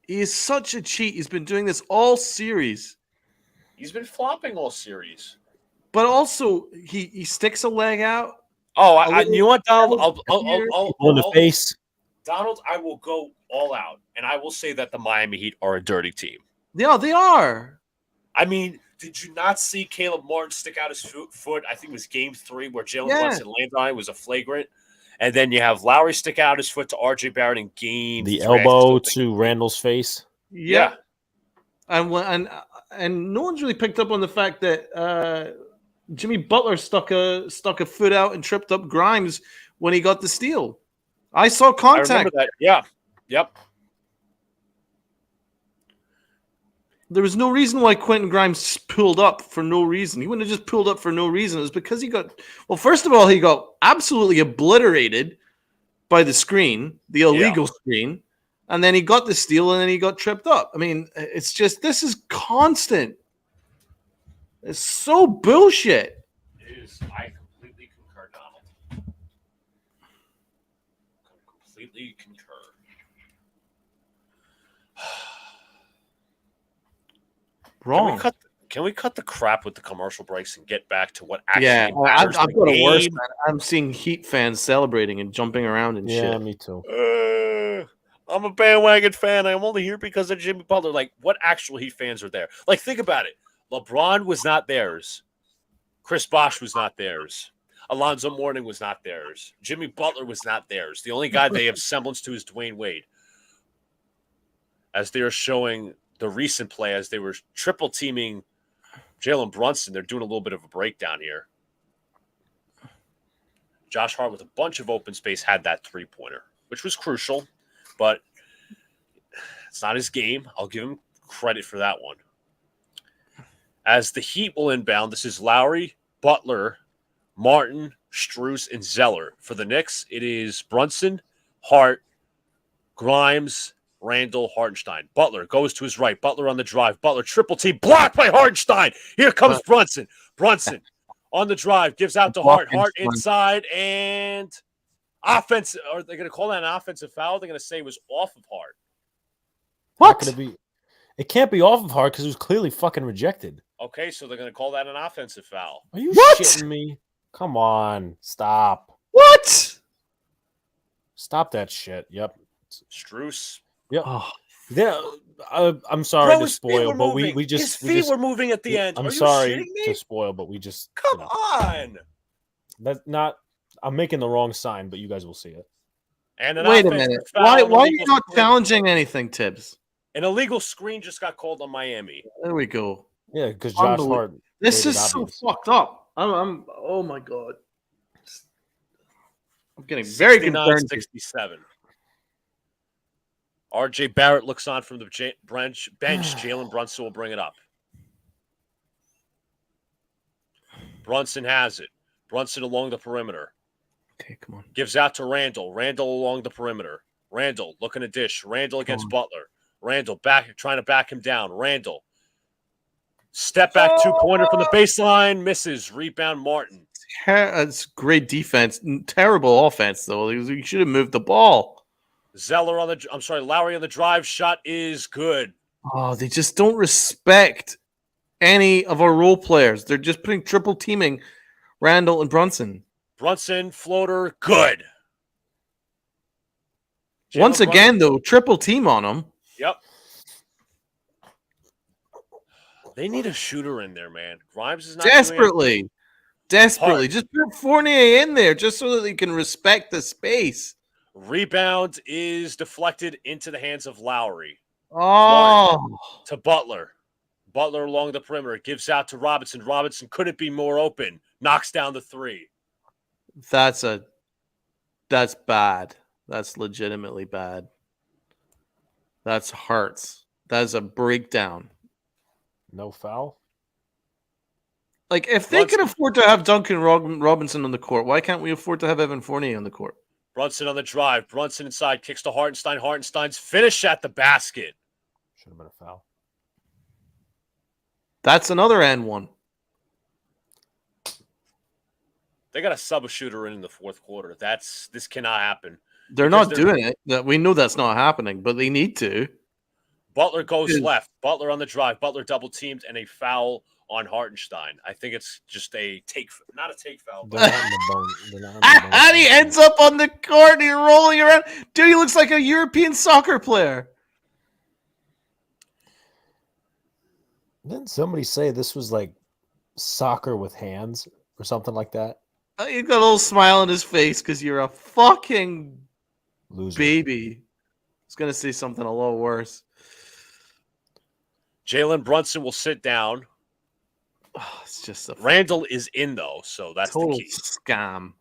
He is such a cheat. He's been doing this all series. He's been flopping all series. But also, he sticks a leg out. Oh, you know what, Donald? in the face. Donald, I will go all out, and I will say that the Miami Heat are a dirty team. Yeah, they are. I mean, did you not see Caleb Martin stick out his foot? I think it was Game 3 where Jalen Brunson landed on it. It was a flagrant. And then you have Lowry stick out his foot to RJ Barrett and gain The 3. I elbow still think- to Randall's face. Yeah. And no one's really picked up on the fact that Jimmy Butler stuck a foot out and tripped up Grimes when he got the steal. I saw I contact. remember that. Yeah. Yep. There was no reason why Quentin Grimes pulled up for no reason. He wouldn't have just pulled up for no reason. It was because he got, well, first of all, he got absolutely obliterated by the screen, the illegal screen, and then he got the steal and then he got tripped up. I mean, it's just, this is constant. It's so bullshit. It is. I completely concur, Donald. Completely concur. Wrong. Can we cut the crap with the commercial breaks and get back to what actually Yeah, matters? I've got a worse. Game? Man. I'm seeing Heat fans celebrating and jumping around and Yeah, shit. me too. I'm a bandwagon fan. I'm only here because of Jimmy Butler. Like, what actual Heat fans are there? Like, think about it. LeBron was not theirs. Chris Bosh was not theirs. Alonzo Mourning was not theirs. Jimmy Butler was not theirs. The only guy they have semblance to is Dwayne Wade. As they are showing the recent play, as they were triple teaming Jalen Brunson, they're doing a little bit of a breakdown here. Josh Hart with a bunch of open space had that three-pointer, which was crucial, but it's not his game. I'll give him credit for that one. As the Heat will inbound, this is Lowry, Butler, Martin, Strus, and Zeller. For the Knicks, it is Brunson, Hart, Grimes, Randall, Hartenstein. Butler goes to his right. Butler on the drive. Butler triple team blocked by Hartenstein. Here comes Brunson. Brunson on the drive gives out to Hart. Hart inside and offense. Are they going to call that an offensive foul? They're going to say it was off of Hart. What? It can't be off of Hart because it was clearly fucking rejected. Okay, so they're going to call that an offensive foul. Are you What? shitting me? Come on, stop. What? Stop that shit. Yep. Strus. Yep. Oh, Yeah, I'm sorry to his feet spoil, were but moving. we just his feet we just, were moving at the end. I'm Are you sorry shitting me? to spoil, but we just Come on. That's not. I'm making the wrong sign, but you guys will see it. And an wait a offensive minute. foul, Why an are you illegal not screen. challenging anything, Tibbs? An illegal screen just got called on Miami. There we go. Yeah, because Josh Unbelievable. Hart. This made is it so obvious. fucked up. I'm oh my god. I'm getting very concerned. 69-67. RJ Barrett looks on from the bench. Jalen Brunson will bring it up. Brunson has it. Brunson along the perimeter. Okay, come on. Gives out to Randall. Randall along the perimeter. Randall looking to dish. Randall against Butler. Randall trying to back him down. Randall. Step back two-pointer from the baseline. Misses. Rebound Martin. That's great defense. Terrible offense, though. You should have moved the ball. Lowry on the drive. Shot is good. Oh, they just don't respect any of our role players. They're just putting triple teaming Randall and Brunson. Brunson, floater, good. Once again, though, triple team on them. Yep. They need a shooter in there, man. Grimes is not Desperately. Hard. Just put Fournier in there just so that they can respect the space. Rebound is deflected into the hands of Lowry. Oh. To Butler. Butler along the perimeter. Gives out to Robinson. Robinson couldn't be more open. Knocks down the three. That's bad. That's legitimately bad. That's hurts. That is a breakdown. No foul. Like, if they can afford to have Duncan Robinson on the court, why can't we afford to have Evan Fournier on the court? Brunson on the drive. Brunson inside. Kicks to Hartenstein. Hartenstein's finish at the basket. Should have been a foul. That's another and one. They got to sub a shooter in the fourth quarter. This cannot happen. They're not doing it. We know that's not happening, but they need to. Butler goes left. Butler on the drive. Butler double teamed and a foul on Hartenstein. I think it's just not a take foul. They're not in the bone. They're not in the bone. And he ends up on the court and he's rolling around. Dude, he looks like a European soccer player. Didn't somebody say this was like soccer with hands or something like that? He got a little smile on his face because you're a fucking Loser. baby. I was gonna say something a lot worse. Jalen Brunson will sit down. Oh, it's just a Randall is in, though, so that's total the key. scam.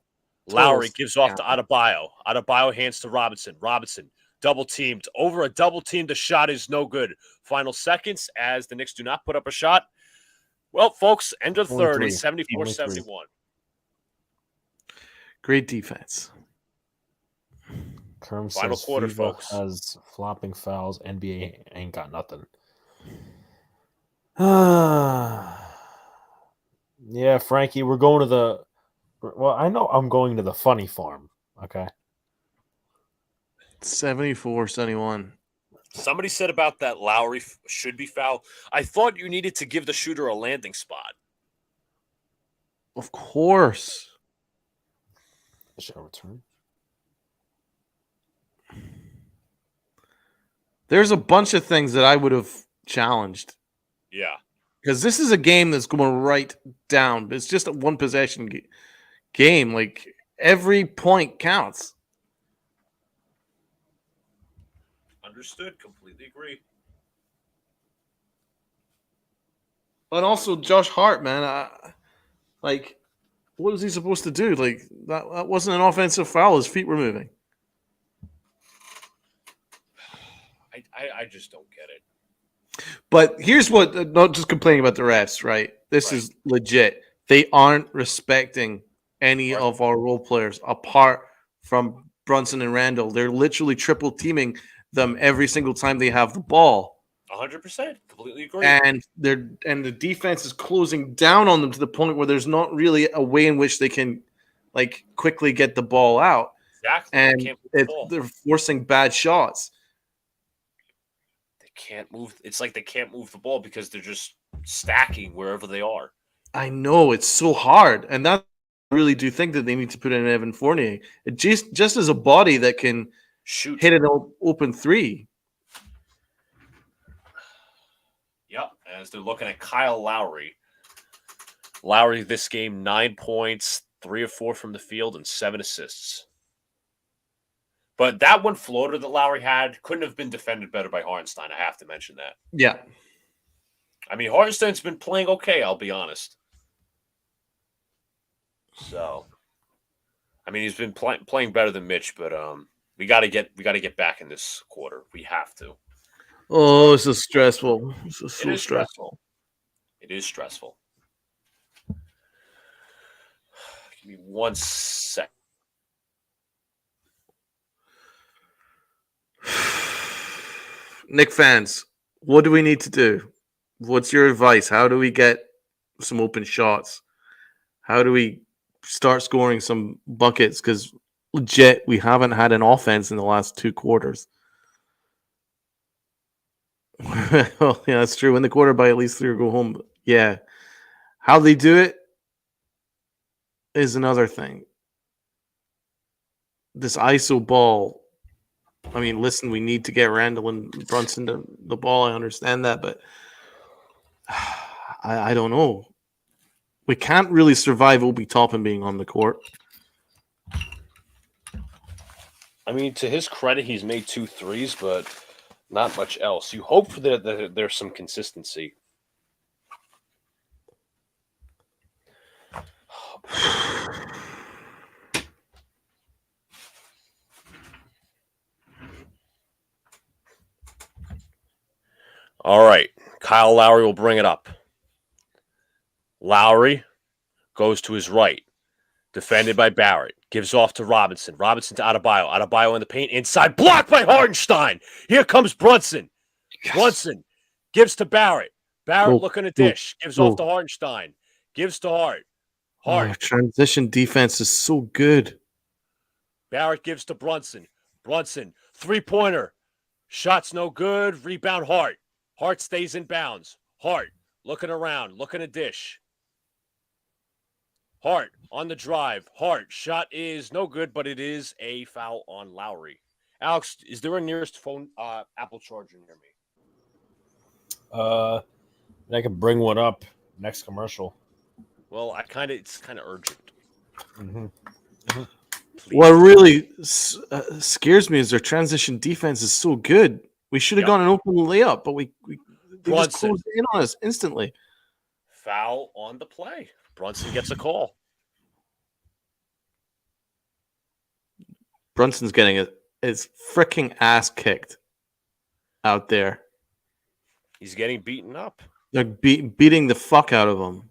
Lowry Total gives off to scam. Adebayo. Adebayo hands to Robinson. Robinson double teamed. Over a double team, the shot is no good. Final seconds as the Knicks do not put up a shot. Well, folks, end of Only third, three. it's 74-71. Great defense. Kerm Final says quarter, FIBA folks. has flopping fouls. NBA ain't got nothing. Yeah, Frankie, we're going to the. Well, I know I'm going to the funny farm. Okay. 74-71. Somebody said about that Lowry should be fouled. I thought you needed to give the shooter a landing spot. Of course. Shall return. There's a bunch of things that I would have challenged Yeah. because this is a game that's going right down. It's just a one possession game. Like every point counts. Understood. Completely agree. And also Josh Hart, man. Like, what was he supposed to do? Like that wasn't an offensive foul. His feet were moving. I just don't get it. But here's what, not just complaining about the refs, right? This is legit. They aren't respecting any of our role players apart from Brunson and Randall. They're literally triple teaming them every single time they have the ball. 100%. Completely agree. And the defense is closing down on them to the point where there's not really a way in which they can like quickly get the ball out. Exactly. And they're forcing bad shots. Can't move. It's like they can't move the ball because they're just stacking wherever they are. I know it's so hard, and that I really do think that they need to put in Evan Fournier. It just as a body that can shoot, hit an open three. Yep, as they're looking at Kyle Lowry. Lowry this game 9 points, 3 of 4 from the field, and 7 assists. But that one floater that Lowry had couldn't have been defended better by Hartenstein. I have to mention that. Yeah. I mean, Hartenstein's been playing okay, I'll be honest. So, I mean, he's been playing better than Mitch, but we got to get back in this quarter. We have to. Oh, this is stressful. This is so stressful. It is stressful. Give me 1 sec. Knicks fans, what do we need to do? What's your advice? How do we get some open shots? How do we start scoring some buckets? Because legit, we haven't had an offense in the last 2 quarters. Well, yeah, that's true. Win the quarter by at least 3 or go home. Yeah. How they do it is another thing. This ISO ball. I mean, listen, we need to get Randall and Brunson to the ball. I understand that, but I don't know. We can't really survive Obi Toppin being on the court. I mean, to his credit, he's made 2 threes, but not much else. You hope that there's some consistency. All right. Kyle Lowry will bring it up. Lowry goes to his right. Defended by Barrett. Gives off to Robinson. Robinson to Adebayo. Adebayo in the paint. Inside. Blocked by Hartenstein. Here comes Brunson. Yes. Brunson gives to Barrett. Barrett looking to dish. Gives off to Hartenstein. Gives to Hart. Oh, transition defense is so good. Barrett gives to Brunson. Brunson. 3-pointer. Shot's no good. Rebound Hart. Hart stays in bounds. Hart looking around. Looking to dish. Hart on the drive. Hart shot is no good, but it is a foul on Lowry. Alex, is there a nearest phone Apple charger near me? I can bring one up next commercial. Well, it's kind of urgent. What really scares me is their transition defense is so good. We should have gone an open layup, but they just closed in on us instantly. Foul on the play. Brunson gets a call. Brunson's getting his freaking ass kicked out there. He's getting beaten up. They're beating the fuck out of him.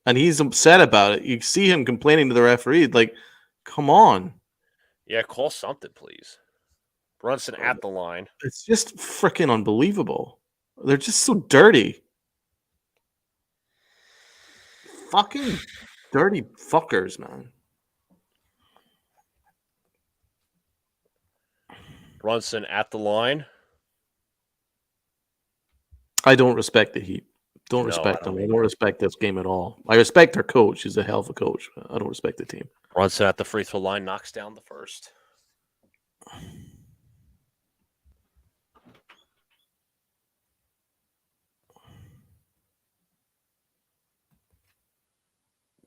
And he's upset about it. You see him complaining to the referee, like, come on. Yeah, call something, please. Brunson at the line. It's just freaking unbelievable. They're just so dirty. Fucking dirty fuckers, man. Brunson at the line. I don't respect the Heat. Don't respect them. I don't respect this game at all. I respect their coach. He's a hell of a coach. I don't respect the team. Brunson at the free throw line knocks down the first.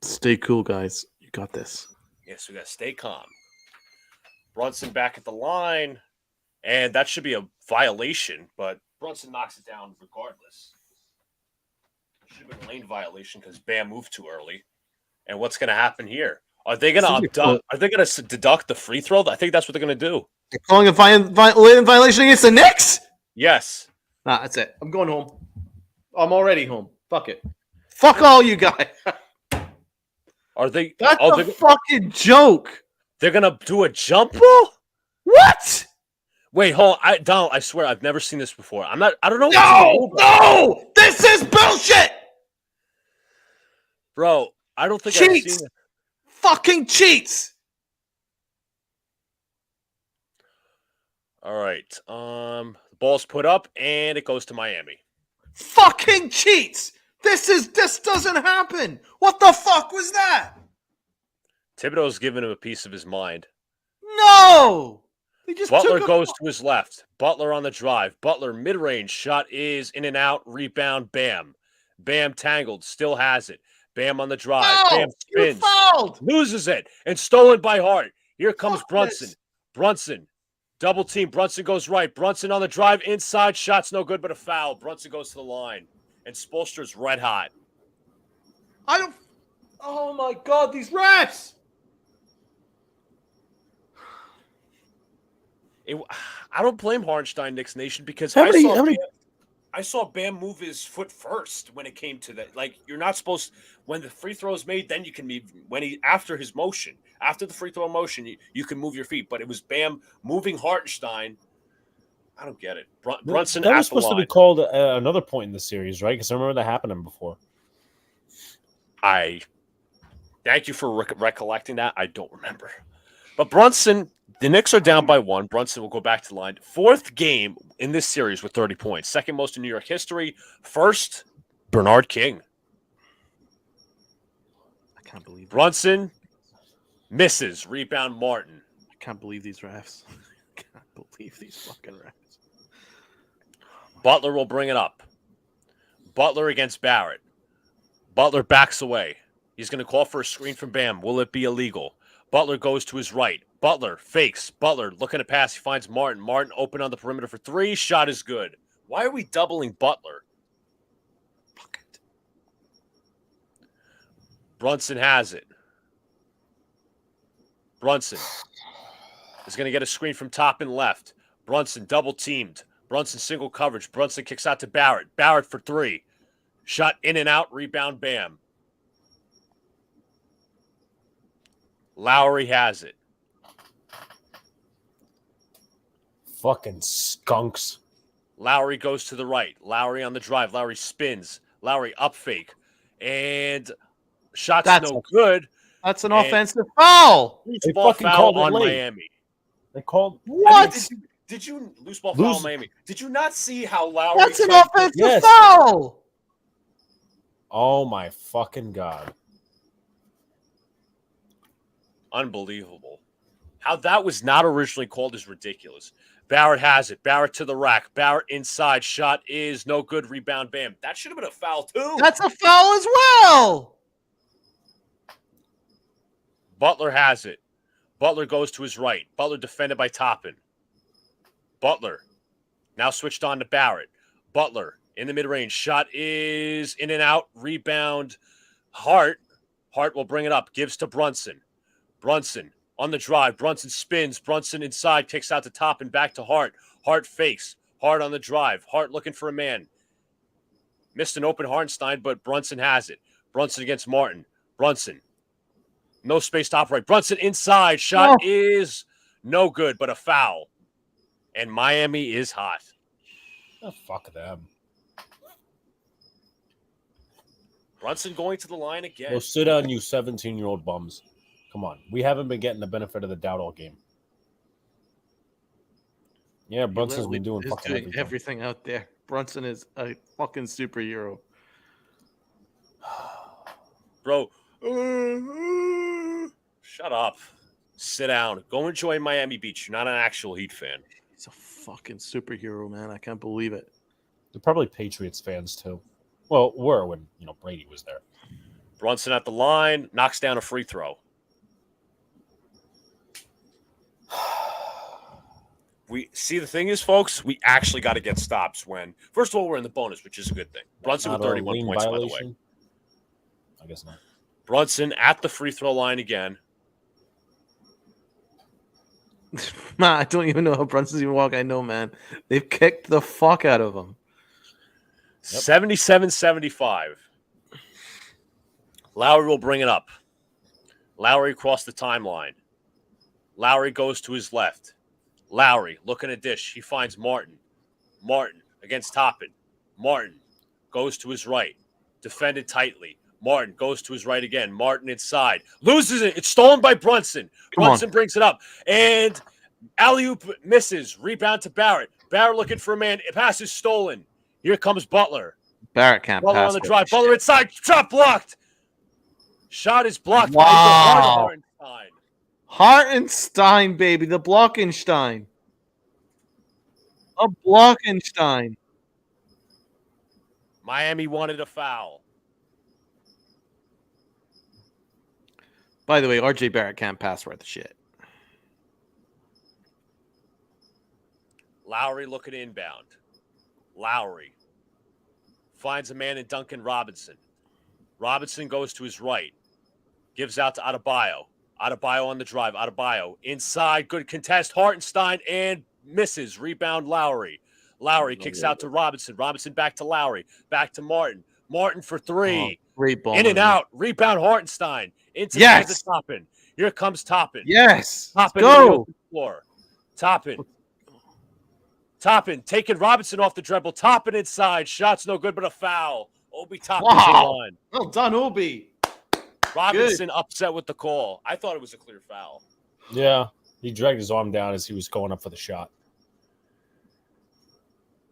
Stay cool, guys. You got this. Yes, we got to stay calm. Brunson back at the line, and that should be a violation, but Brunson knocks it down regardless. Should have been a lane violation because Bam moved too early. And what's going to happen here? Are they going to deduct the free throw? I think that's what they're going to do. They're calling a violation against the Knicks? Yes. Nah, that's it. I'm going home. I'm already home. Fuck it. Fuck all you guys. Are they? That's a fucking joke. They're going to do a jump ball? What? Wait, hold on. Donald, I swear I've never seen this before. I don't know. No! This is bullshit! Bro, I don't think Cheats! I've seen it. Fucking cheats! All right. The ball's put up and it goes to Miami. Fucking cheats! This doesn't happen! What the fuck was that? Thibodeau's giving him a piece of his mind. No! Butler goes to his left. Butler on the drive. Butler mid-range shot is in and out. Rebound, Bam. Bam tangled. Still has it. Bam on the drive. No, Bam spins. Fouled. Loses it. And stolen by Hart. Here comes Brunson. Brunson. Double team. Brunson goes right. Brunson on the drive. Inside. Shot's no good, but a foul. Brunson goes to the line. And Spoelstra's red hot. Oh my God, these refs! I don't blame Hartenstein, Knicks Nation, because I saw Bam move his foot first when it came to that. Like, you're not supposed, when the free throw is made, then you can move. After his motion, after the free throw motion, you can move your feet. But it was Bam moving Hartenstein. I don't get it. Brunson that at was supposed the to line. be called another point in the series, right? Because I remember that happening before. I thank you for recollecting that. I don't remember. But Brunson, the Knicks are down by 1. Brunson will go back to the line. 4th game in this series with 30 points. 2nd most in New York history. 1st, Bernard King. I can't believe Brunson misses. Rebound, Martin. I can't believe these refs. I can't believe these fucking refs. Butler will bring it up. Butler against Barrett. Butler backs away. He's going to call for a screen from Bam. Will it be illegal? Butler goes to his right. Butler fakes. Butler looking to pass. He finds Martin. Martin open on the perimeter for 3. Shot is good. Why are we doubling Butler? Fuck it. Brunson has it. Brunson is going to get a screen from top and left. Brunson double teamed. Brunson single coverage. Brunson kicks out to Barrett. Barrett for 3. Shot in and out. Rebound, Bam. Lowry has it. Fucking skunks. Lowry goes to the right. Lowry on the drive. Lowry spins. Lowry up fake. And shot's no good. That's an offensive foul. Loose They ball fucking foul called it on late. Miami. They called What? Did you loose ball foul on Miami? Did you not see how Lowry? That's an offensive Yes. foul. Oh my fucking God. Unbelievable. How that was not originally called is ridiculous. Barrett has it. Barrett to the rack. Barrett inside. Shot is no good. Rebound, Bam. That should have been a foul too. That's a foul as well. Butler has it. Butler goes to his right. Butler defended by Toppin. Butler now switched on to Barrett. Butler in the mid-range. Shot is in and out. Rebound. Hart. Hart will bring it up. Gives to Brunson. Brunson on the drive. Brunson spins. Brunson inside. Kicks out to Toppin. Back to Hart. Hart fakes. Hart on the drive. Hart looking for a man. Missed an open Hartenstein, but Brunson has it. Brunson against Martin. Brunson. No space to operate. Brunson inside. Shot is no good, but a foul. And Miami is hot. Oh, fuck them. Brunson going to the line again. Go sit down, you 17-year-old bums. Come on. We haven't been getting the benefit of the doubt all game. Yeah, Brunson's been doing fucking everything out there. Brunson is a fucking superhero. Bro. Shut up. Sit down. Go enjoy Miami Beach. You're not an actual Heat fan. He's a fucking superhero, man. I can't believe it. They're probably Patriots fans, too. Well, were when, Brady was there. Brunson at the line. Knocks down a free throw. We see, the thing is, folks, we actually got to get stops when, first of all, we're in the bonus, which is a good thing. Brunson with 31 points, violation? by the way. I guess not. Brunson at the free throw line again. Man, I don't even know how Brunson's even walk. I know, man. They've kicked the fuck out of him. 77-75. Lowry will bring it up. Lowry across the timeline. Lowry goes to his left. Lowry looking at dish. He finds Martin. Martin against Toppin. Martin goes to his right. Defended tightly. Martin goes to his right again. Martin inside. Loses it. It's stolen by Brunson. Brunson brings it up. And alley-oop misses. Rebound to Barrett. Barrett looking for a man. Pass is stolen. Here comes Butler. Barrett can't Butler pass. on the drive. Butler inside. Shot blocked. Shot is blocked by Hartenstein. Hartenstein, baby. The Blockenstein. A Blockenstein. Miami wanted a foul. By the way, RJ Barrett can't pass worth of shit. Lowry looking inbound. Lowry finds a man in Duncan Robinson. Robinson goes to his right. Gives out to Adebayo. Adebayo on the drive. Adebayo inside. Good contest. Hartenstein and misses. Rebound Lowry. Lowry kicks out to Robinson. Robinson back to Lowry. Back to Martin. Martin for three. Great ball. In and out. Rebound Hartenstein. Into the hands of Toppin. Here comes Toppin. Yes. Toppin Go. on the open floor. Toppin. Toppin taking Robinson off the dribble. Toppin inside. Shots no good, but a foul. Obi Toppin on the line. Well done, Obi. Robinson upset with the call. I thought it was a clear foul. Yeah. He dragged his arm down as he was going up for the shot.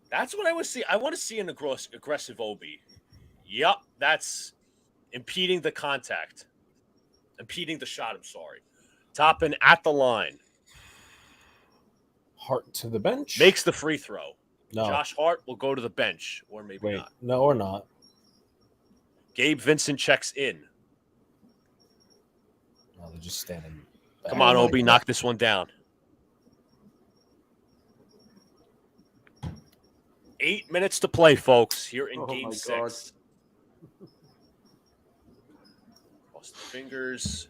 That's what I want to see. I want to see an aggressive Obi. Yep, that's impeding the contact. Impeding the shot, I'm sorry. Toppin at the line. Hart to the bench. Makes the free throw. No. Josh Hart will go to the bench, or maybe not. No, or not. Gabe Vincent checks in. No, they're just standing back. Come on, Obi, knock this one down. 8 minutes to play, folks, here in Game 6. Cross the fingers.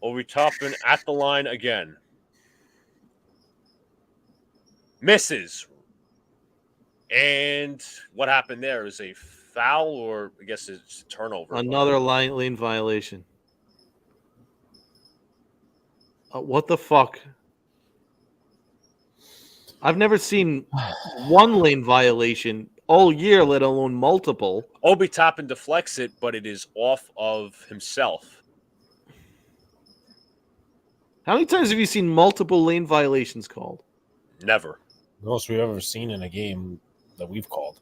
Obi Toppin at the line again. Misses. And what happened there is a foul, or I guess it's a turnover. Another lane violation. What the fuck? I've never seen one lane violation all year, let alone multiple. Obi Toppin deflects it, but it is off of himself. How many times have you seen multiple lane violations called? Never. The most we've ever seen in a game that we've called.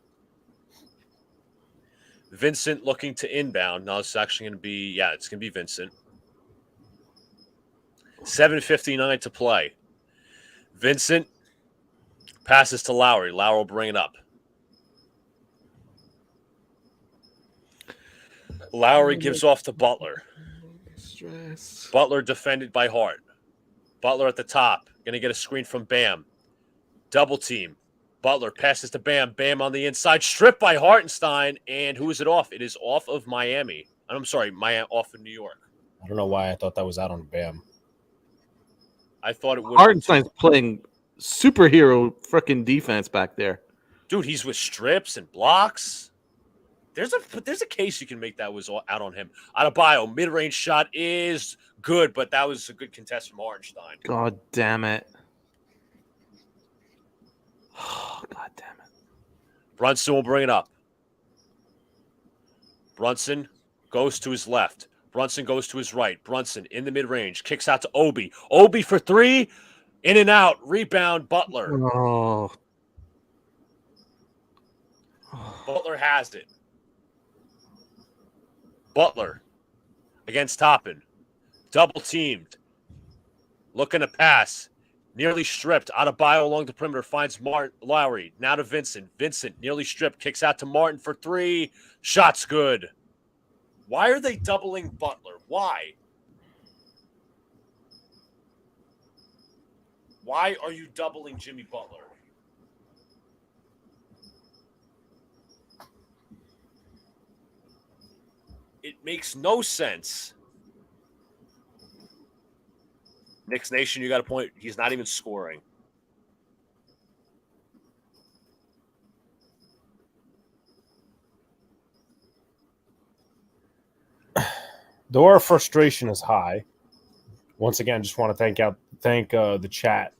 Vincent looking to inbound. Now it's actually going to be, it's going to be Vincent. 7:59 to play. Vincent passes to Lowry. Lowry will bring it up. Lowry gives off to Butler. Stress. Butler defended by Hart. Butler at the top. Going to get a screen from Bam. Double team. Butler passes to Bam. Bam on the inside. Stripped by Hartenstein. And who is it off? It is off of Miami. I'm sorry, off of New York. I don't know why I thought that was out on Bam. I thought it would. Hartenstein's playing superhero freaking defense back there. Dude, he's with strips and blocks. There's a case you can make that was out on him. Adebayo, mid-range shot is good, but that was a good contest from Hartenstein. God damn it. Oh, God damn it. Brunson will bring it up. Brunson goes to his left. Brunson goes to his right. Brunson in the mid-range. Kicks out to Obi. Obi for three. In and out. Rebound, Butler. Oh. Butler has it. Butler against Toppin. Double teamed. Looking to pass. Nearly stripped. Adebayo along the perimeter finds Lowry. Now to Vincent. Vincent nearly stripped. Kicks out to Martin for three. Shot's good. Why are they doubling Butler? Why? Why are you doubling Jimmy Butler? It makes no sense. Knicks Nation, you got a point. He's not even scoring. Though our frustration is high, once again, just want to thank the chat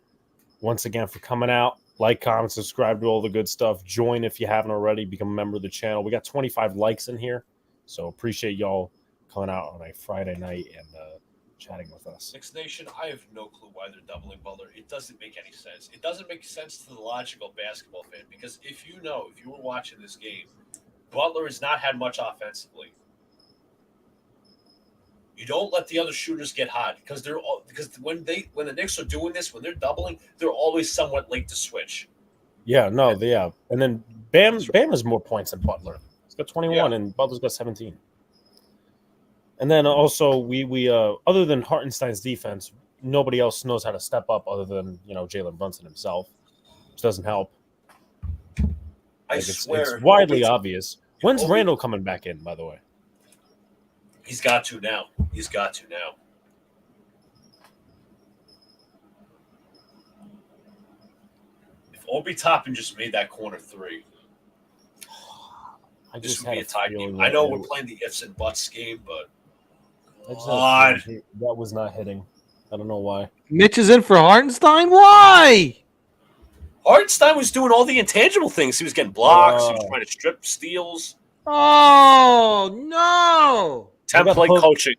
once again for coming out. Like, comment, subscribe to all the good stuff. Join if you haven't already. Become a member of the channel. We got 25 likes in here, so appreciate y'all coming out on a Friday night and chatting with us. Knicks Nation, I have no clue why they're doubling Butler. It doesn't make any sense. It doesn't make sense to the logical basketball fan because if you were watching this game, Butler has not had much offensively. You don't let the other shooters get hot because when the Knicks are doing this, when they're doubling, they're always somewhat late to switch. Yeah, no, yeah. And then Bam has more points than Butler. He's got 21 and Butler's got 17. And then also we other than Hartenstein's defense, nobody else knows how to step up other than, Jalen Brunson himself, which doesn't help. I swear. It's widely obvious. When's Randall coming back in, by the way? He's got to now. If Obi Toppin just made that corner three, this would be a tie game. I know we're playing the ifs and buts game, but God. That was not hitting. I don't know why. Mitch is in for Hartenstein? Why? Hartenstein was doing all the intangible things. He was getting blocks. He was trying to strip steals. Oh, no. Template coaching.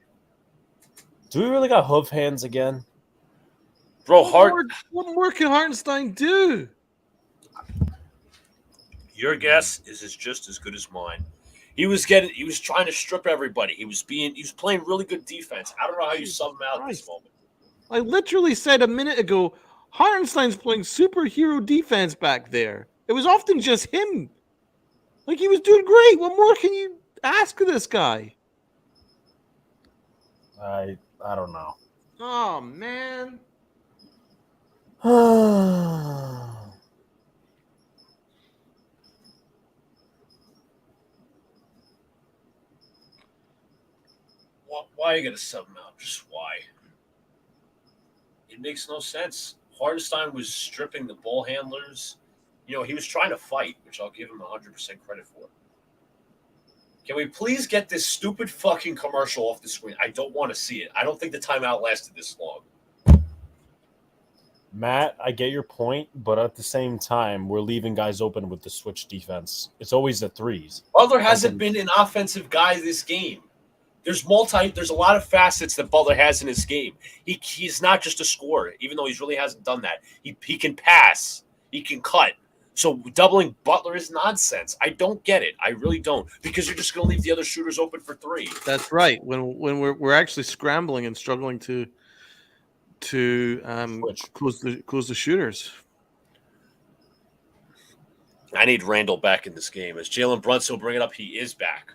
Do we really got hoof hands again? Bro, what more can Hartenstein do? Your guess is just as good as mine. He was trying to strip everybody. He was playing really good defense. I don't know how you sub him out at this moment. I literally said a minute ago, Hartenstein's playing superhero defense back there. It was often just him. Like, he was doing great. What more can you ask of this guy? I don't know. Oh, man. Why are you going to sub him out? Just why? It makes no sense. Hartenstein was stripping the ball handlers. He was trying to fight, which I'll give him 100% credit for. Can we please get this stupid fucking commercial off the screen? I don't want to see it. I don't think the timeout lasted this long. Matt, I get your point, but at the same time, we're leaving guys open with the switch defense. It's always the threes. Butler hasn't been an offensive guy this game. There's a lot of facets that Butler has in his game. He's not just a scorer, even though he really hasn't done that. He can pass. He can cut. So doubling Butler is nonsense. I don't get it. I really don't, because you're just going to leave the other shooters open for three. That's right. When we're actually scrambling and struggling to close the shooters. I need Randall back in this game. As Jalen Brunson will bring it up, he is back.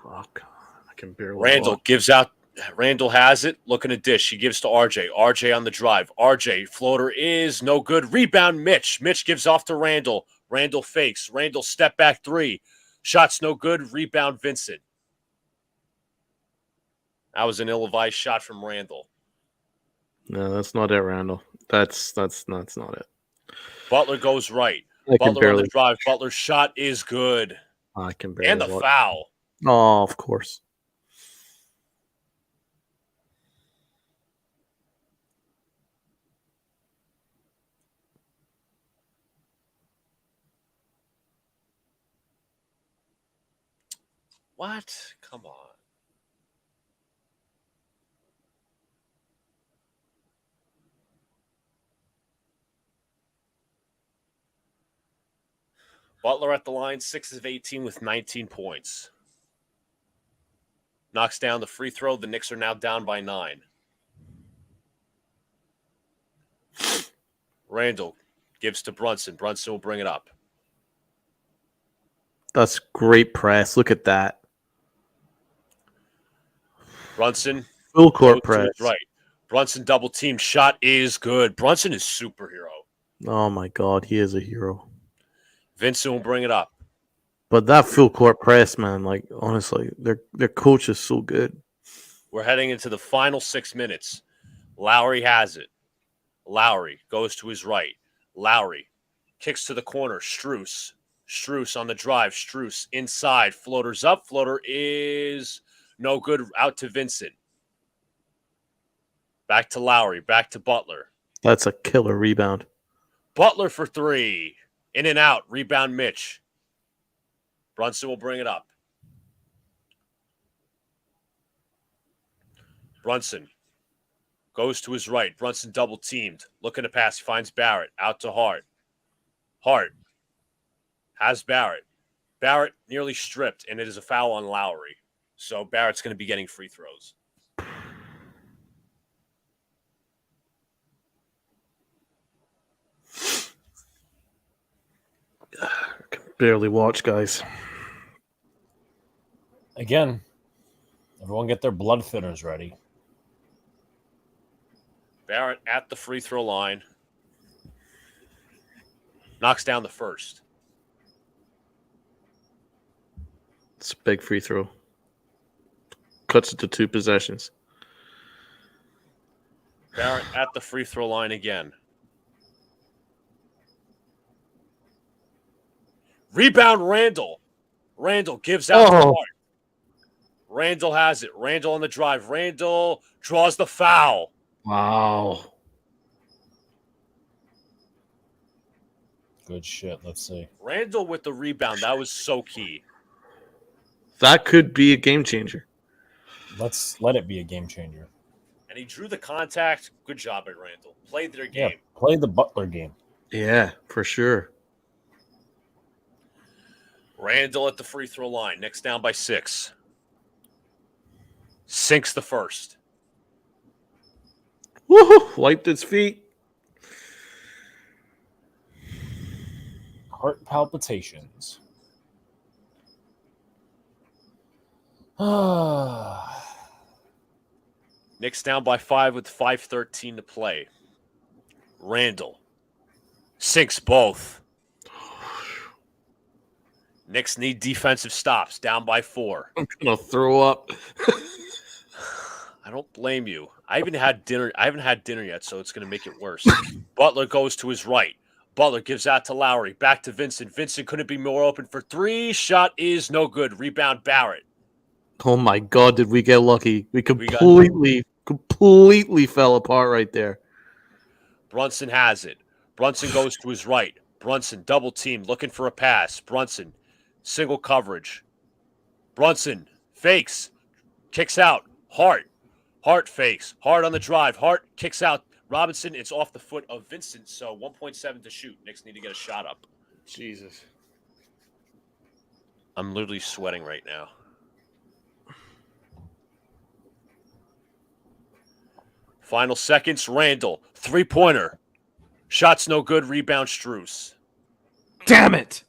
Oh God, I can barely. Randall gives out Randall has it. Looking to dish. He gives to RJ. RJ on the drive. RJ, floater is no good. Rebound, Mitch. Mitch gives off to Randall. Randall fakes. Randall step back three. Shot's no good. Rebound, Vincent. That was an ill-advised shot from Randall. No, that's not it, Randall. That's not it. Butler goes right. I can Butler on the barely. drive. Butler's shot is good. I can barely. And the watch. foul. Oh, of course. What? Come on. Butler at the line, 6 of 18 with 19 points. Knocks down the free throw. The Knicks are now down by 9. Randall gives to Brunson. Brunson will bring it up. That's great press. Look at that. Brunson. Full court goes to his press. right. Brunson double team. Shot is good. Brunson is superhero. Oh my God, he is a hero. Vincent will bring it up. But that full court press, man, like honestly, their coach is so good. We're heading into the final 6 minutes. Lowry has it. Lowry goes to his right. Lowry kicks to the corner. Strus. Strus on the drive. Strus inside. Floater's up. Floater is no good. Out to Vincent. Back to Lowry. Back to Butler. That's a killer rebound. Butler for 3. In and out. Rebound Mitch. Brunson will bring it up. Brunson goes to his right. Brunson double teamed. Looking to pass. He finds Barrett. Out to Hart. Hart has Barrett. Barrett nearly stripped, and it is a foul on Lowry. So Barrett's going to be getting free throws. I can barely watch, guys. Again, everyone get their blood thinners ready. Barrett at the free throw line. Knocks down the first. It's a big free throw. Cuts it to 2 possessions. Barrett at the free throw line again. Rebound Randall. Randall gives out to Hart. Randall has it. Randall on the drive. Randall draws the foul. Wow. Good shit. Let's see. Randall with the rebound. That was so key. That could be a game changer. Let's let it be a game changer. And he drew the contact. Good job at Randall. Played their game. Yeah, play the Butler game. Yeah, for sure. Randall at the free throw line. Knicks down by 6. Sinks the first. Woohoo! Wiped his feet. Heart palpitations. Knicks down by 5 with 5:13 to play. Randall sinks both. Knicks need defensive stops. Down by 4. I'm gonna throw up. I don't blame you. I haven't had dinner yet, so it's going to make it worse. Butler goes to his right. Butler gives out to Lowry. Back to Vincent. Vincent couldn't be more open for 3. Shot is no good. Rebound Barrett. Oh my God, did we get lucky? We completely fell apart right there. Brunson has it. Brunson goes to his right. Brunson double team looking for a pass. Brunson single coverage. Brunson fakes. Kicks out. Hart. Hart fakes. Hart on the drive. Hart kicks out. Robinson, it's off the foot of Vincent, so 1.7 to shoot. Knicks need to get a shot up. Jesus. I'm literally sweating right now. Final seconds, Randall. 3-pointer. Shot's no good. Rebound, Strus. Damn it.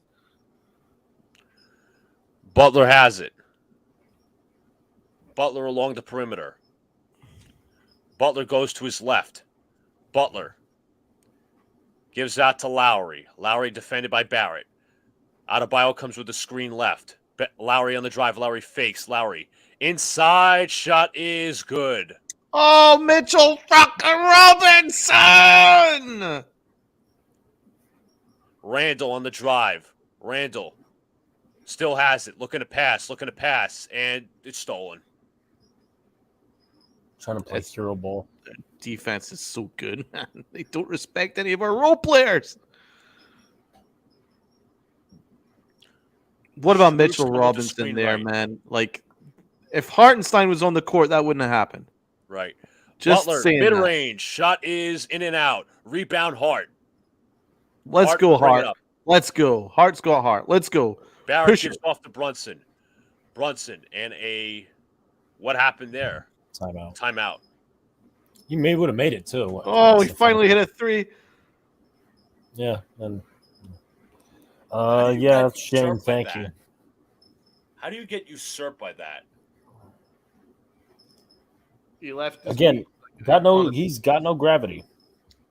Butler has it. Butler along the perimeter. Butler goes to his left. Butler gives out to Lowry. Lowry defended by Barrett. Adebayo comes with the screen left. Lowry on the drive. Lowry fakes. Lowry. Inside shot is good. Oh, Mitchell fucking Robinson! Randall on the drive. Randall still has it. Looking to pass. And it's stolen. Trying to play hero ball. Defense is so good, man. They don't respect any of our role players. What about Mitchell Robinson there, man? Like, if Hartenstein was on the court, that wouldn't have happened. Right. Just Butler, saying mid-range. Shot is in and out. Rebound, Hart. Let's go, Hart. Let's go. Hart's got Hart. Let's go. Barrett gives off to Brunson. Brunson and what happened there? Timeout. You maybe would have made it too. Oh, he finally hit a three. Yeah. And yeah, Shane, thank you. How do you get usurped by that? He left again. He's got no gravity.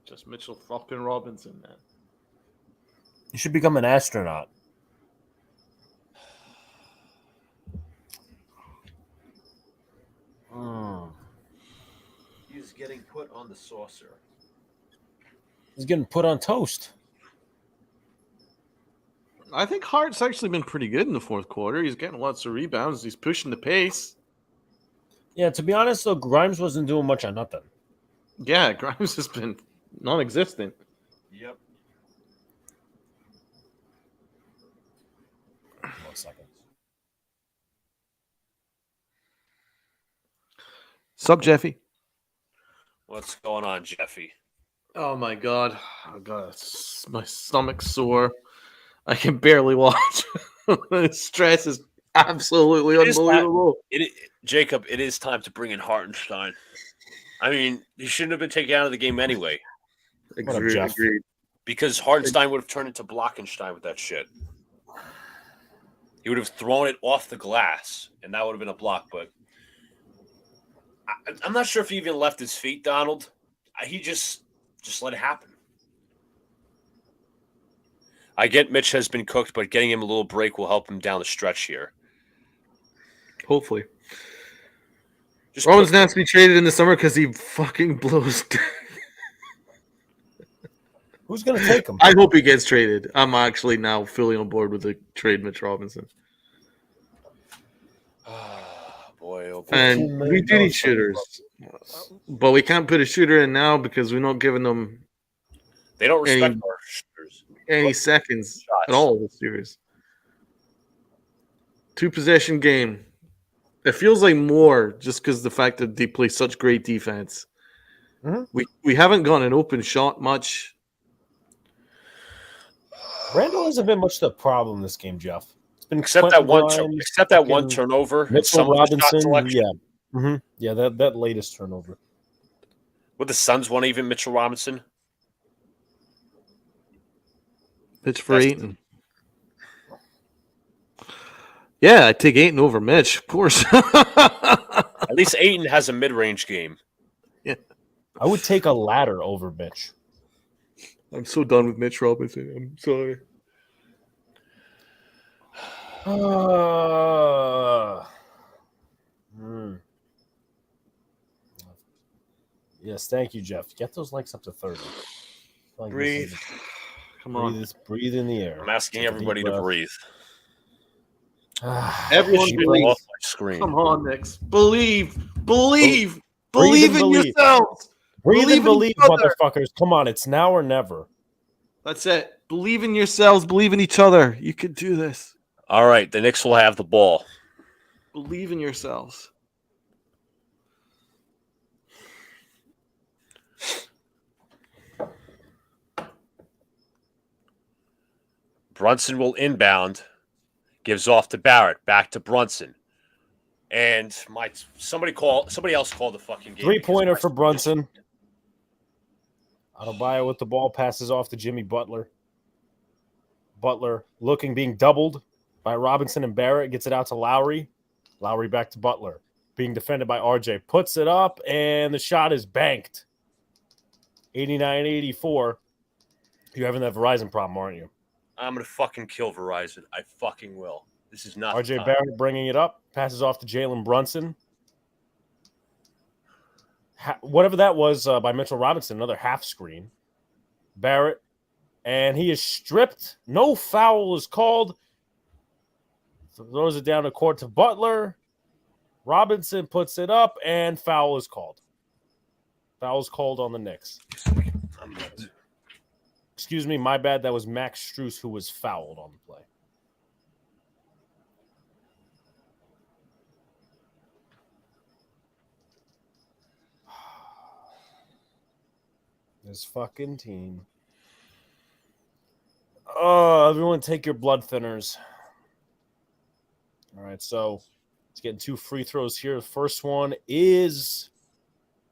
Just Mitchell fucking Robinson, man. You should become an astronaut. He's getting put on the saucer. He's getting put on toast. I think Hart's actually been pretty good in the fourth quarter. He's getting lots of rebounds. He's pushing the pace. Yeah, to be honest, though, Grimes wasn't doing much on nothing. Yeah, Grimes has been non-existent. Yep. 1 second. Sup, Jeffy? What's going on, Jeffy? Oh my god. My stomach's sore. I can barely watch. The stress is absolutely unbelievable. Jacob, it is time to bring in Hartenstein. I mean, he shouldn't have been taken out of the game anyway. Agreed. Because Hartenstein would have turned into Blockenstein with that shit. He would have thrown it off the glass, and that would have been a block. But I'm not sure if he even left his feet, Donald. He just let it happen. I get Mitch has been cooked, but getting him a little break will help him down the stretch here. Hopefully. Robinson has to be traded in the summer because he fucking blows. Who's going to take him? I hope he gets traded. I'm actually now fully on board with the trade Mitch Robinson. Oh, boy. And we do need shooters. But we can't put a shooter in now because we're not giving them they don't respect our shooters. Any seconds at all this series. 2-possession game. It feels like more just because the fact that they play such great defense. Mm-hmm. We haven't gone an open shot much. Randall hasn't been much the problem this game, Jeff. It's been except that one turnover. Mitchell Robinson, yeah, that latest turnover. Would the Suns want even Mitchell Robinson? Mitch for Ayton. Yeah, I'd take Ayton over Mitch, of course. At least Ayton has a mid-range game. Yeah. I would take a ladder over Mitch. I'm so done with Mitch Robinson. I'm sorry. Yes, thank you, Jeff. Get those likes up to 30. Like breathe. Come on. Breathe in the air. I'm asking everybody to breathe. Everyone breathe. Off my screen. Come on, Knicks. Believe in yourselves. Believe, motherfuckers. Come on, it's now or never. That's it. Believe in yourselves. Believe in each other. You can do this. All right, the Knicks will have the ball. Believe in yourselves. Brunson will inbound. Gives off to Barrett. Back to Brunson. And somebody else called the fucking game. 3-pointer for Brunson. Adebayo with the ball, passes off to Jimmy Butler. Butler being doubled by Robinson and Barrett. Gets it out to Lowry. Lowry back to Butler. being defended by RJ. Puts it up, and the shot is banked. 89-84. You're having that Verizon problem, aren't you? I'm going to fucking kill Verizon. I fucking will. This is not RJ Barrett bringing it up. Passes off to Jalen Brunson. Whatever that was by Mitchell Robinson, another half screen. Barrett. And he is stripped. No foul is called. Throws it down the court to Butler. Robinson puts it up, and foul is called. Foul is called on the Knicks. Excuse me, my bad. That was Max Strus who was fouled on the play. This fucking team. Oh, everyone take your blood thinners. All right, so it's getting 2 free throws here. The first one is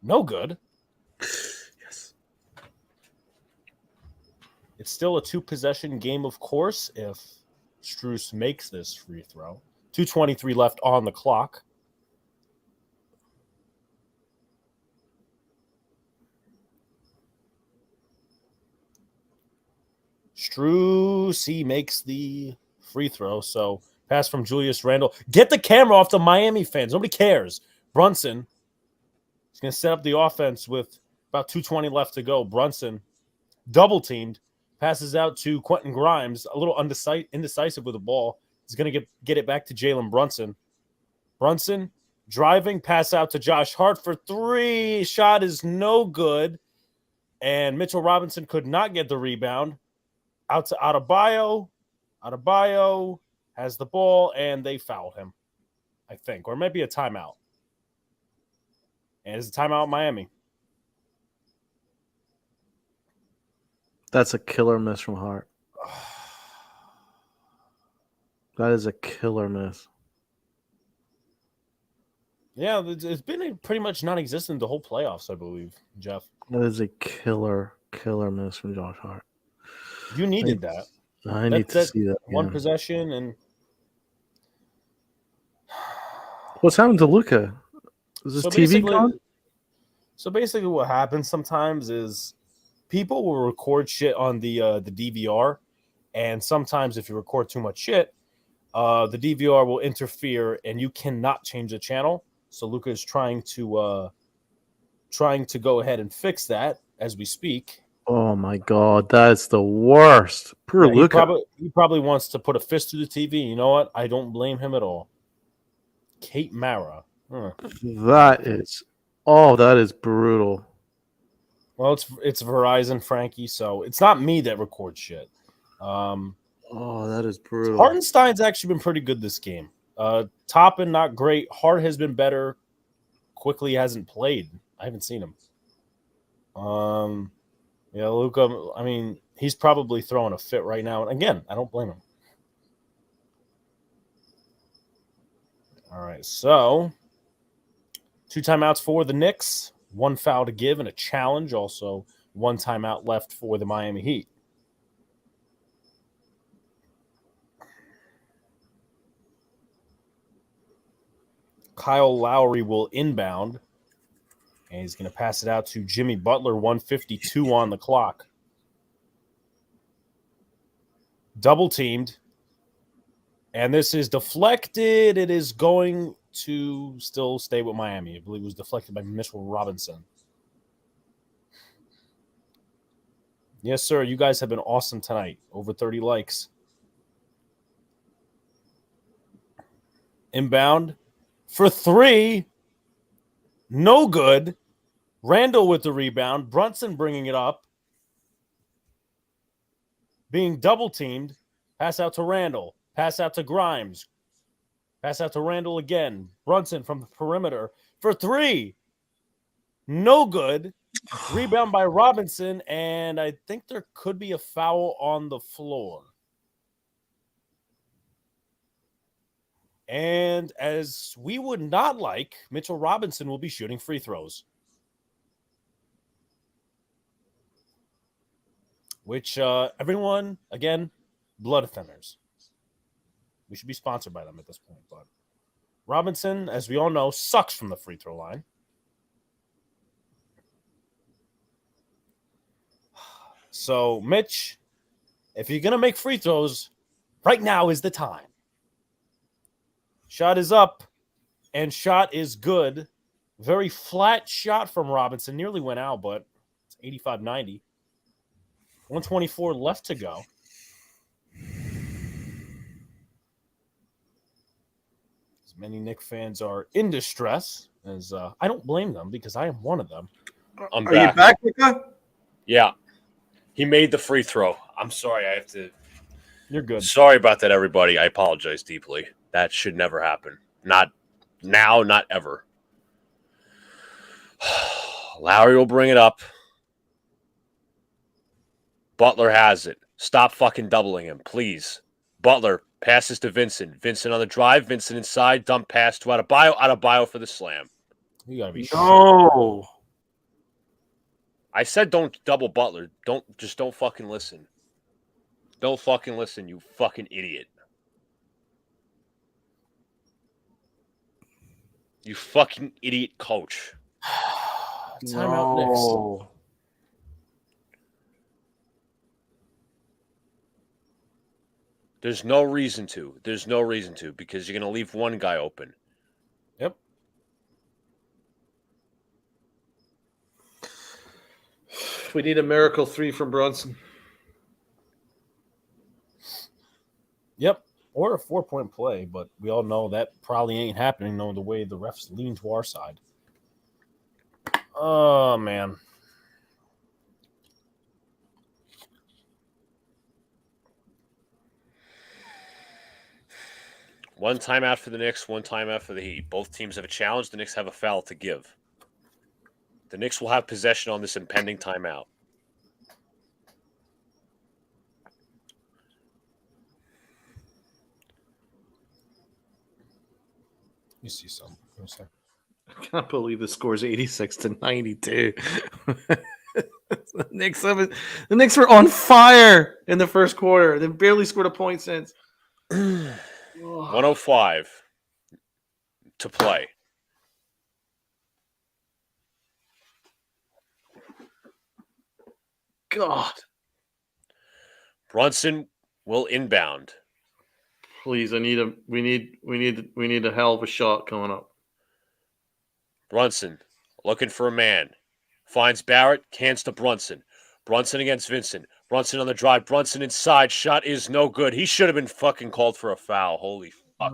no good. Yes. It's still a 2-possession game, of course, if Strus makes this free throw. 2:23 left on the clock. Strus, he makes the free throw. So pass from Julius Randle. Get the camera off the Miami fans. Nobody cares. Brunson is going to set up the offense with about 2:20 left to go. Brunson double teamed. Passes out to Quentin Grimes. A little indecisive with the ball. He's going to get it back to Jalen Brunson. Brunson driving. Pass out to Josh Hart for 3. Shot is no good. And Mitchell Robinson could not get the rebound. Out to Adebayo. Adebayo has the ball, and they fouled him, I think. Or it might be a timeout. And it's a timeout in Miami. That's a killer miss from Hart. That is a killer miss. Yeah, it's been pretty much non-existent the whole playoffs, I believe, Jeff. That is a killer miss from Josh Hart. You needed that. I need to see that. One possession and what's happened to Luca? Is his TV gone? So basically, what happens sometimes is people will record shit on the DVR, and sometimes if you record too much shit, the DVR will interfere, and you cannot change the channel. So Luca is trying to go ahead and fix that as we speak. Oh my god, that's the worst. Poor Luca. He probably wants to put a fist through the TV. You know what? I don't blame him at all. Kate Mara. That is brutal. Well, it's Verizon, Frankie, so it's not me that records shit. That is brutal. Hartenstein's actually been pretty good this game. Toppin, not great. Hart has been better. Quickly hasn't played. I haven't seen him. Yeah, Luca, I mean, he's probably throwing a fit right now. And again, I don't blame him. All right, so 2 timeouts for the Knicks, 1 foul to give and a challenge. Also, 1 timeout left for the Miami Heat. Kyle Lowry will inbound. And he's going to pass it out to Jimmy Butler, 1:52 on the clock. Double teamed. And this is deflected. It is going to still stay with Miami. I believe it was deflected by Mitchell Robinson. Yes, sir. You guys have been awesome tonight. Over 30 likes. Inbound for 3. No good. Randall with the rebound. Brunson bringing it up. Being double teamed. Pass out to Randall. Pass out to Grimes. Pass out to Randall again. Brunson from the perimeter for 3. No good. Rebound by Robinson. And I think there could be a foul on the floor. And as we would not like, Mitchell Robinson will be shooting free throws. Which everyone, again, blood thinners. We should be sponsored by them at this point, but Robinson, as we all know, sucks from the free throw line. So, Mitch, if you're going to make free throws, right now is the time. Shot is up, and shot is good. Very flat shot from Robinson. Nearly went out, but it's 85-90. 124 left to go. As many Knicks fans are in distress, as I don't blame them because I am one of them. I'm Are you back, Luca? Yeah. He made the free throw. I'm sorry. I have to. You're good. Sorry about that, everybody. I apologize deeply. That should never happen. Not now, not ever. Lowry will bring it up. Butler has it. Stop fucking doubling him, please. Butler passes to Vincent. Vincent on the drive. Vincent inside. Dump pass to Adebayo. Adebayo for the slam. You gotta be No. I said don't double Butler. Don't fucking listen. Don't fucking listen, you fucking idiot. You fucking idiot coach. Timeout next. There's no reason to. There's no reason to because you're going to leave one guy open. Yep. We need a miracle 3 from Brunson. Yep. Or a 4-point play, but we all know that probably ain't happening knowing the way the refs lean to our side. Oh, man. One timeout for the Knicks, one timeout for the Heat. Both teams have a challenge. The Knicks have a foul to give. The Knicks will have possession on this impending timeout. You see something. I can't believe the score is 86-92. The Knicks were on fire in the first quarter. They barely scored a point since. 105 to play. God. Brunson will inbound. Please, we need a hell of a shot coming up. Brunson looking for a man. Finds Barrett, hands to Brunson. Brunson against Vincent. Brunson on the drive. Brunson inside. Shot is no good. He should have been fucking called for a foul. Holy fuck.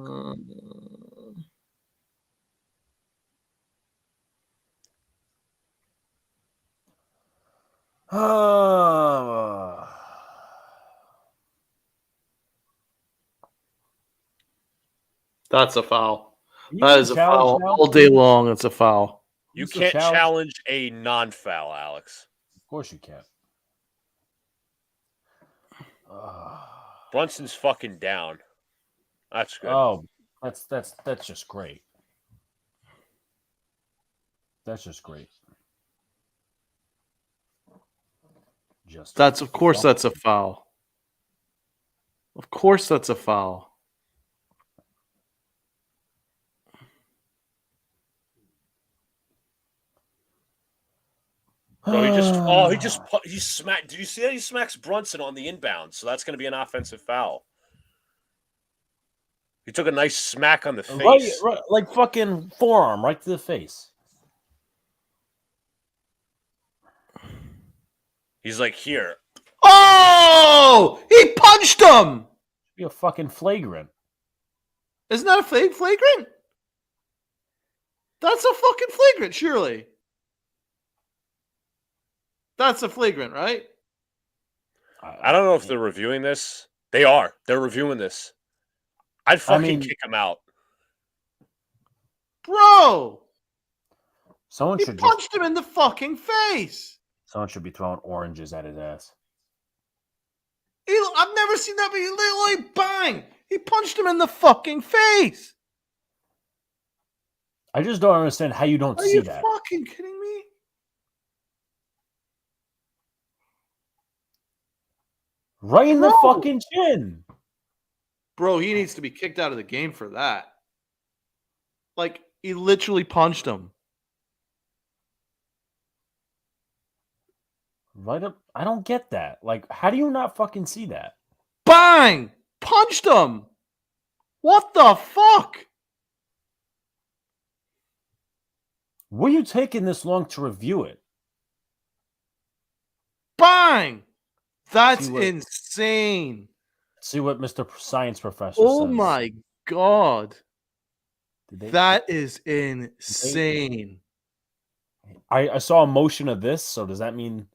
That's a foul. That is a foul all day long. It's a foul. You can't challenge a non-foul, Alex. Of course you can't. Brunson's fucking down. That's good. Oh, that's just great. That's just great. Of course that's a foul. Of course that's a foul. Bro, he smacked. Did you see that? He smacks Brunson on the inbound, so that's going to be an offensive foul. He took a nice smack on the face. Right, like fucking forearm right to the face. He's like, here. Oh! He punched him! Be a fucking flagrant. Isn't that a flagrant? That's a fucking flagrant, surely. That's a flagrant, right? I don't know if they're reviewing this. They are. They're reviewing this. I'd fucking kick him out. Bro! He punched him in the fucking face! Someone should be throwing oranges at his ass. I've never seen that, but he literally, bang! He punched him in the fucking face! I just don't understand how you don't see that. Are you fucking kidding me? Right in the fucking chin. Bro, he needs to be kicked out of the game for that. Like, he literally punched him. Right up. I don't get that. Like, how do you not fucking see that? Bang! Punched him! What the fuck? Were you taking this long to review it? Bang! That's See what- insane. See what Mr. Science Professor Oh says. my god. Did they- That is insane. I saw a motion of this, so does that mean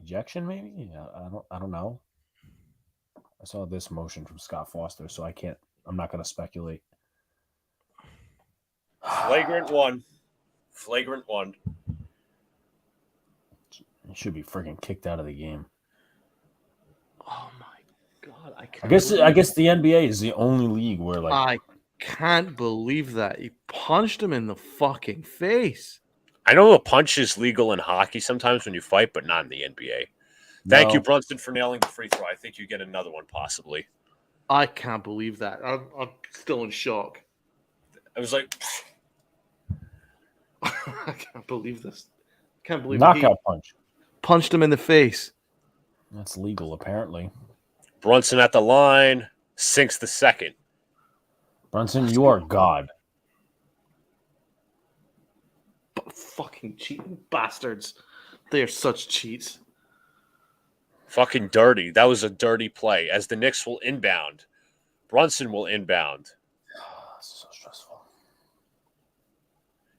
ejection? Maybe I don't know. I saw this motion from Scott Foster, so I'm not going to speculate. Flagrant one. Flagrant one. He should be freaking kicked out of the game. Oh my god. I guess the NBA is the only league where like I can't believe that. He punched him in the fucking face. I know a punch is legal in hockey sometimes when you fight, but not in the NBA. Thank you, Brunson, for nailing the free throw. I think you get another one possibly. I can't believe that. I'm still in shock. I was like, I can't believe this. Can't believe knockout he punch. punched him in the face. That's legal, apparently. Brunson at the line, sinks the second. Brunson, you are God. Fucking cheating bastards. They are such cheats. Fucking dirty. That was a dirty play. As the Knicks will inbound, Brunson will inbound. So stressful.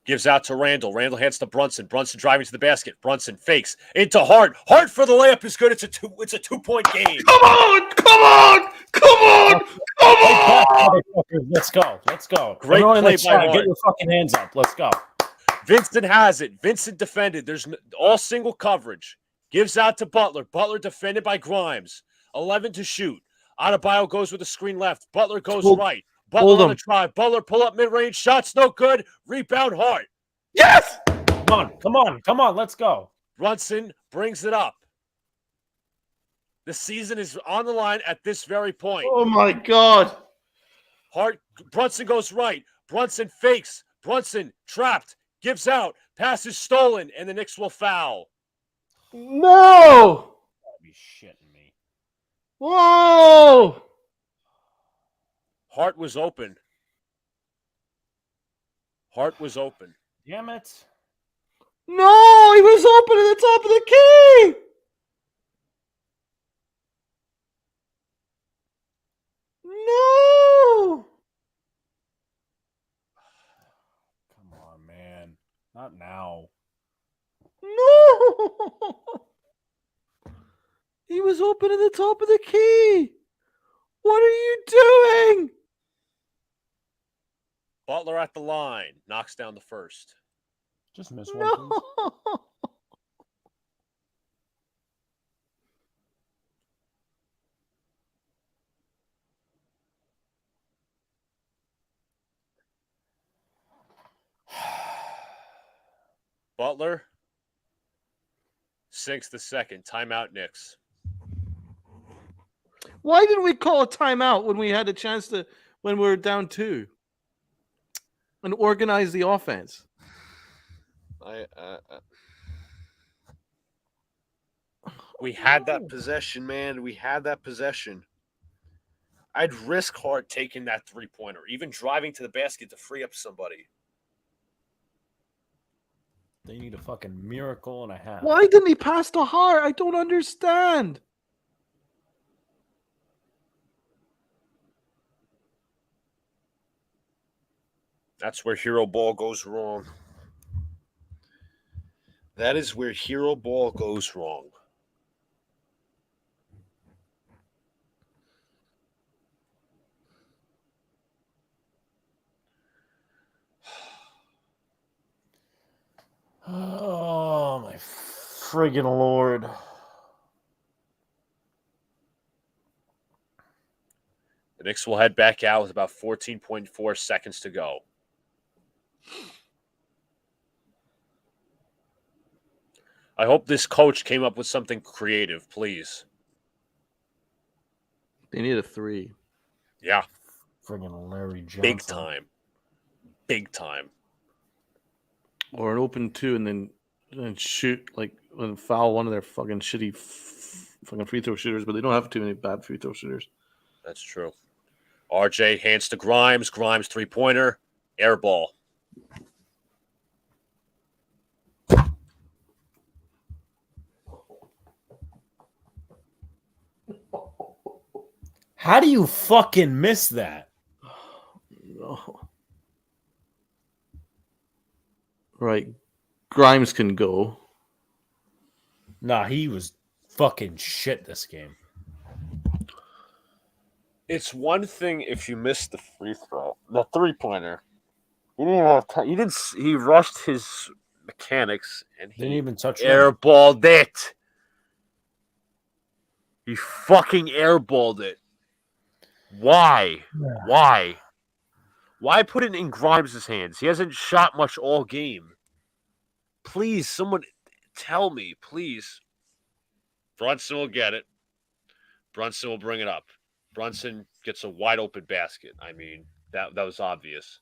Gives out to Randall. Randall hands to Brunson. Brunson driving to the basket. Brunson fakes into Hart. Hart for the layup is good. It's a 2-point game. Come on! Come on! Come on! Come on! Let's go. Let's go. Great Everyone in play the by chat, Hart. get your fucking hands up. Let's go. Vincent has it. Vincent defended. There's all single coverage. Gives out to Butler. Butler defended by Grimes. 11 to shoot. Adebayo goes with a screen left. Butler goes right. Butler on the drive. Butler pull up mid-range. Shots no good. Rebound Hart. Yes! Come on. Let's go. Brunson brings it up. The season is on the line at this very point. Oh my god. Brunson goes right. Brunson fakes. Brunson trapped. Gives out. Pass is stolen, and the Knicks will foul. No! Gotta be shitting me. Whoa! Hart was open. Hart was open. Damn it. No! He was open at the top of the key! No! Come on, man. Not now. No! He was open at the top of the key. What are you doing? Butler at the line. Knocks down the first. Just miss one, please. No! Butler sinks the second. Timeout, Knicks. Why didn't we call a timeout when we had a chance to, when we were down 2? And organize the offense? We had that possession, man. We had that possession. I'd risk Hart taking that three-pointer, even driving to the basket to free up somebody. They need a fucking miracle and a half. Why didn't he pass to Hart? I don't understand. That's where hero ball goes wrong. That is where hero ball goes wrong. Oh, my friggin' Lord. The Knicks will head back out with about 14.4 seconds to go. I hope this coach came up with something creative, please. They need a 3. Yeah, Friggin' Larry Johnson. big time. big time. Or an open 2 and then shoot like and foul one of their fucking shitty fucking free throw shooters, but they don't have too many bad free throw shooters. That's true. RJ hands to Grimes. Grimes 3-pointer. Air ball. How do you fucking miss that? No. Right. Grimes can go. Nah, he was fucking shit this game. It's one thing if you miss the free throw, the 3-pointer. He didn't even have time. He rushed his mechanics and he Didn't even touch him. airballed it. He fucking airballed it. Why? Why? Why put it in Grimes' hands? He hasn't shot much all game. Please, someone tell me, please. Brunson will get it. Brunson will bring it up. Brunson gets a wide open basket. I mean, that was obvious.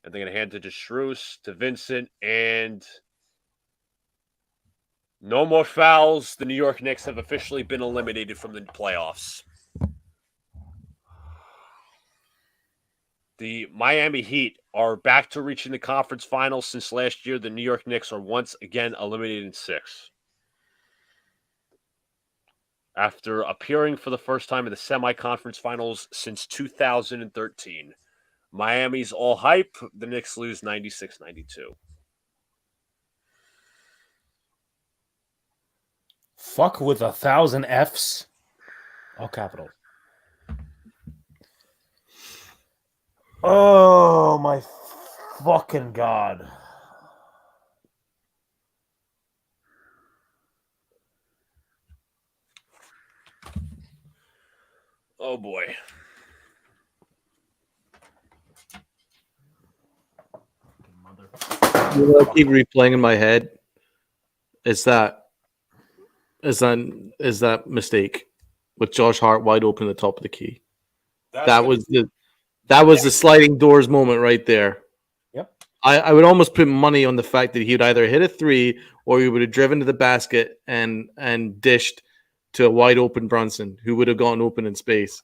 And they're going to hand it to Strus, to Vincent, and no more fouls. The New York Knicks have officially been eliminated from the playoffs. The Miami Heat are back to reaching the conference finals since last year. The New York Knicks are once again eliminated in 6. After appearing for the first time in the semi-conference finals since 2013. Miami's all hype. The Knicks lose 96-92. Fuck with 1,000 Fs. All capital. Oh my fucking god. Oh boy. You know, I keep replaying in my head. Is that mistake with Josh Hart wide open at the top of the key? That was the sliding doors moment right there. Yep. I would almost put money on the fact that he would either hit a 3 or he would have driven to the basket and dished to a wide open Brunson who would have gone open in space.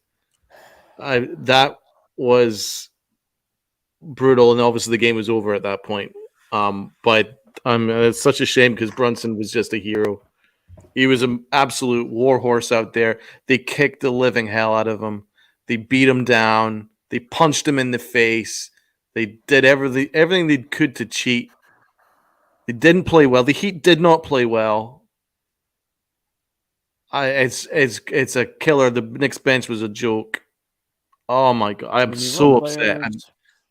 That was brutal, and obviously the game was over at that point. But it's such a shame because Brunson was just a hero. He was an absolute warhorse out there. They kicked the living hell out of him. They beat him down. They punched him in the face. They did everything they could to cheat. They didn't play well. The Heat did not play well. It's a killer. The Knicks bench was a joke. Oh my god, I'm so upset.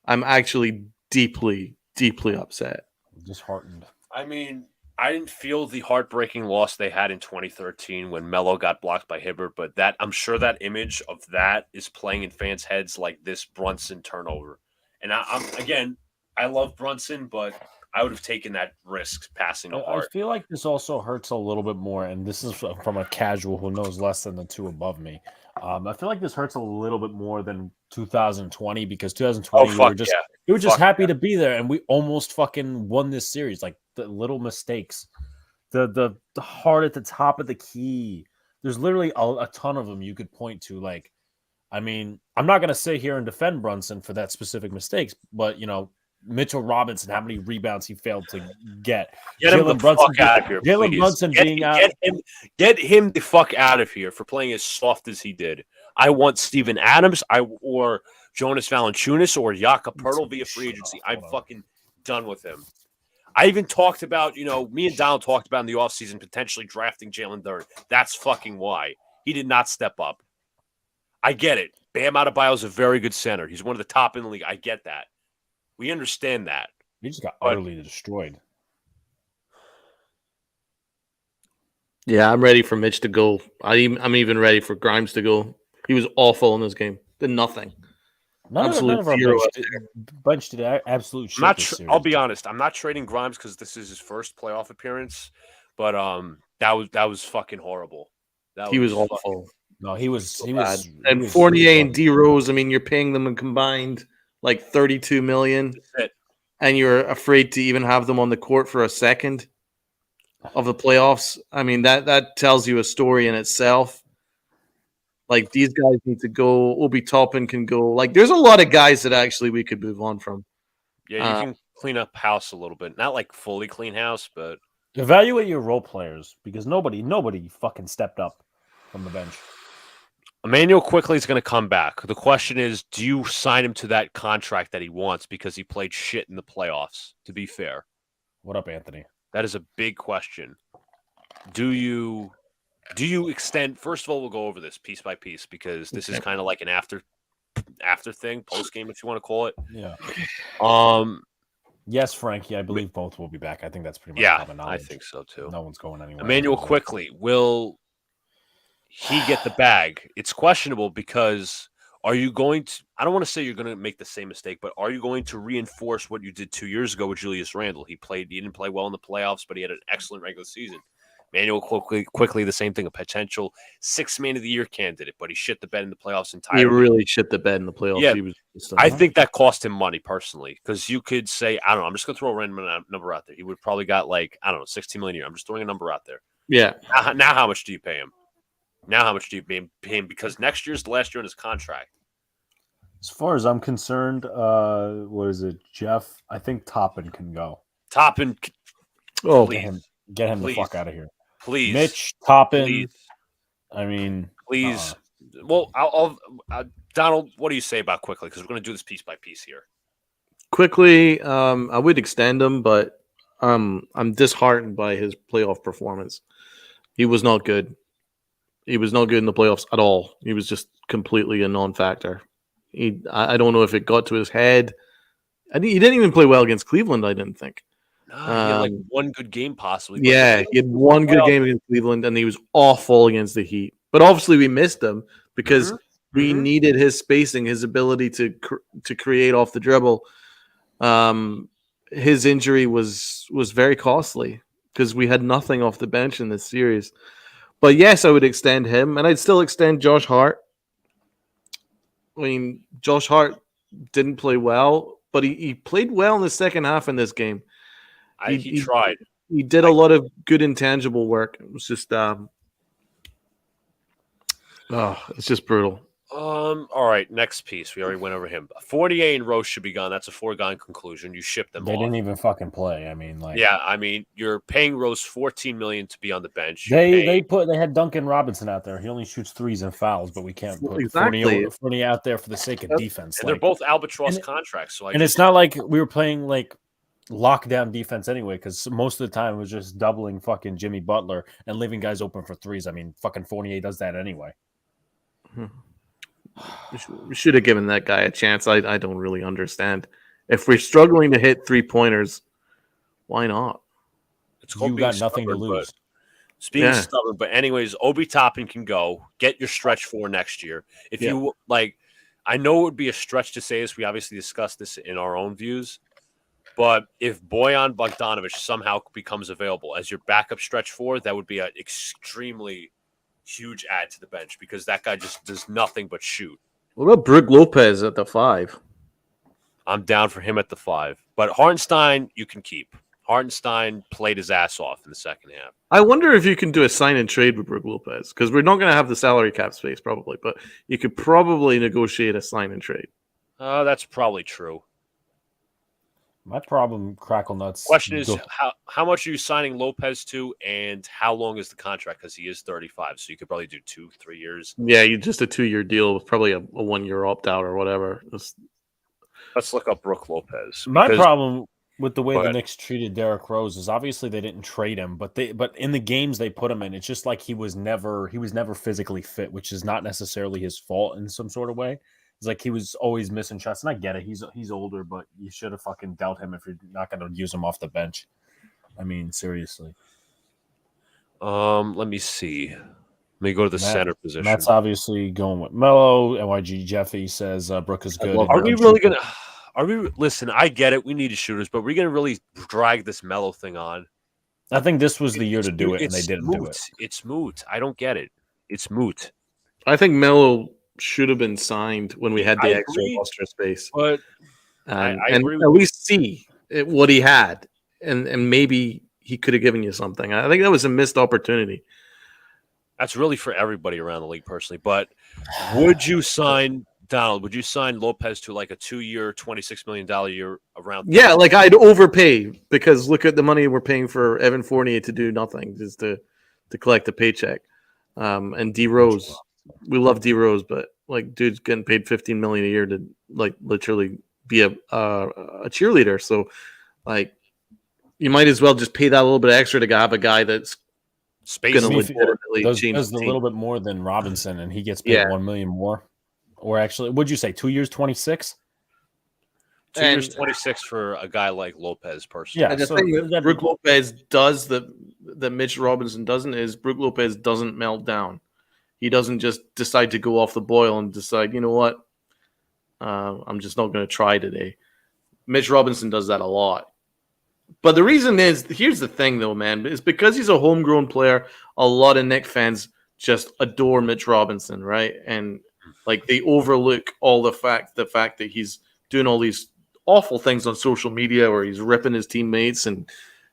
I'm actually deeply, deeply upset. Disheartened. I mean, I didn't feel the heartbreaking loss they had in 2013 when Melo got blocked by Hibbert, but that I'm sure that image of that is playing in fans' heads like this Brunson turnover. And I love Brunson, but I would have taken that risk passing to I Hart. feel like this also hurts a little bit more, and this is from a casual who knows less than the two above me. I feel like this hurts a little bit more than 2020 because 2020 we were just happy to be there, and we almost fucking won this series. Like the little mistakes, the heart at the top of the key. There's literally a ton of them you could point to. Like, I mean, I'm not gonna sit here and defend Brunson for that specific mistakes, but you know, Mitchell Robinson, how many rebounds he failed to get. Get him the fuck out of here, Jalen Brunson being out. Get him the fuck out of here for playing as soft as he did. I want Steven Adams or Jonas Valanciunas or Jakob Poeltl via free agency. I'm fucking done with him. I even talked about, me and Donald talked about in the offseason potentially drafting Jalen Duren. That's fucking why. He did not step up. I get it. Bam Adebayo is a very good center. He's one of the top in the league. I get that. We understand that. He just got utterly destroyed. Yeah, I'm ready for Mitch to go. I'm even ready for Grimes to go. He was awful in this game. Did nothing. None of our bench did absolute shit. I'll be honest. I'm not trading Grimes because this is his first playoff appearance, but that was fucking horrible. He was awful. No, he was bad. And Fournier and D Rose. I mean, you're paying them a combined like $32 million. and you're afraid to even have them on the court for a second of the playoffs, I mean that tells you a story in itself. Like these guys need to go. Obi Toppin can go. Like there's a lot of guys that actually we could move on from. Yeah, you can clean up house a little bit. Not like fully clean house, but Evaluate your role players because nobody fucking stepped up from the bench. Emmanuel Quickly is going to come back. The question is, do you sign him to that contract that he wants because he played shit in the playoffs, to be fair? What up, Anthony? That is a big question. Do you extend? First of all, we'll go over this piece by piece because this is kind of like an after thing, post game, if you want to call it. Yeah. Yes, Frankie. I believe both will be back. I think that's pretty much common knowledge. I think so too. No one's going anywhere. Emmanuel Quickly, will he get the bag? It's questionable because are you going to? I don't want to say you're going to make the same mistake, but are you going to reinforce what you did 2 years ago with Julius Randle? He didn't play well in the playoffs, but he had an excellent regular season. Emmanuel Quickly, the same thing, a potential 6th Man of the Year candidate, but he shit the bed in the playoffs entirely. He really shit the bed in the playoffs. Yeah, he was I think that cost him money personally because you could say, I don't know, I'm just going to throw a random number out there. He would probably got like, I don't know, 16 million a year. I'm just throwing a number out there. Yeah. Now how much do you pay him? Now how much do you pay him? Because next year's the last year in his contract. As far as I'm concerned, what is it, Jeff? I think Toppin can go. Toppin, oh, get him the fuck out of here. Please, Mitch Toppin. Please. I mean, please. Well, I'll Donald, what do you say about Quickly? Because we're going to do this piece by piece here. Quickly, I would extend him, but I'm disheartened by his playoff performance. He was not good. He was not good in the playoffs at all. He was just completely a non-factor. I don't know if it got to his head. He didn't even play well against Cleveland, I didn't think. He had like one good game possibly. Yeah, he had one good game against Cleveland, and he was awful against the Heat. But obviously we missed him because we needed his spacing, his ability to create off the dribble. His injury was very costly because we had nothing off the bench in this series. But yes, I would extend him, and I'd still extend Josh Hart. I mean, Josh Hart didn't play well, but he played well in the second half in this game. He tried. He did a lot of good intangible work. It was just, it's just brutal. All right, next piece. We already went over him. Fournier and Rose should be gone. That's a foregone conclusion. You ship them. They didn't even fucking play. I mean, like, yeah. I mean, you're paying Rose $14 million to be on the bench. They had Duncan Robinson out there. He only shoots threes and fouls, but we can't put Fournier out there for the sake of defense. And they're both albatross contracts. So it's not like we were playing like lockdown defense anyway, because most of the time it was just doubling fucking Jimmy Butler and leaving guys open for threes. I mean, fucking Fournier does that anyway. We should have given that guy a chance. I don't really understand. If we're struggling to hit 3-pointers, why not? You got nothing to lose. It's being stubborn. But anyways, Obi Toppin can go. Get your stretch 4 next year. If you like, I know it would be a stretch to say this. We obviously discussed this in our own views. But if Bojan Bogdanovic somehow becomes available as your backup stretch 4, that would be an extremely huge add to the bench because that guy just does nothing but shoot. What about Brook Lopez at the 5? I'm down for him at the 5. But Hartenstein, you can keep. Hartenstein played his ass off in the second half. I wonder if you can do a sign and trade with Brook Lopez because we're not going to have the salary cap space probably, but you could probably negotiate a sign and trade. That's probably true. My problem, Crackle Nuts. Question is, how much are you signing Lopez to, and how long is the contract? Because he is 35, so you could probably do 2-3 years. Yeah, just a 2-year deal with probably a 1-year opt-out or whatever. Let's look up Brook Lopez. My problem with the way the Knicks treated Derrick Rose is obviously they didn't trade him, but in the games they put him in, it's just like he was never physically fit, which is not necessarily his fault in some sort of way. It's like he was always missing shots, and I get it. He's older, but you should have fucking dealt him if you're not going to use him off the bench. I mean, seriously. Let me see. Let me go to the center position. That's obviously going with Melo. NYG Jeffy says Brook is good. Are we really going to? Listen, I get it. We need shooters, but we're going to really drag this Melo thing on. I think this was the year to do it, and they didn't do it. It's moot. I don't get it. It's moot. I think Melo should have been signed when we had the extra roster space. But and at least see what he had, and maybe he could have given you something. I think that was a missed opportunity. That's really for everybody around the league, personally. But would you sign Donald? Would you sign Lopez to like a 2-year, $26 million a year around? Yeah, like I'd overpay because look at the money we're paying for Evan Fournier to do nothing, just to collect a paycheck. And D Rose, we love D Rose, but like, dude's getting paid $15 million a year to like literally be a cheerleader. So, like, you might as well just pay that a little bit extra to have a guy that's Space. going to legitimately does change a the team. little bit more than Robinson, and he gets paid $1 million more. Or actually, would you say 2 years, 26? 2 years, 26 for a guy like Lopez, personally. Yeah, and the thing that Brook Lopez does that Mitch Robinson doesn't is Brook Lopez doesn't melt down. He doesn't just decide to go off the boil and decide, you know what, I'm just not going to try today. Mitch Robinson does that a lot. But the reason is, here's the thing though, man, is because he's a homegrown player, a lot of Knicks fans just adore Mitch Robinson, right? And like they overlook all the fact that he's doing all these awful things on social media where he's ripping his teammates and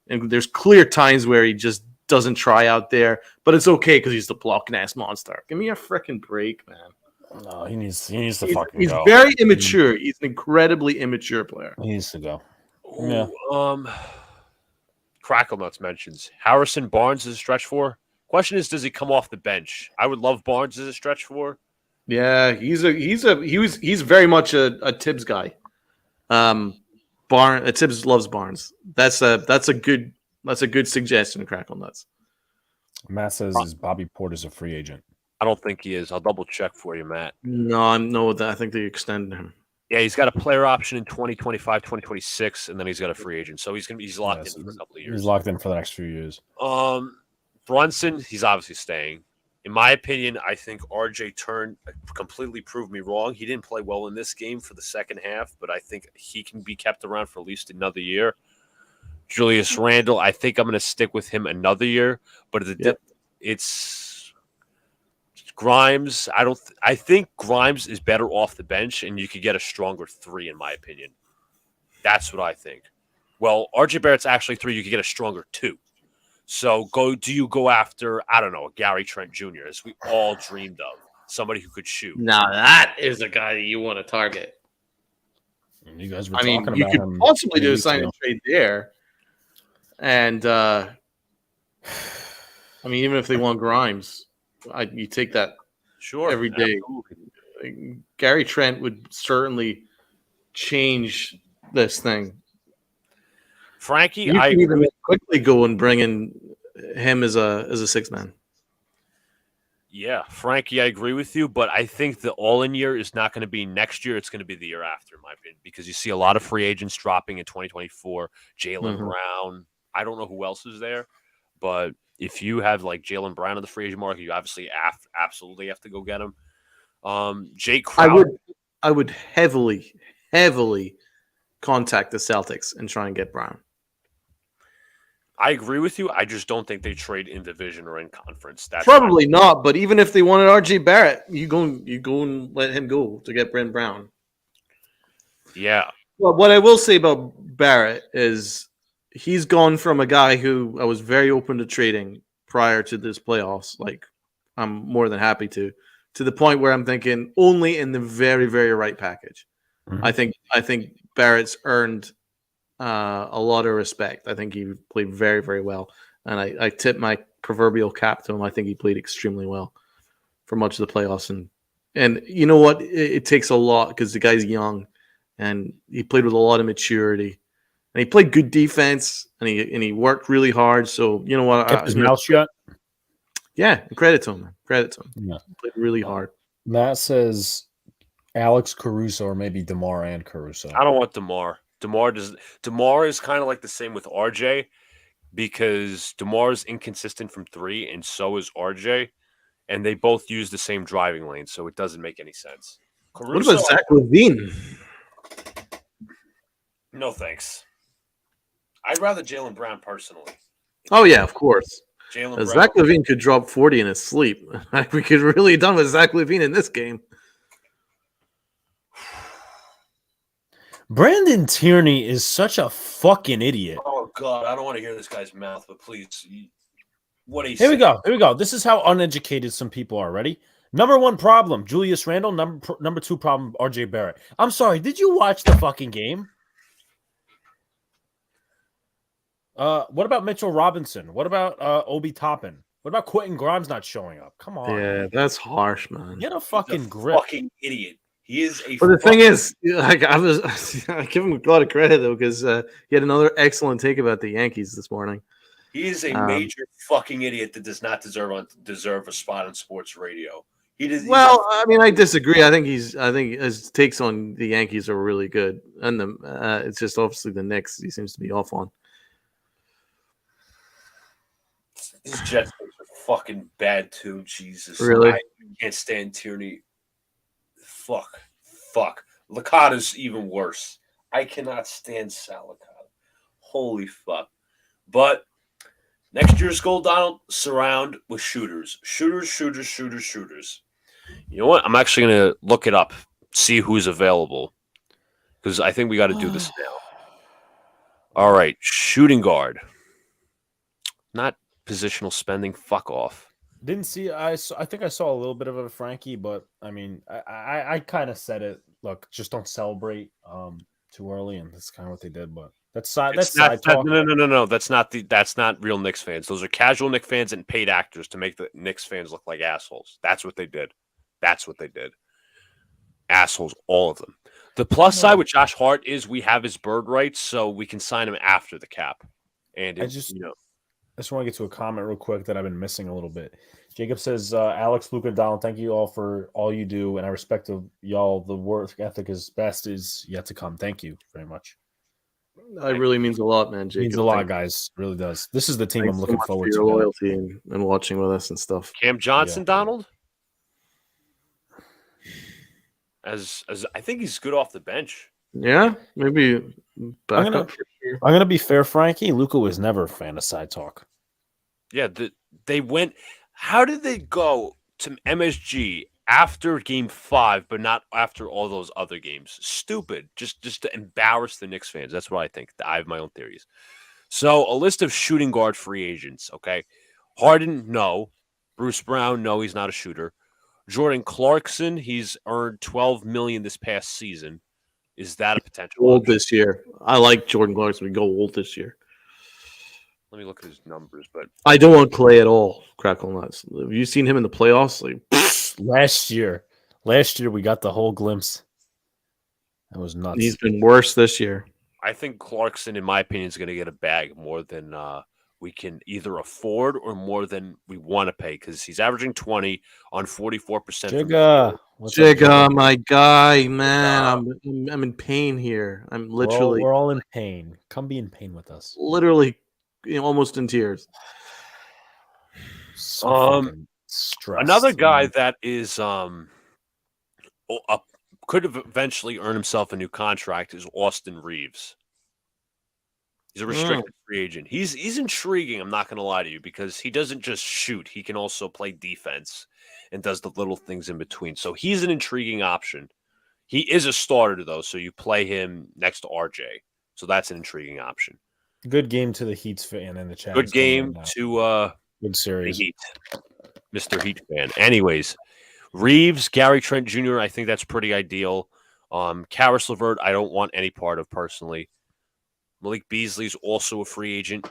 there's clear times where he just doesn't try out there, but it's okay because he's the blocking ass monster. Give me a freaking break, man. No, he needs to fucking he's go. He's very immature. He's an incredibly immature player. He needs to go. Yeah. Crackle Nuts mentions Harrison Barnes is a stretch four. Question is, does he come off the bench? I would love Barnes as a stretch four. Yeah, he's very much a Tibbs guy. Tibbs loves Barnes. That's a good suggestion, Crackle Nuts. Matt says is Bobby Porter's a free agent. I don't think he is. I'll double check for you, Matt. No, I think they extended him. Yeah, he's got a player option in 2025, 2026, and then he's got a free agent. So he's locked in for a couple of years. He's locked in for the next few years. Brunson, he's obviously staying. In my opinion, I think RJ Turn completely proved me wrong. He didn't play well in this game for the second half, but I think he can be kept around for at least another year. Julius Randle, I think I'm going to stick with him another year, but it's Grimes. I think Grimes is better off the bench, and you could get a stronger 3, in my opinion. That's what I think. Well, RJ Barrett's actually 3. You could get a stronger 2. So do you go after, I don't know, Gary Trent Jr., as we all dreamed of, somebody who could shoot? Now that is a guy that you want to target. And you guys were talking about you could him possibly do a sign and trade there. And even if they want Grimes, you take that every day. Absolutely. Gary Trent would certainly change this thing. Frankie, I can even quickly go and bring in him as a 6-man. Yeah, Frankie, I agree with you, but I think the all-in year is not going to be next year. It's going to be the year after, in my opinion, because you see a lot of free agents dropping in 2024. Jaylen Brown. I don't know who else is there, but if you have like Jaylen Brown in the free agent market, you obviously absolutely have to go get him. Jake Crowder. I would heavily contact the Celtics and try and get Brown. I agree with you. I just don't think they trade in division or in conference. That's probably not. But even if they wanted RJ Barrett, you go and let him go to get Brent Brown. Yeah. Well, what I will say about Barrett is he's gone from a guy who I was very open to trading prior to this playoffs. Like, I'm more than happy to the point where I'm thinking only in the very, very right package. Mm-hmm. I think Barrett's earned a lot of respect. I think he played very, very well. And I tip my proverbial cap to him. I think he played extremely well for much of the playoffs. And you know what? It takes a lot because the guy's young and he played with a lot of maturity. And he played good defense and he worked really hard. So, you know what? Kept his mouth shut. Yeah. Credit to him, man. Credit to him. Yeah. He played really hard. Matt says Alex Caruso or maybe DeMar and Caruso. I don't want DeMar. DeMar is kind of like the same with RJ because DeMar is inconsistent from 3 and so is RJ, and they both use the same driving lane, so it doesn't make any sense. Caruso, what about Zach LaVine? No thanks. I'd rather Jaylen Brown personally. Oh yeah, of course. Zach LaVine could drop 40 in his sleep. We could really have done with Zach LaVine in this game. Brandon Tierney is such a fucking idiot. Oh God, I don't want to hear this guy's mouth, but please, what he Here we said. go. Here we go. This is how uneducated some people are. Ready? Number one problem, Julius Randle. Number two problem, RJ Barrett. I'm sorry. Did you watch the fucking game? What about Mitchell Robinson? What about Obi Toppin? What about Quentin Grimes not showing up? Come on. Yeah, that's harsh, man. Get a He's fucking a grip. fucking idiot. He is a. But the thing is, like I give him a lot of credit though, because he had another excellent take about the Yankees this morning. He is a major fucking idiot that does not deserve a spot on sports radio. He does. Well, I mean, I disagree. I think his takes on the Yankees are really good, and it's just obviously the Knicks he seems to be off on. His Jets are fucking bad too. Jesus, Really? I can't stand Tierney. Fuck. Licata's even worse. I cannot stand Sal Licata. Holy fuck! But next year's goal, Donald, surround with shooters. Shooters. You know what? I'm actually going to look it up, see who's available, because I think we got to do this now. All right, shooting guard. Not positional spending. Fuck off. Didn't see. I think I saw a little bit of a Frankie, but I mean, I kind of said it. Look, just don't celebrate too early, and that's kind of what they did. But that's side talk. No. That's not real Knicks fans. Those are casual Knicks fans and paid actors to make the Knicks fans look like assholes. That's what they did. Assholes, all of them. The plus side with Josh Hart is we have his bird rights, so we can sign him after the cap. And I just want to get to a comment real quick that I've been missing a little bit. Jacob says, Alex, Luca, Donald, thank you all for all you do, and I respect of y'all. The work ethic is best is yet to come. Thank you very much. It really means a lot, man. Jacob. It means a lot, guys. It really does. This is the team I'm looking forward to. Your loyalty and watching with us and stuff. Cam Johnson, Donald? As I think he's good off the bench. Yeah, maybe back up. I'm gonna be fair, Frankie. Luca was never a fan of side talk. Yeah, they went. How did they go to MSG after Game 5, but not after all those other games? Stupid. Just to embarrass the Knicks fans. That's what I think. I have my own theories. So a list of shooting guard free agents. Okay, Harden, no. Bruce Brown, no. He's not a shooter. Jordan Clarkson, he's earned $12 million this past season. Is that a potential? Old this year. I like Jordan Clarkson. We go old this year. Let me look at his numbers, but I don't want Clay at all. Crackle nuts. Have you seen him in the playoffs? Like last year we got the whole glimpse. That was nuts. He's been worse this year. I think Clarkson, in my opinion, is going to get a bag more than we can either afford or more than we want to pay because he's averaging 20 on 44%. Jigga, my guy, man. I'm in pain here. I'm literally. We're all in pain. Come be in pain with us. Literally, almost in tears. Another guy that is could have eventually earned himself a new contract is Austin Reeves. He's a restricted free agent. He's intriguing, I'm not going to lie to you, because he doesn't just shoot. He can also play defense and does the little things in between. So he's an intriguing option. He is a starter, though, so you play him next to RJ. So that's an intriguing option. Good game to the Heat's fan in the chat. Good game to good series. The Heat. Mr. Heat fan. Anyways, Reeves, Gary Trent Jr., I think that's pretty ideal. Karis LeVert, I don't want any part of personally. Malik Beasley's also a free agent.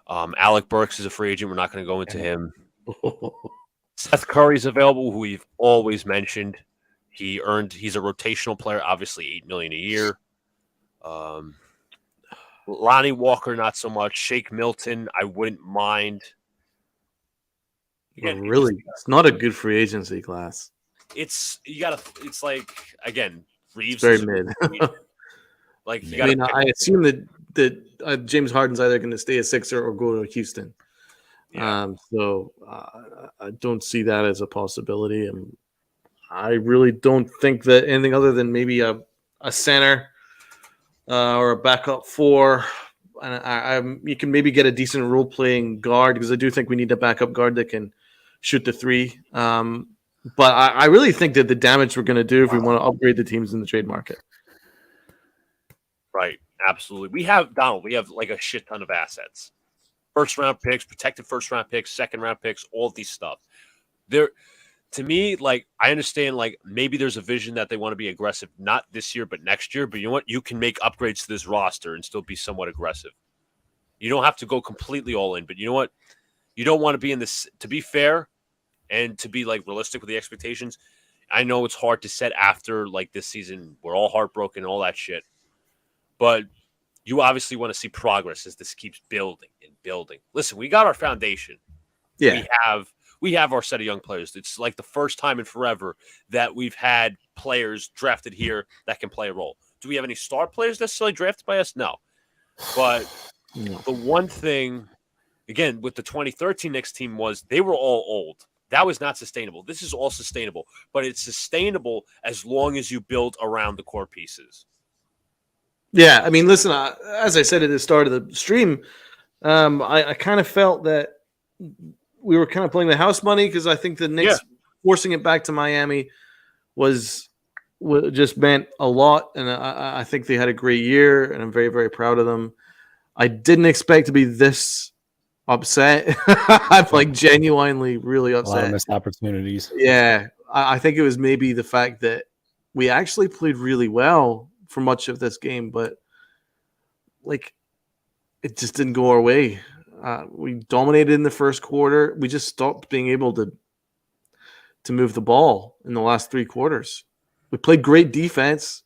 Alec Burks is a free agent. We're not going to go into him. Seth Curry's available, who we've always mentioned. He's a rotational player, obviously $8 million a year. Lonnie Walker, not so much. Shake Milton, I wouldn't mind. Again, really, it's not a good free agency class. It's like again, Reeves it's very mid. Like I assume that James Harden's either going to stay a Sixer or go to Houston. Yeah. So I don't see that as a possibility, and I really don't think that anything other than maybe a center or a backup four. And you can maybe get a decent role playing guard because I do think we need a backup guard that can shoot the three. But I really think that the damage we're going to do if we want to upgrade the teams in the trade market. Right. Absolutely. We have like a shit ton of assets. First round picks, protected first round picks, second round picks, all of these stuff. There, to me, like I understand, like maybe there's a vision that they want to be aggressive, not this year, but next year. But you know what? You can make upgrades to this roster and still be somewhat aggressive. You don't have to go completely all in, but you know what? You don't want to be in this. To be fair and to be like realistic with the expectations, I know it's hard to set after like this season. We're all heartbroken and all that shit, but you obviously want to see progress as this keeps building and building. Listen, we got our foundation. Yeah. We have our set of young players. It's like the first time in forever that we've had players drafted here that can play a role. Do we have any star players necessarily drafted by us? No. But the one thing, again, with the 2013 Knicks team was they were all old. That was not sustainable. This is all sustainable, but it's sustainable as long as you build around the core pieces. Yeah, I mean, listen, as I said at the start of the stream, I kind of felt that we were kind of playing the house money because I think the Knicks forcing it back to Miami was just meant a lot, and I think they had a great year, and I'm very, very proud of them. I didn't expect to be this upset. I'm like genuinely really upset. A lot of missed opportunities. Yeah, I think it was maybe the fact that we actually played really well for much of this game, but like it just didn't go our way. We dominated in the first quarter. We just stopped being able to move the ball in the last three quarters. We played great defense,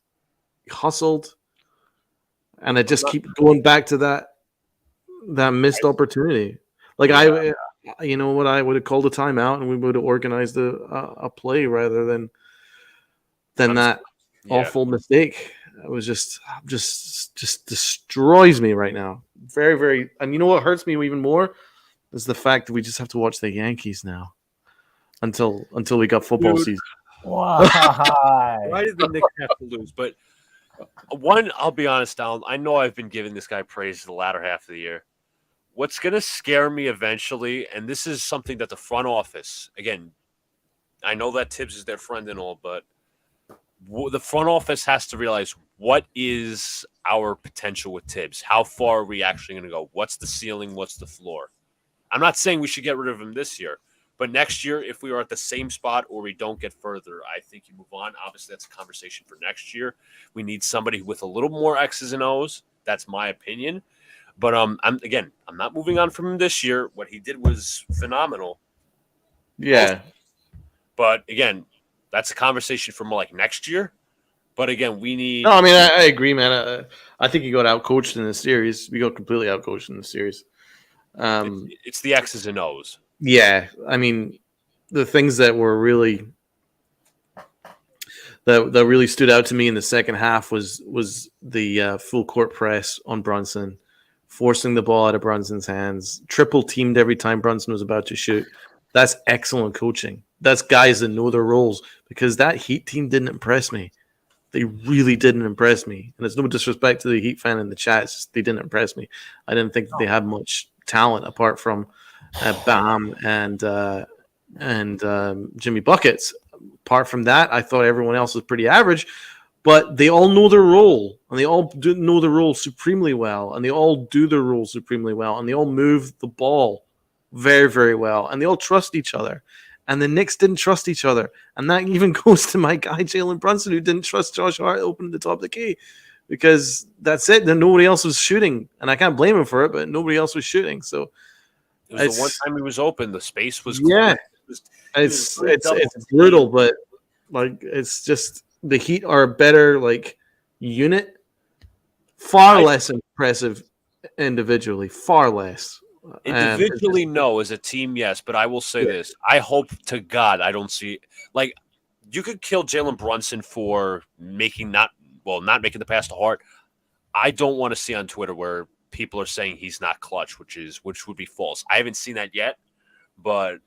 hustled, and I just keep going back to that missed opportunity. Like you know what, I would have called a timeout and we would have organized a play rather than that awful mistake. It was just destroys me right now. Very, very. And you know what hurts me even more is the fact that we just have to watch the Yankees now until we got football season. Why did the Knicks have to lose? But one, I'll be honest, Alan, I know I've been giving this guy praise the latter half of the year. What's going to scare me eventually, and this is something that the front office, again, I know that Tibbs is their friend and all, but the front office has to realize what is our potential with Tibbs. How far are we actually going to go? What's the ceiling? What's the floor? I'm not saying we should get rid of him this year, but next year, if we are at the same spot or we don't get further, I think you move on. Obviously, that's a conversation for next year. We need somebody with a little more X's and O's. That's my opinion. But I'm not moving on from him this year. What he did was phenomenal. Yeah. But again, that's a conversation for more like next year. But again, we need. No, I mean, I agree, man. I think you got outcoached in the series. We got completely outcoached in the series. It's the X's and O's. Yeah, I mean, the things that were really that really stood out to me in the second half was the full court press on Brunson, forcing the ball out of Brunson's hands, triple teamed every time Brunson was about to shoot. That's excellent coaching. That's guys that know their roles, because that Heat team didn't impress me. They really didn't impress me. And it's no disrespect to the Heat fan in the chat. It's just, they didn't impress me. I didn't think that they had much talent apart from Bam and Jimmy Buckets. Apart from that, I thought everyone else was pretty average. But they all know their role, and they all know the role supremely well, and they all do their role supremely well, and they all move the ball very, very well, and they all trust each other. And the Knicks didn't trust each other. And that even goes to my guy, Jalen Brunson, who didn't trust Josh Hart opening the top of the key. Because that's it. Then nobody else was shooting. And I can't blame him for it, but nobody else was shooting. So it was the one time he was open. The space was clear. Yeah. It's brutal, but like it's just the Heat are a better like unit. Far less impressive individually. Far less. Individually, no. As a team, yes. But I will say this. I hope to God I don't see like you could kill Jalen Brunson for not making the pass to Hart. I don't want to see on Twitter where people are saying he's not clutch, which would be false. I haven't seen that yet, but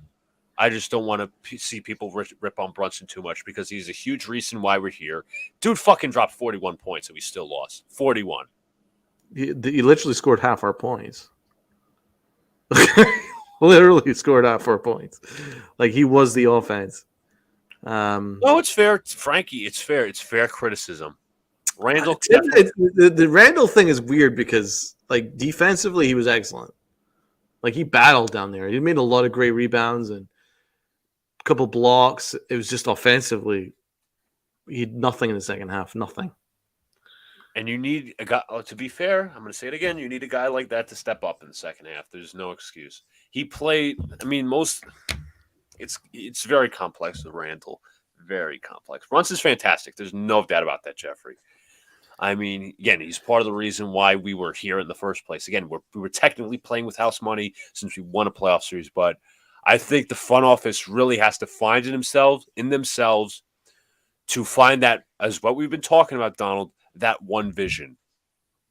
I just don't want to see people rip on Brunson too much because he's a huge reason why we're here. Dude fucking dropped 41 points and we still lost. 41. He literally scored half our points. Literally scored half our points. Like he was the offense. No, it's fair, Frankie. It's fair. It's fair criticism. Randall, The Randall thing is weird because, like, defensively, he was excellent. Like, he battled down there. He made a lot of great rebounds and a couple blocks. It was just offensively, he had nothing in the second half. Nothing. and you need a guy. To be fair, I'm going to say it again. You need a guy like that to step up in the second half. There's no excuse. He played. I mean, It's very complex with Randall. Very complex. Brunson's fantastic. There's no doubt about that, Jeffrey. I mean, again, he's part of the reason why we were here in the first place. Again, we were technically playing with house money since we won a playoff series, but I think the front office really has to find in themselves to find that, as what we've been talking about, Donald, that one vision.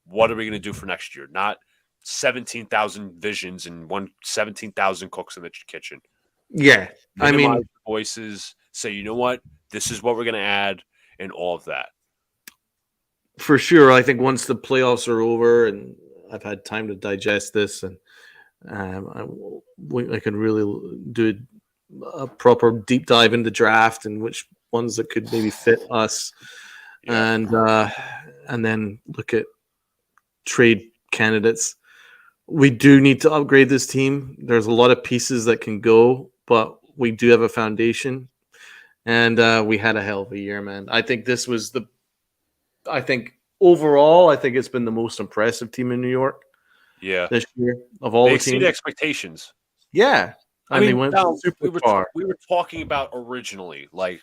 What are we going to do for next year? Not 17,000 visions and 17,000 cooks in the kitchen. Yeah. Minimize the voices. Say, you know what? This is what we're going to add and all of that. For sure. I think once the playoffs are over and I've had time to digest this, and I can really do a proper deep dive into the draft and which ones that could maybe fit us, and then look at trade candidates. We do need to upgrade this team. There's a lot of pieces that can go, but we do have a foundation, and we had a hell of a year, man. I think this was overall, I think it's been the most impressive team in New York. Yeah, this year of all they the exceeded teams. Expectations. Yeah, I mean, they went super far. We were talking about originally, like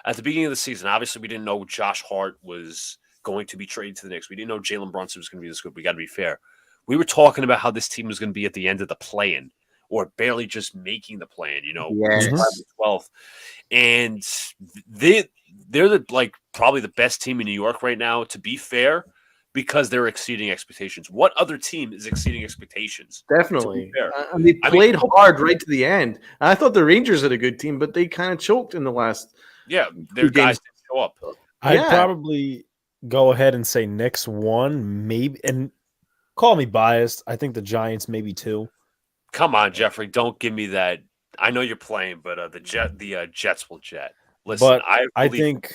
at the beginning of the season. Obviously, we didn't know Josh Hart was going to be traded to the Knicks. We didn't know Jalen Brunson was going to be this good. We got to be fair. We were talking about how this team was going to be at the end of the play-in, or barely just making the play-in. Yes. 12th, and they're probably the best team in New York right now. To be fair, because they're exceeding expectations. What other team is exceeding expectations? Definitely. And they played hard right to the end. I thought the Rangers had a good team, but they kind of choked in the last. Yeah, their guys didn't show up. I'd probably go ahead and say Knicks won, maybe, and call me biased. I think the Giants maybe two. Come on, Jeffrey, don't give me that. I know you're playing, but the Jets will jet. Listen, but I think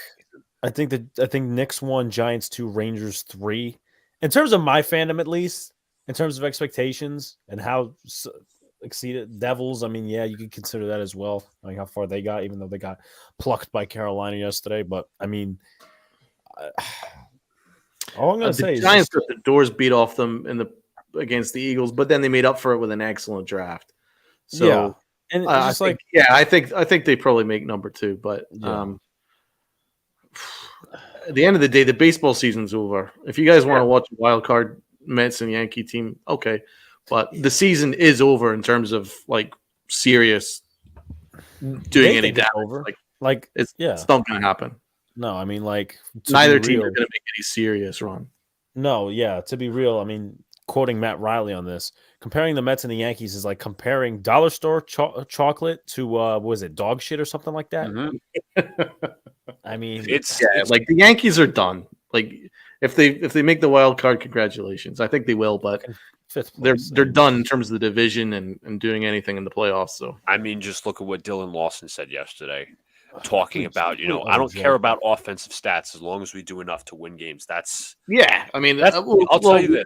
Knicks 1, Giants 2, Rangers 3. In terms of my fandom, at least, in terms of expectations and how exceeded Devils, I mean, yeah, you could consider that as well. Like how far they got, even though they got plucked by Carolina yesterday. But I mean, all I'm going to say is Giants got the doors beat off them against the Eagles, but then they made up for it with an excellent draft. So yeah, and I think they probably make number 2, but. Yeah. At the end of the day, the baseball season's over. If you guys want to watch a wild card Mets and Yankee team, okay. But the season is over in terms of like serious doing any damage. Over. It's not going to happen. No, I mean, like neither team are going to make any serious run. No, yeah. To be real, I mean, quoting Matt Riley on this, comparing the Mets and the Yankees is like comparing dollar store chocolate to what was it, dog shit or something like that. Mm-hmm. I mean, it's like the Yankees are done. Like if they make the wild card, congratulations. I think they will, but they're done in terms of the division and doing anything in the playoffs. So I mean, just look at what Dylan Lawson said yesterday, talking about I don't care about offensive stats as long as we do enough to win games. I mean, I'll tell you this.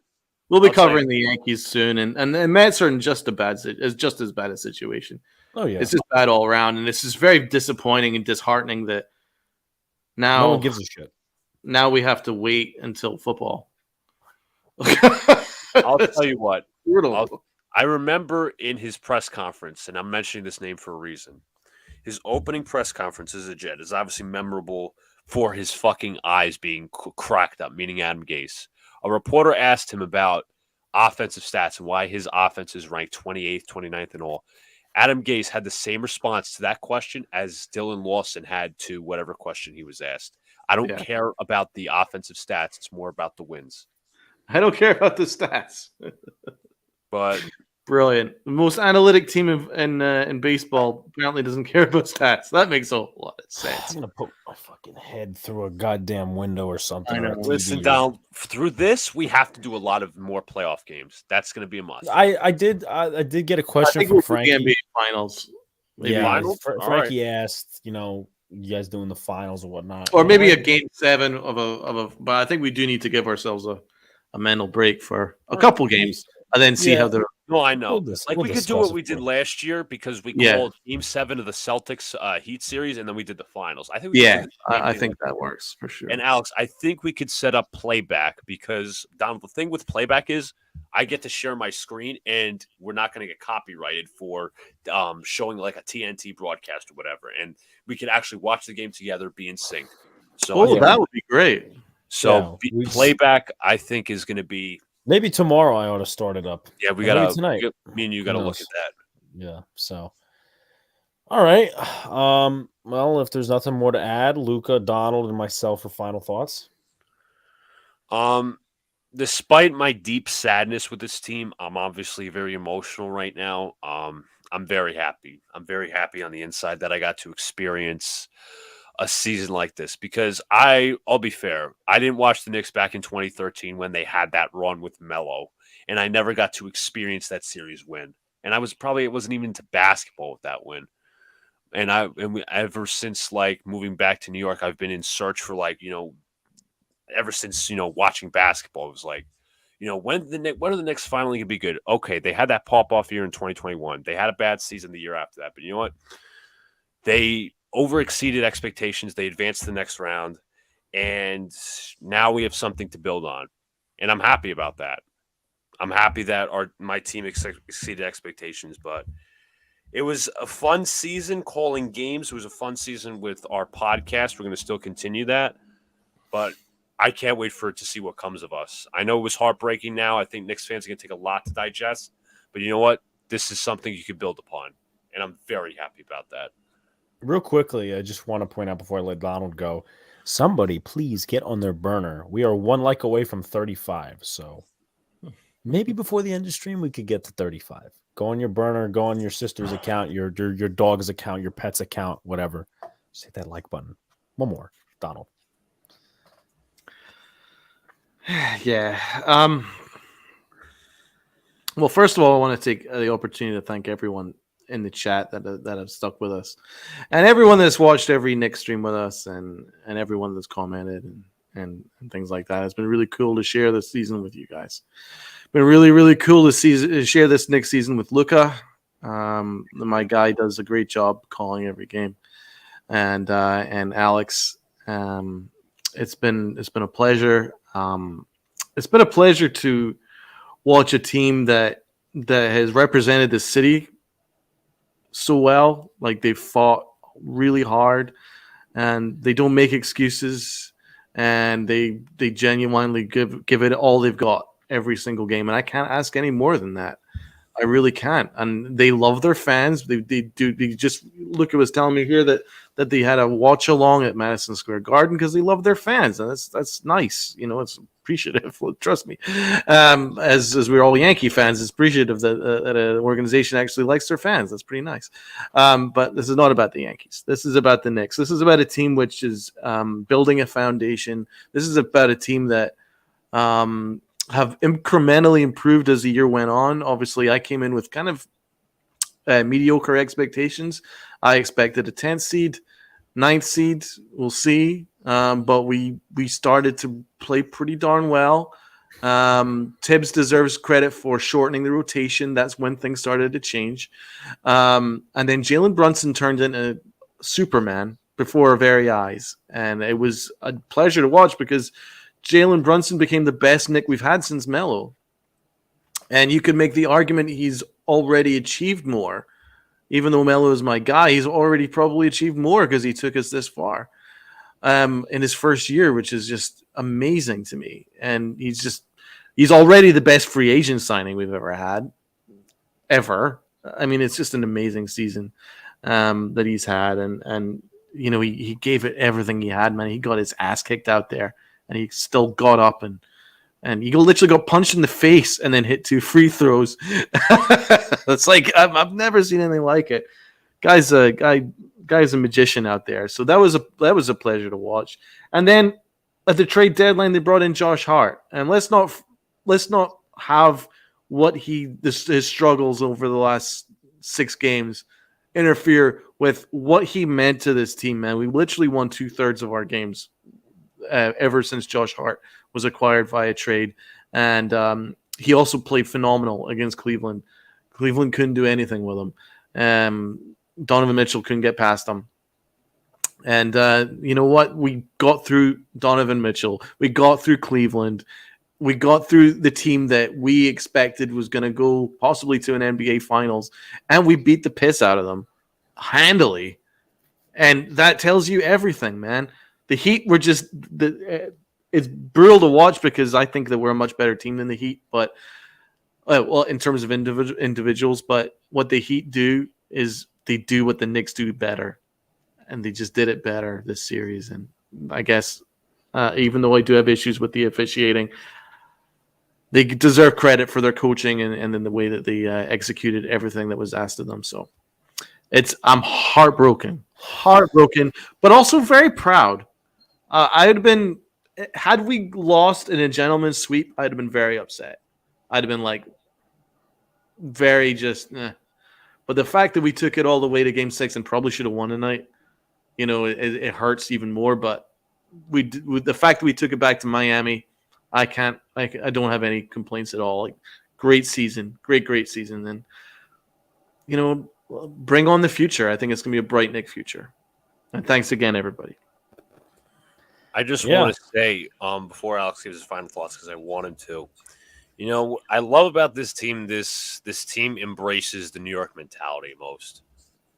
We'll be covering the Yankees soon, and the Mets are in just as bad a situation. Oh yeah, it's just bad all around, and this is very disappointing and disheartening that now no one gives a shit. Now we have to wait until football. I'll tell you what. I remember in his press conference, and I'm mentioning this name for a reason. His opening press conference as a Jet is obviously memorable for his fucking eyes being cracked up, meaning Adam Gase. A reporter asked him about offensive stats and why his offense is ranked 28th, 29th, and all. Adam Gase had the same response to that question as Dylan Lawson had to whatever question he was asked. I don't care about the offensive stats. It's more about the wins. I don't care about the stats. But brilliant. The most analytic team in baseball apparently doesn't care about stats. That makes a lot of sense. I'm going to put my fucking head through a goddamn window or something. I know. Listen, Donald, through this, we have to do a lot of more playoff games. That's going to be a must. I did get a question from Frankie. NBA Finals. Maybe Frankie asked, you guys doing the finals or whatnot. Or You know maybe a what? game 7 of a. But I think we do need to give ourselves a mental break for a couple games, and then see Yeah. how they're. No, I know. We'll We could do discuss what it we did further. last year because we Yeah. called Game 7 of the Celtics Heat series, and then we did the finals. I think we could Yeah, do the same I thing think like that that. works for sure. And Alex, I think we could set up playback because Donald, the thing with playback is I get to share my screen, and we're not going to get copyrighted for showing like a TNT broadcast or whatever. And we could actually watch the game together, be in sync. So, Oh, Yeah. that would be great. playback, I think, is going to be. Maybe tomorrow I ought to start it up. Yeah, we Or maybe got tonight. to. Me and you got to Who look at knows? that. Yeah. So, all right. Well, if there's nothing more to add, Luca, Donald, and myself for final thoughts. Despite my deep sadness with this team, I'm obviously very emotional right now. I'm very happy. I'm very happy on the inside that I got to experience a season like this because I'll be fair. I didn't watch the Knicks back in 2013 when they had that run with Melo, and I never got to experience that series win. And it wasn't even into basketball with that win. Ever since like moving back to New York, I've been in search for ever since watching basketball. It was like, when are the Knicks finally gonna be good? Okay, they had that pop off year in 2021. They had a bad season the year after that, but you know what? They over exceeded expectations. They advanced to the next round, and now we have something to build on, and I'm happy about that. I'm happy that my team exceeded expectations, but it was a fun season calling games. It was a fun season with our podcast. We're going to still continue that, but I can't wait to see what comes of us. I know it was heartbreaking now. I think Knicks fans are going to take a lot to digest, but you know what? This is something you can build upon, and I'm very happy about that. Real quickly, I just want to point out before I let Donald go, somebody please get on their burner. We are 1 like away from 35, so maybe before the end of the stream we could get to 35. Go on your burner, go on your sister's account, your dog's account, your pet's account, whatever. Just hit that like button. One more, Donald. Yeah. Well, first of all, I want to take the opportunity to thank everyone in the chat that have stuck with us, and everyone that's watched every Knicks stream with us, and everyone that's commented and things like that. It's been really cool to share this season with you guys. Been really, really cool to share this Knicks season with Luca. My guy does a great job calling every game, and Alex. It's been a pleasure. It's been a pleasure to watch a team that has represented the city so well. Like, they fought really hard, and they don't make excuses, and they genuinely give it all they've got every single game. And I can't ask any more than that. I really can't. And they love their fans. They just Luca was telling me here that they had a watch along at Madison Square Garden because they love their fans, and that's nice. It's appreciative. Trust me. As we're all Yankee fans, it's appreciative that an organization actually likes their fans. That's pretty nice. But this is not about the Yankees. This is about the Knicks. This is about a team which is building a foundation. This is about a team that have incrementally improved as the year went on. Obviously, I came in with kind of mediocre expectations. I expected a 10th seed, 9th seed. We'll see. But we started to play pretty darn well. Tibbs deserves credit for shortening the rotation. That's when things started to change. And then Jalen Brunson turned into Superman before our very eyes. And it was a pleasure to watch because Jalen Brunson became the best Knick we've had since Melo. And you could make the argument he's already achieved more. Even though Melo is my guy, he's already probably achieved more because he took us this far in his first year, which is just amazing to me. And he's already the best free agent signing we've ever had, ever. I mean, it's just an amazing season that he's had. And he gave it everything he had, man. He got his ass kicked out there, and he still got up and he literally got punched in the face and then hit 2 free throws. It's like I've never seen anything like it. Guy's a magician out there. So that was a pleasure to watch. And then at the trade deadline, they brought in Josh Hart. And let's not have his struggles over the last 6 games interfere with what he meant to this team, man. We literally won 2/3 of our games ever since Josh Hart was acquired via trade. And he also played phenomenal against Cleveland. Cleveland couldn't do anything with him. Donovan Mitchell couldn't get past him. And you know what? We got through Donovan Mitchell. We got through Cleveland. We got through the team that we expected was going to go possibly to an NBA Finals. And we beat the piss out of them handily. And that tells you everything, man. The Heat were just it's brutal to watch because I think that we're a much better team than the Heat. But well, in terms of individuals, but what the Heat do is they do what the Knicks do better, and they just did it better this series. And I guess even though I do have issues with the officiating, they deserve credit for their coaching and then the way that they executed everything that was asked of them. So I'm heartbroken, but also very proud. I'd have been, had we lost in a gentleman's sweep, I'd have been very upset. I'd have been like, very just, But the fact that we took it all the way to Game 6 and probably should have won tonight, it hurts even more. But the fact that we took it back to Miami, I don't have any complaints at all. Like, great season, great season, and bring on the future. I think it's gonna be a bright Knicks future. And thanks again, everybody. I just want to say, before Alex gives his final thoughts, because I want him to. I love about this team. This team embraces the New York mentality most.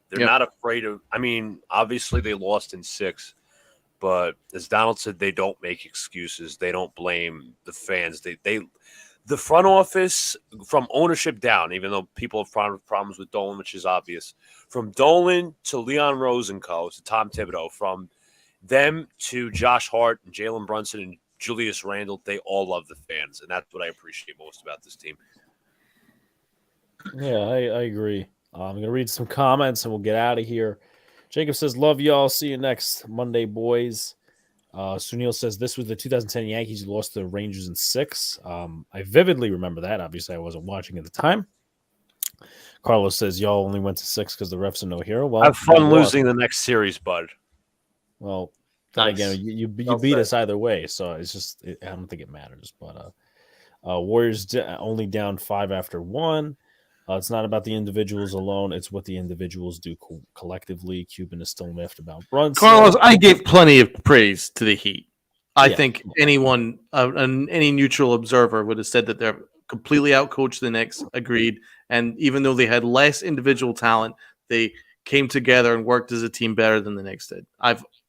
They're not afraid of. I mean, obviously they lost in 6, but as Donald said, they don't make excuses. They don't blame the fans. The front office, from ownership down, even though people have problems with Dolan, which is obvious, from Dolan to Leon Rose and Co. to Tom Thibodeau, from them to Josh Hart and Jalen Brunson and Julius Randle, they all love the fans, and that's what I appreciate most about this team. Yeah, I agree. I'm going to read some comments, and we'll get out of here. Jacob says, love y'all. See you next Monday, boys. Sunil says, this was the 2010 Yankees who lost to the Rangers in 6. I vividly remember that. Obviously, I wasn't watching at the time. Carlos says, y'all only went to 6 because the refs are no hero. Well, have fun losing the next series, bud. Well, nice. Again, you beat us either way, so it's just I don't think it matters. But Warriors only down 5 after 1. It's not about the individuals alone; it's what the individuals do collectively. Cuban is still miffed about Brunson. Carlos, I gave plenty of praise to the Heat. I think anyone, any neutral observer, would have said that they're completely outcoached the Knicks. Agreed. And even though they had less individual talent, they came together and worked as a team better than the Knicks did.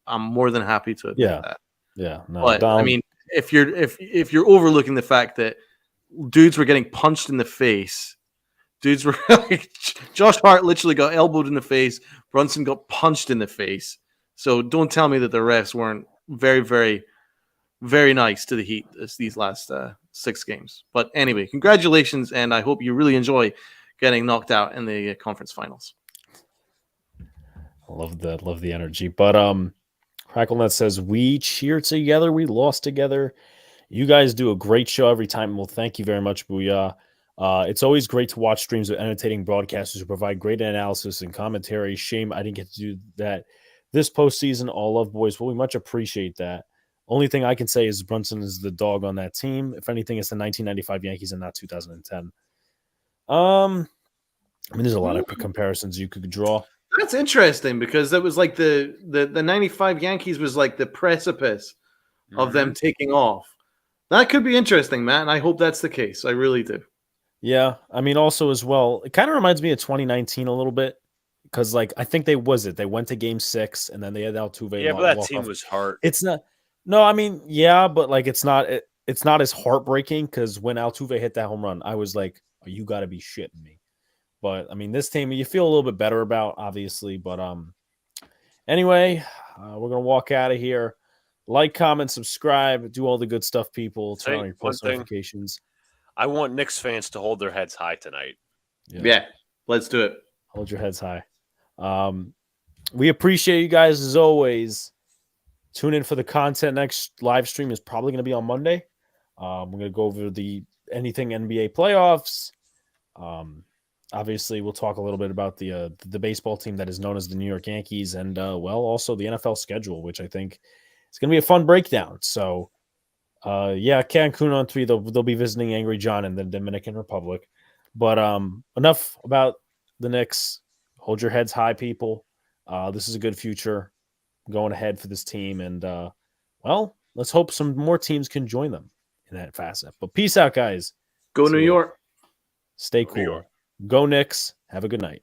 I'm more than happy to admit that. Yeah. No, but I mean, if you're overlooking the fact that dudes were getting punched in the face, dudes were like, Josh Hart literally got elbowed in the face. Brunson got punched in the face. So don't tell me that the refs weren't very, very, very nice to the Heat these last 6 games. But anyway, congratulations, and I hope you really enjoy getting knocked out in the conference finals. I love the energy. But Cracklenet says, we cheer together, we lost together. You guys do a great show every time. Well, thank you very much, Booyah. It's always great to watch streams of entertaining broadcasters who provide great analysis and commentary. Shame I didn't get to do that this postseason. All love, boys. Well, we much appreciate that. Only thing I can say is Brunson is the dog on that team. If anything, it's the 1995 Yankees and not 2010. I mean, there's a lot of comparisons you could draw. That's interesting because that was like the 95 Yankees was like the precipice of them taking off. That could be interesting, Matt, and I hope that's the case. I really do. Yeah, I mean, also as well, it kind of reminds me of 2019 a little bit because, like, I think they went to Game 6 and then they had Altuve. Yeah, but that team was hurt. It's not. No, I mean, yeah, but like, it's not as heartbreaking because when Altuve hit that home run, I was like, oh, you got to be shitting me. But I mean, this team you feel a little bit better about, obviously. But anyway, we're gonna walk out of here. Like, comment, subscribe, do all the good stuff, people. Turn on your post notifications. I want Knicks fans to hold their heads high tonight. Yeah, let's do it. Hold your heads high. We appreciate you guys as always. Tune in for the content. Next live stream is probably going to be on Monday. We're going to go over anything NBA playoffs. obviously, we'll talk a little bit about the baseball team that is known as the New York Yankees, and also the NFL schedule, which I think is going to be a fun breakdown. So, Cancun on 3. They'll be visiting Angry John in the Dominican Republic. But enough about the Knicks. Hold your heads high, people. This is a good future going ahead for this team, and let's hope some more teams can join them in that facet. But peace out, guys. Go See New you. York. Stay New cool. York. Go Knicks. Have a good night.